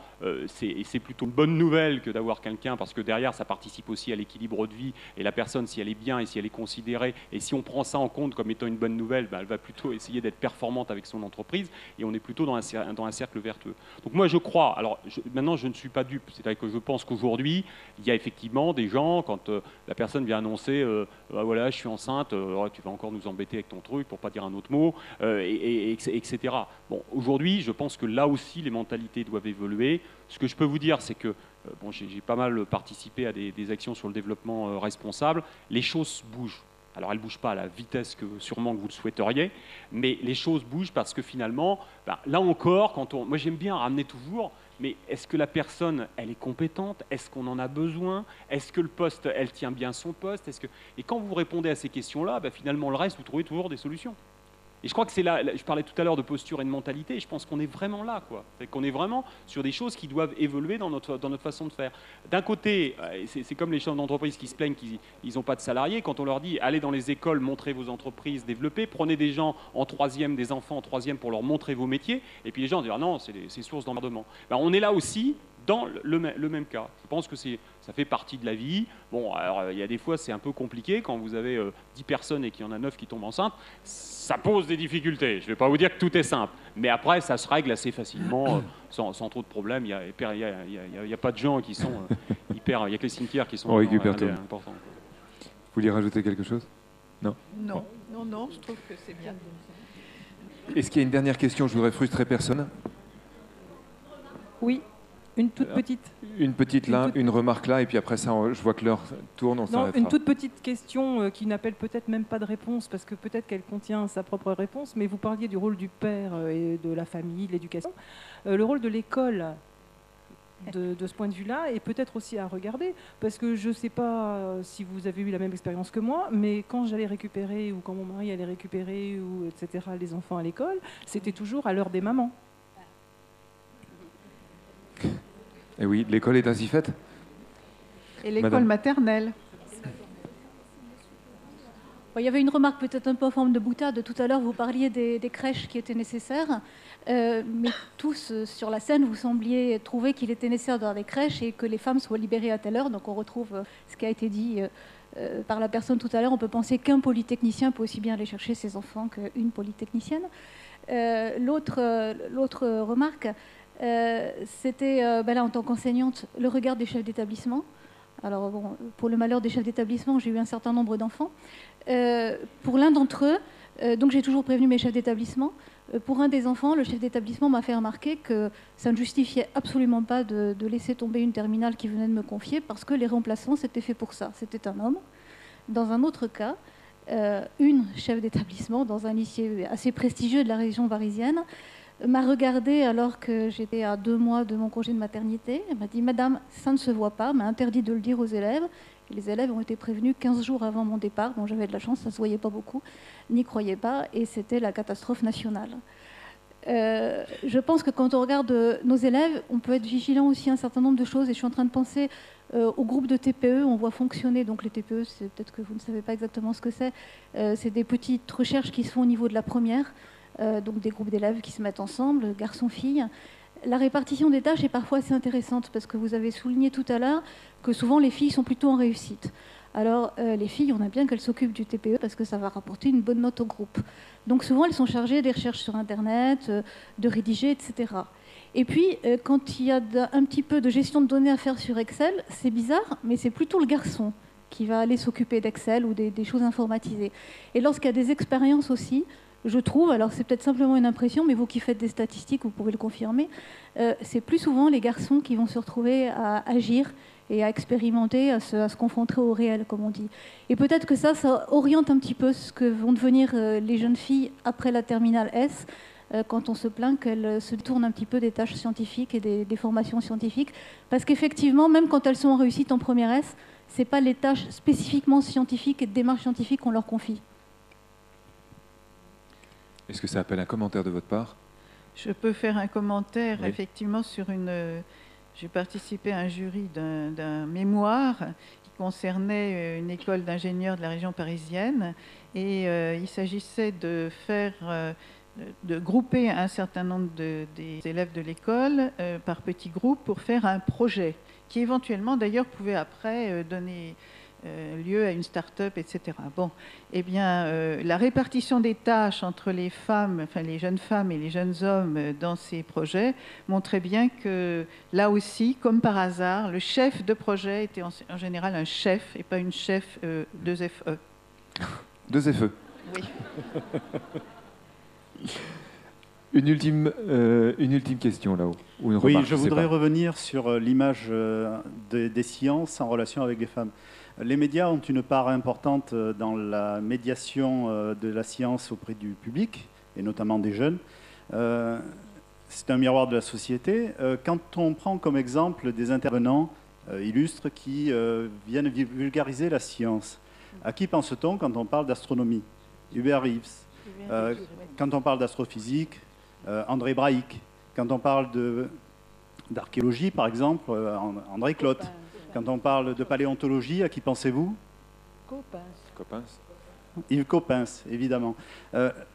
c'est plutôt une bonne nouvelle que d'avoir quelqu'un, parce que derrière, ça participe aussi à l'équilibre de vie, et la personne, si elle est bien et si elle est considérée, et si on prend ça en compte comme étant une bonne nouvelle, elle va plutôt essayer d'être performante avec son entreprise, et on est plutôt dans un cercle vertueux. Donc moi je crois, alors maintenant je ne suis pas dupe, c'est-à-dire que je pense qu'aujourd'hui il y a effectivement des gens, quand la personne vient annoncer voilà je suis enceinte, tu vas encore nous embêter avec ton truc pour pas dire un autre mot, etc. Bon, aujourd'hui je pense que là aussi les mentalités doivent évoluer. Ce que je peux vous dire c'est que j'ai pas mal participé à des actions sur le développement responsable, les choses bougent. Alors, elles ne bougent pas à la vitesse que sûrement que vous le souhaiteriez, mais les choses bougent parce que finalement, là encore, moi j'aime bien ramener toujours, mais est-ce que la personne, elle est compétente? Est-ce qu'on en a besoin? Est-ce que le poste, elle tient bien son poste? Et quand vous répondez à ces questions-là, finalement, le reste, vous trouvez toujours des solutions. Et je crois que c'est là, je parlais tout à l'heure de posture et de mentalité, et je pense qu'on est vraiment là, quoi. C'est qu'on est vraiment sur des choses qui doivent évoluer dans notre façon de faire. D'un côté, c'est comme les chefs d'entreprise qui se plaignent qu'ils n'ont pas de salariés. Quand on leur dit, allez dans les écoles, montrez vos entreprises développées, prenez des gens en troisième, des enfants en troisième pour leur montrer vos métiers, et puis les gens disent, ah non, c'est source d'emmerdement. On est là aussi dans le même cas. Je pense que ça fait partie de la vie. Bon, alors il y a des fois, c'est un peu compliqué quand vous avez 10 personnes et qu'il y en a 9 qui tombent enceintes. Ça pose des difficultés. Je ne vais pas vous dire que tout est simple. Mais après, ça se règle assez facilement, sans trop de problèmes. Il n'y a pas de gens qui sont hyper... Il n'y a que les cimetières qui sont importants. Vous vouliez rajouter quelque chose? Non. Non, je trouve que c'est bien. Est-ce qu'il y a une dernière question? Je voudrais frustrer personne. Oui. Une toute petite. Une petite là, une remarque là, et puis après ça, je vois que l'heure tourne, on s'arrêtera. Une toute petite question qui n'appelle peut-être même pas de réponse, parce que peut-être qu'elle contient sa propre réponse, mais vous parliez du rôle du père et de la famille, de l'éducation. Le rôle de l'école, de ce point de vue-là, et peut-être aussi à regarder, parce que je ne sais pas si vous avez eu la même expérience que moi, mais quand j'allais récupérer, ou quand mon mari allait récupérer, ou etc., les enfants à l'école, c'était toujours à l'heure des mamans. Et oui, l'école est ainsi faite. Et l'école maternelle. Il y avait une remarque peut-être un peu en forme de boutade. Tout à l'heure, vous parliez des crèches qui étaient nécessaires, mais tous sur la scène, vous sembliez trouver qu'il était nécessaire d'avoir des crèches et que les femmes soient libérées à telle heure. Donc on retrouve ce qui a été dit par la personne tout à l'heure. On peut penser qu'un polytechnicien peut aussi bien aller chercher ses enfants qu'une polytechnicienne. L'autre remarque, c'était, là, en tant qu'enseignante, le regard des chefs d'établissement. Alors, bon, pour le malheur des chefs d'établissement, j'ai eu un certain nombre d'enfants. Pour l'un d'entre eux, donc j'ai toujours prévenu mes chefs d'établissement, pour un des enfants, le chef d'établissement m'a fait remarquer que ça ne justifiait absolument pas de laisser tomber une terminale qui venait de me confier, parce que les remplaçants, c'était fait pour ça. C'était un homme. Dans un autre cas, une chef d'établissement, dans un lycée assez prestigieux de la région parisienne, m'a regardée alors que j'étais à 2 mois de mon congé de maternité. Elle m'a dit « Madame, ça ne se voit pas », m'a interdit de le dire aux élèves. Et les élèves ont été prévenus 15 jours avant mon départ. Bon, j'avais de la chance, ça ne se voyait pas beaucoup, n'y croyez pas, et c'était la catastrophe nationale. Je pense que quand on regarde nos élèves, on peut être vigilant aussi à un certain nombre de choses. Et je suis en train de penser au groupe de TPE. On voit fonctionner, donc les TPE, c'est peut-être que vous ne savez pas exactement ce que c'est. C'est des petites recherches qui se font au niveau de la première. Donc des groupes d'élèves qui se mettent ensemble, garçons-filles. La répartition des tâches est parfois assez intéressante parce que vous avez souligné tout à l'heure que souvent les filles sont plutôt en réussite. Alors les filles, on a bien qu'elles s'occupent du TPE parce que ça va rapporter une bonne note au groupe. Donc souvent elles sont chargées des recherches sur Internet, de rédiger, etc. Et puis quand il y a un petit peu de gestion de données à faire sur Excel, c'est bizarre, mais c'est plutôt le garçon qui va aller s'occuper d'Excel ou des choses informatisées. Et lorsqu'il y a des expériences aussi, je trouve, alors c'est peut-être simplement une impression, mais vous qui faites des statistiques, vous pouvez le confirmer, c'est plus souvent les garçons qui vont se retrouver à agir et à expérimenter, à se confronter au réel, comme on dit. Et peut-être que ça oriente un petit peu ce que vont devenir les jeunes filles après la terminale S, quand on se plaint qu'elles se tournent un petit peu des tâches scientifiques et des formations scientifiques. Parce qu'effectivement, même quand elles sont en réussite en première S, ce n'est pas les tâches spécifiquement scientifiques et de démarche scientifique qu'on leur confie. Est-ce que ça appelle un commentaire de votre part? Je peux faire un commentaire, oui. Effectivement, sur une... J'ai participé à un jury d'un mémoire qui concernait une école d'ingénieurs de la région parisienne. Et il s'agissait de faire... de grouper un certain nombre des élèves de l'école par petits groupes pour faire un projet qui éventuellement, d'ailleurs, pouvait après donner... lieu à une start-up, etc. Bon, eh bien, la répartition des tâches entre les femmes, enfin les jeunes femmes et les jeunes hommes dans ces projets montrait bien que, là aussi, comme par hasard, le chef de projet était en général un chef et pas une chef 2FE. 2FE. Oui. Une ultime question là-haut. Oui, je voudrais revenir sur l'image des sciences en relation avec les femmes. Les médias ont une part importante dans la médiation de la science auprès du public, et notamment des jeunes. C'est un miroir de la société. Quand on prend comme exemple des intervenants illustres qui viennent vulgariser la science, à qui pense-t-on quand on parle d'astronomie? Hubert Reeves. Quand on parle d'astrophysique, André Braic. Quand on parle d'archéologie, par exemple, André Clotte. Quand on parle de paléontologie, à qui pensez-vous? Coppens. Yves Coppens, évidemment.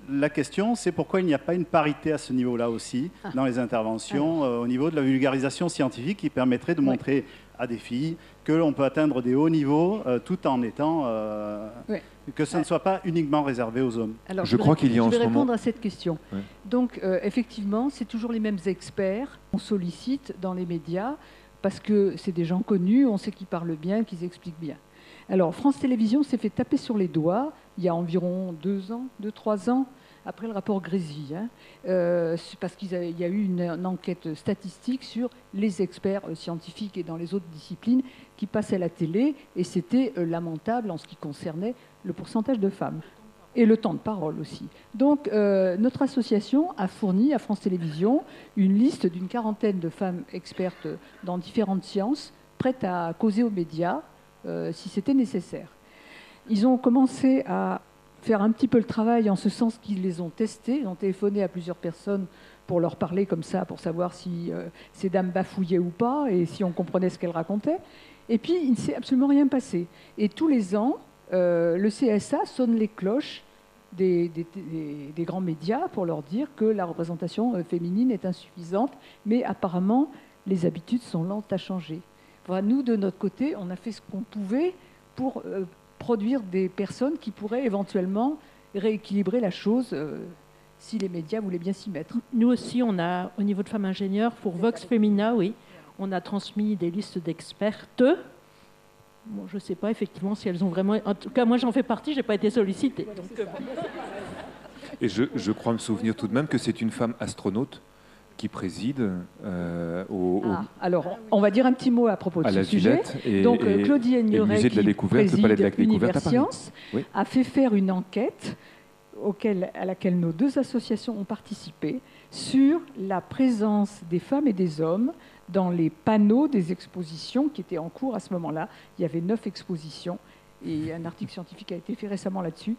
La question, c'est pourquoi il n'y a pas une parité à ce niveau-là aussi, dans les interventions, au niveau de la vulgarisation scientifique, qui permettrait de montrer à des filles que l'on peut atteindre des hauts niveaux tout en étant... que ce ne soit pas uniquement réservé aux hommes. Alors, je vais répondre à cette question. Ouais. Donc, effectivement, c'est toujours les mêmes experts qu'on sollicite dans les médias, parce que c'est des gens connus, on sait qu'ils parlent bien, qu'ils expliquent bien. Alors, France Télévisions s'est fait taper sur les doigts il y a environ 2-3 ans, après le rapport Grésy. C'est parce qu'il y a eu une enquête statistique sur les experts scientifiques et dans les autres disciplines qui passaient à la télé, et c'était lamentable en ce qui concernait le pourcentage de femmes. et le temps de parole aussi. Donc, notre association a fourni à France Télévisions une liste d'une quarantaine de femmes expertes dans différentes sciences, prêtes à causer aux médias si c'était nécessaire. Ils ont commencé à faire un petit peu le travail en ce sens qu'ils les ont testés. Ils ont téléphoné à plusieurs personnes pour leur parler comme ça, pour savoir si ces dames bafouillaient ou pas et si on comprenait ce qu'elles racontaient. Et puis, il ne s'est absolument rien passé. Et tous les ans, le CSA sonne les cloches des grands médias pour leur dire que la représentation féminine est insuffisante, mais apparemment, les habitudes sont lentes à changer. Enfin, nous, de notre côté, on a fait ce qu'on pouvait pour produire des personnes qui pourraient éventuellement rééquilibrer la chose si les médias voulaient bien s'y mettre. Nous aussi, on a, au niveau de femmes ingénieures, pour Vox Femina, oui, on a transmis des listes d'expertes. Bon, je ne sais pas effectivement si elles ont vraiment... En tout cas, moi, j'en fais partie, je n'ai pas été sollicitée. Donc, Et je crois me souvenir tout de même que c'est une femme astronaute qui préside alors, on va dire un petit mot à propos de ce sujet. Donc, Claudie Aigneret, qui préside Univers Science, a fait faire une enquête à laquelle nos deux associations ont participé sur la présence des femmes et des hommes dans les panneaux des expositions qui étaient en cours à ce moment-là. Il y avait 9 expositions et un article scientifique a été fait récemment là-dessus.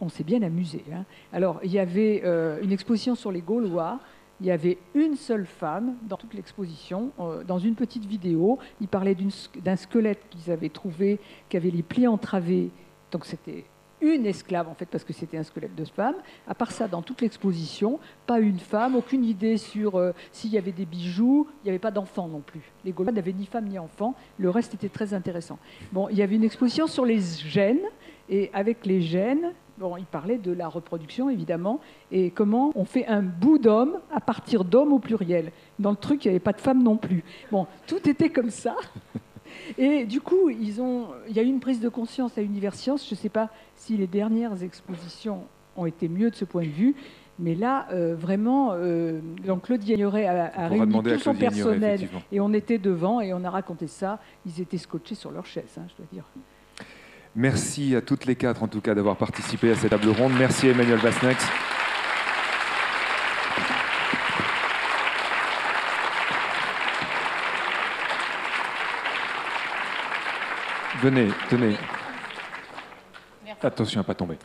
On s'est bien amusé. Hein. Alors, il y avait une exposition sur les Gaulois. Il y avait une seule femme dans toute l'exposition, dans une petite vidéo. Ils parlaient d'un squelette qu'ils avaient trouvé, qui avait les plis entravés. Donc c'était une esclave, en fait, parce que c'était un squelette de femme. À part ça, dans toute l'exposition, pas une femme, aucune idée sur s'il y avait des bijoux. Il n'y avait pas d'enfants non plus. Les Gaulois n'avaient ni femme ni enfant. Le reste était très intéressant. Bon, il y avait une exposition sur les gènes. Et avec les gènes, bon, il parlait de la reproduction, évidemment, et comment on fait un bout d'homme à partir d'homme au pluriel. Dans le truc, il n'y avait pas de femme non plus. Bon, tout était comme ça. Et du coup, il y a eu une prise de conscience à Univers Science. Je ne sais pas si les dernières expositions ont été mieux de ce point de vue, mais là, vraiment, donc Claudie Aigneret a réuni tout son personnel, et on était devant, et on a raconté ça. Ils étaient scotchés sur leur chaise, hein, je dois dire. Merci à toutes les 4, en tout cas, d'avoir participé à cette table ronde. Merci à Emmanuel Vasnex. Venez, tenez. Merci. Attention à ne pas tomber.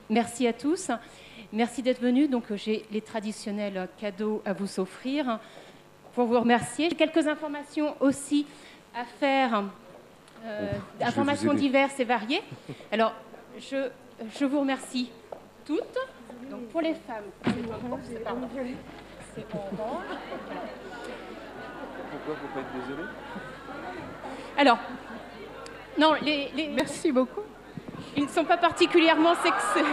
Merci à tous. Merci d'être venus. Donc, j'ai les traditionnels cadeaux à vous offrir pour vous remercier. J'ai quelques informations aussi à faire. Informations diverses et variées. Alors, je vous remercie toutes. Donc, pour les femmes, c'est en orange. Pourquoi faut pas être désolé? Alors, non, merci beaucoup. Ils ne sont pas particulièrement sexy.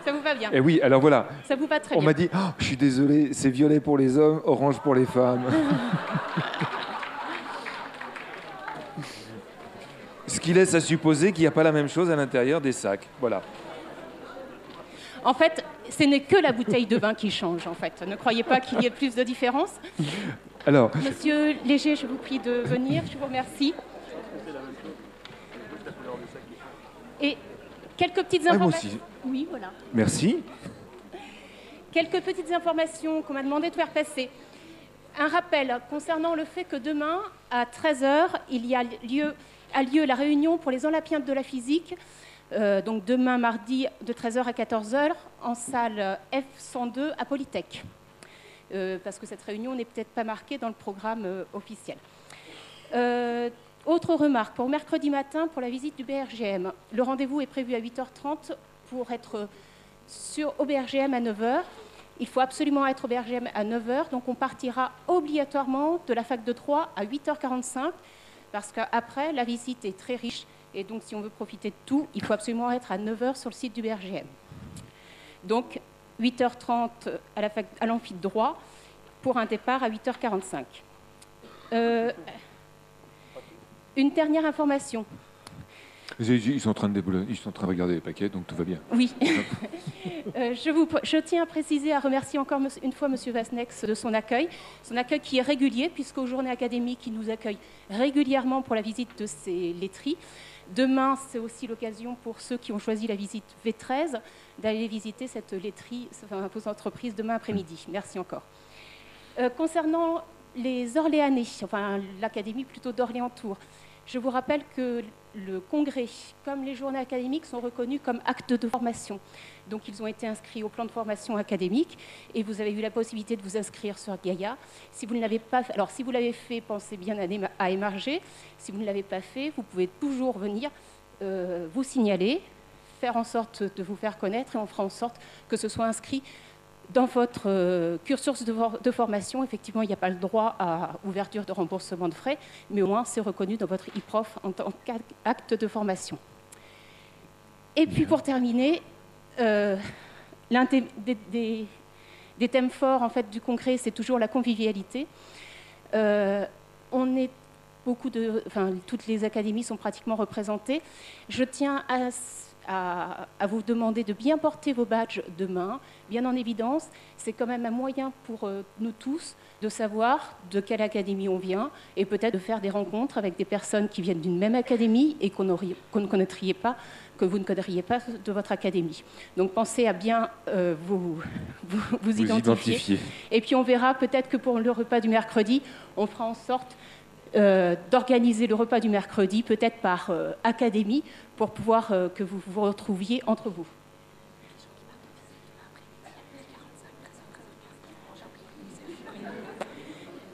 Ça vous va bien? Eh oui, alors voilà. Ça vous va très bien. On m'a dit, oh, je suis désolé, c'est violet pour les hommes, orange pour les femmes. Ce qui laisse à supposer qu'il n'y a pas la même chose à l'intérieur des sacs. Voilà. En fait, ce n'est que la bouteille de vin qui change, en fait. Ne croyez pas qu'il y ait plus de différence. Alors, Monsieur Léger, je vous prie de venir. Je vous remercie. Et quelques petites informations. moi aussi. Oui, voilà. Merci. Quelques petites informations qu'on m'a demandé de faire passer. Un rappel concernant le fait que demain, à 13h, il y a lieu la réunion pour les Olympiades de la physique. Donc demain, mardi, de 13h à 14h, en salle F102 à Polytech. Parce que cette réunion n'est peut-être pas marquée dans le programme officiel. Autre remarque, pour mercredi matin, pour la visite du BRGM, le rendez-vous est prévu à 8h30 pour être au BRGM à 9h. Il faut absolument être au BRGM à 9h, donc on partira obligatoirement de la fac de Troyes à 8h45, parce qu'après, la visite est très riche, et donc si on veut profiter de tout, il faut absolument être à 9h sur le site du BRGM. Donc 8h30 à l'amphi de droit, pour un départ à 8h45. Une dernière information. Ils sont en train de regarder les paquets, donc tout va bien. Oui. Je tiens à préciser, à remercier encore une fois M. Vasnex de son accueil qui est régulier, puisqu'aux journées académiques, il nous accueille régulièrement pour la visite de ses laiteries. Demain, c'est aussi l'occasion pour ceux qui ont choisi la visite V13 d'aller visiter cette laiterie, enfin, vos entreprises demain après-midi. Merci encore. Concernant les Orléanais, enfin l'Académie plutôt d'Orléans-Tours, je vous rappelle que le congrès, comme les journées académiques, sont reconnus comme actes de formation. Donc ils ont été inscrits au plan de formation académique et vous avez eu la possibilité de vous inscrire sur Gaïa. Si vous ne l'avez pas fait, alors si vous l'avez fait, pensez bien à émarger. Si vous ne l'avez pas fait, vous pouvez toujours venir vous signaler, faire en sorte de vous faire connaître et on fera en sorte que ce soit inscrit dans votre cursus de formation. Effectivement, il n'y a pas le droit à ouverture de remboursement de frais, mais au moins c'est reconnu dans votre e-prof en tant qu'acte de formation. Et puis pour terminer, l'un des thèmes forts en fait, du congrès, c'est toujours la convivialité. On est toutes les académies sont pratiquement représentées. Je tiens à vous demander de bien porter vos badges demain, bien en évidence. C'est quand même un moyen pour nous tous de savoir de quelle académie on vient et peut-être de faire des rencontres avec des personnes qui viennent d'une même académie et que vous ne connaîtriez pas de votre académie. Donc pensez à bien vous identifier. Et puis on verra peut-être que pour le repas du mercredi, on fera en sorte d'organiser le repas du mercredi, peut-être par académie, pour pouvoir que vous vous retrouviez entre vous.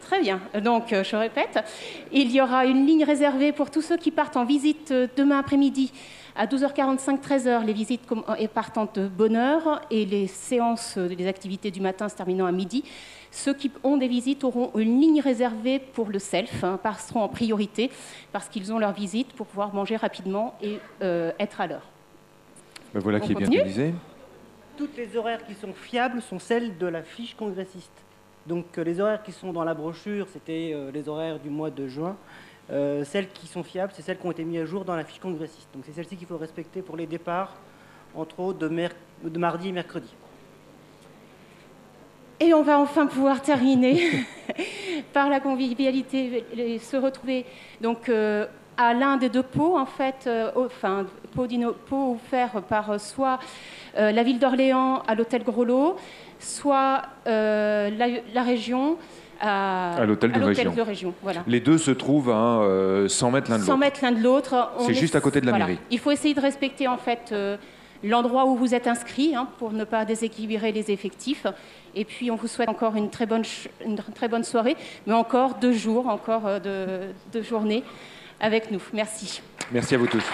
Très bien, donc je répète, il y aura une ligne réservée pour tous ceux qui partent en visite demain après-midi à 12h45, 13h, les visites partant de bonne heure et les séances, les activités du matin se terminant à midi. Ceux qui ont des visites auront une ligne réservée pour le self, passeront en priorité parce qu'ils ont leur visite pour pouvoir manger rapidement et être à l'heure. Ben voilà qui est bien organisé. Toutes les horaires qui sont fiables sont celles de la fiche congressiste. Donc les horaires qui sont dans la brochure, c'était les horaires du mois de juin. Celles qui sont fiables, c'est celles qui ont été mises à jour dans la fiche congressiste. Donc c'est celle-ci qu'il faut respecter pour les départs, entre autres de mardi et mercredi. Et on va enfin pouvoir terminer par la convivialité, se retrouver donc à l'un des deux pots, en fait, pot offert par soit la ville d'Orléans à l'hôtel Groslo, soit la région à l'hôtel de région. Voilà. Les deux se trouvent à 100 mètres l'un de l'autre. 100 mètres l'un de l'autre. C'est juste à côté de la mairie. Il faut essayer de respecter en fait l'endroit où vous êtes inscrit pour ne pas déséquilibrer les effectifs. Et puis on vous souhaite encore une très bonne soirée, mais encore 2 jours, encore de journée avec nous. Merci. Merci à vous tous.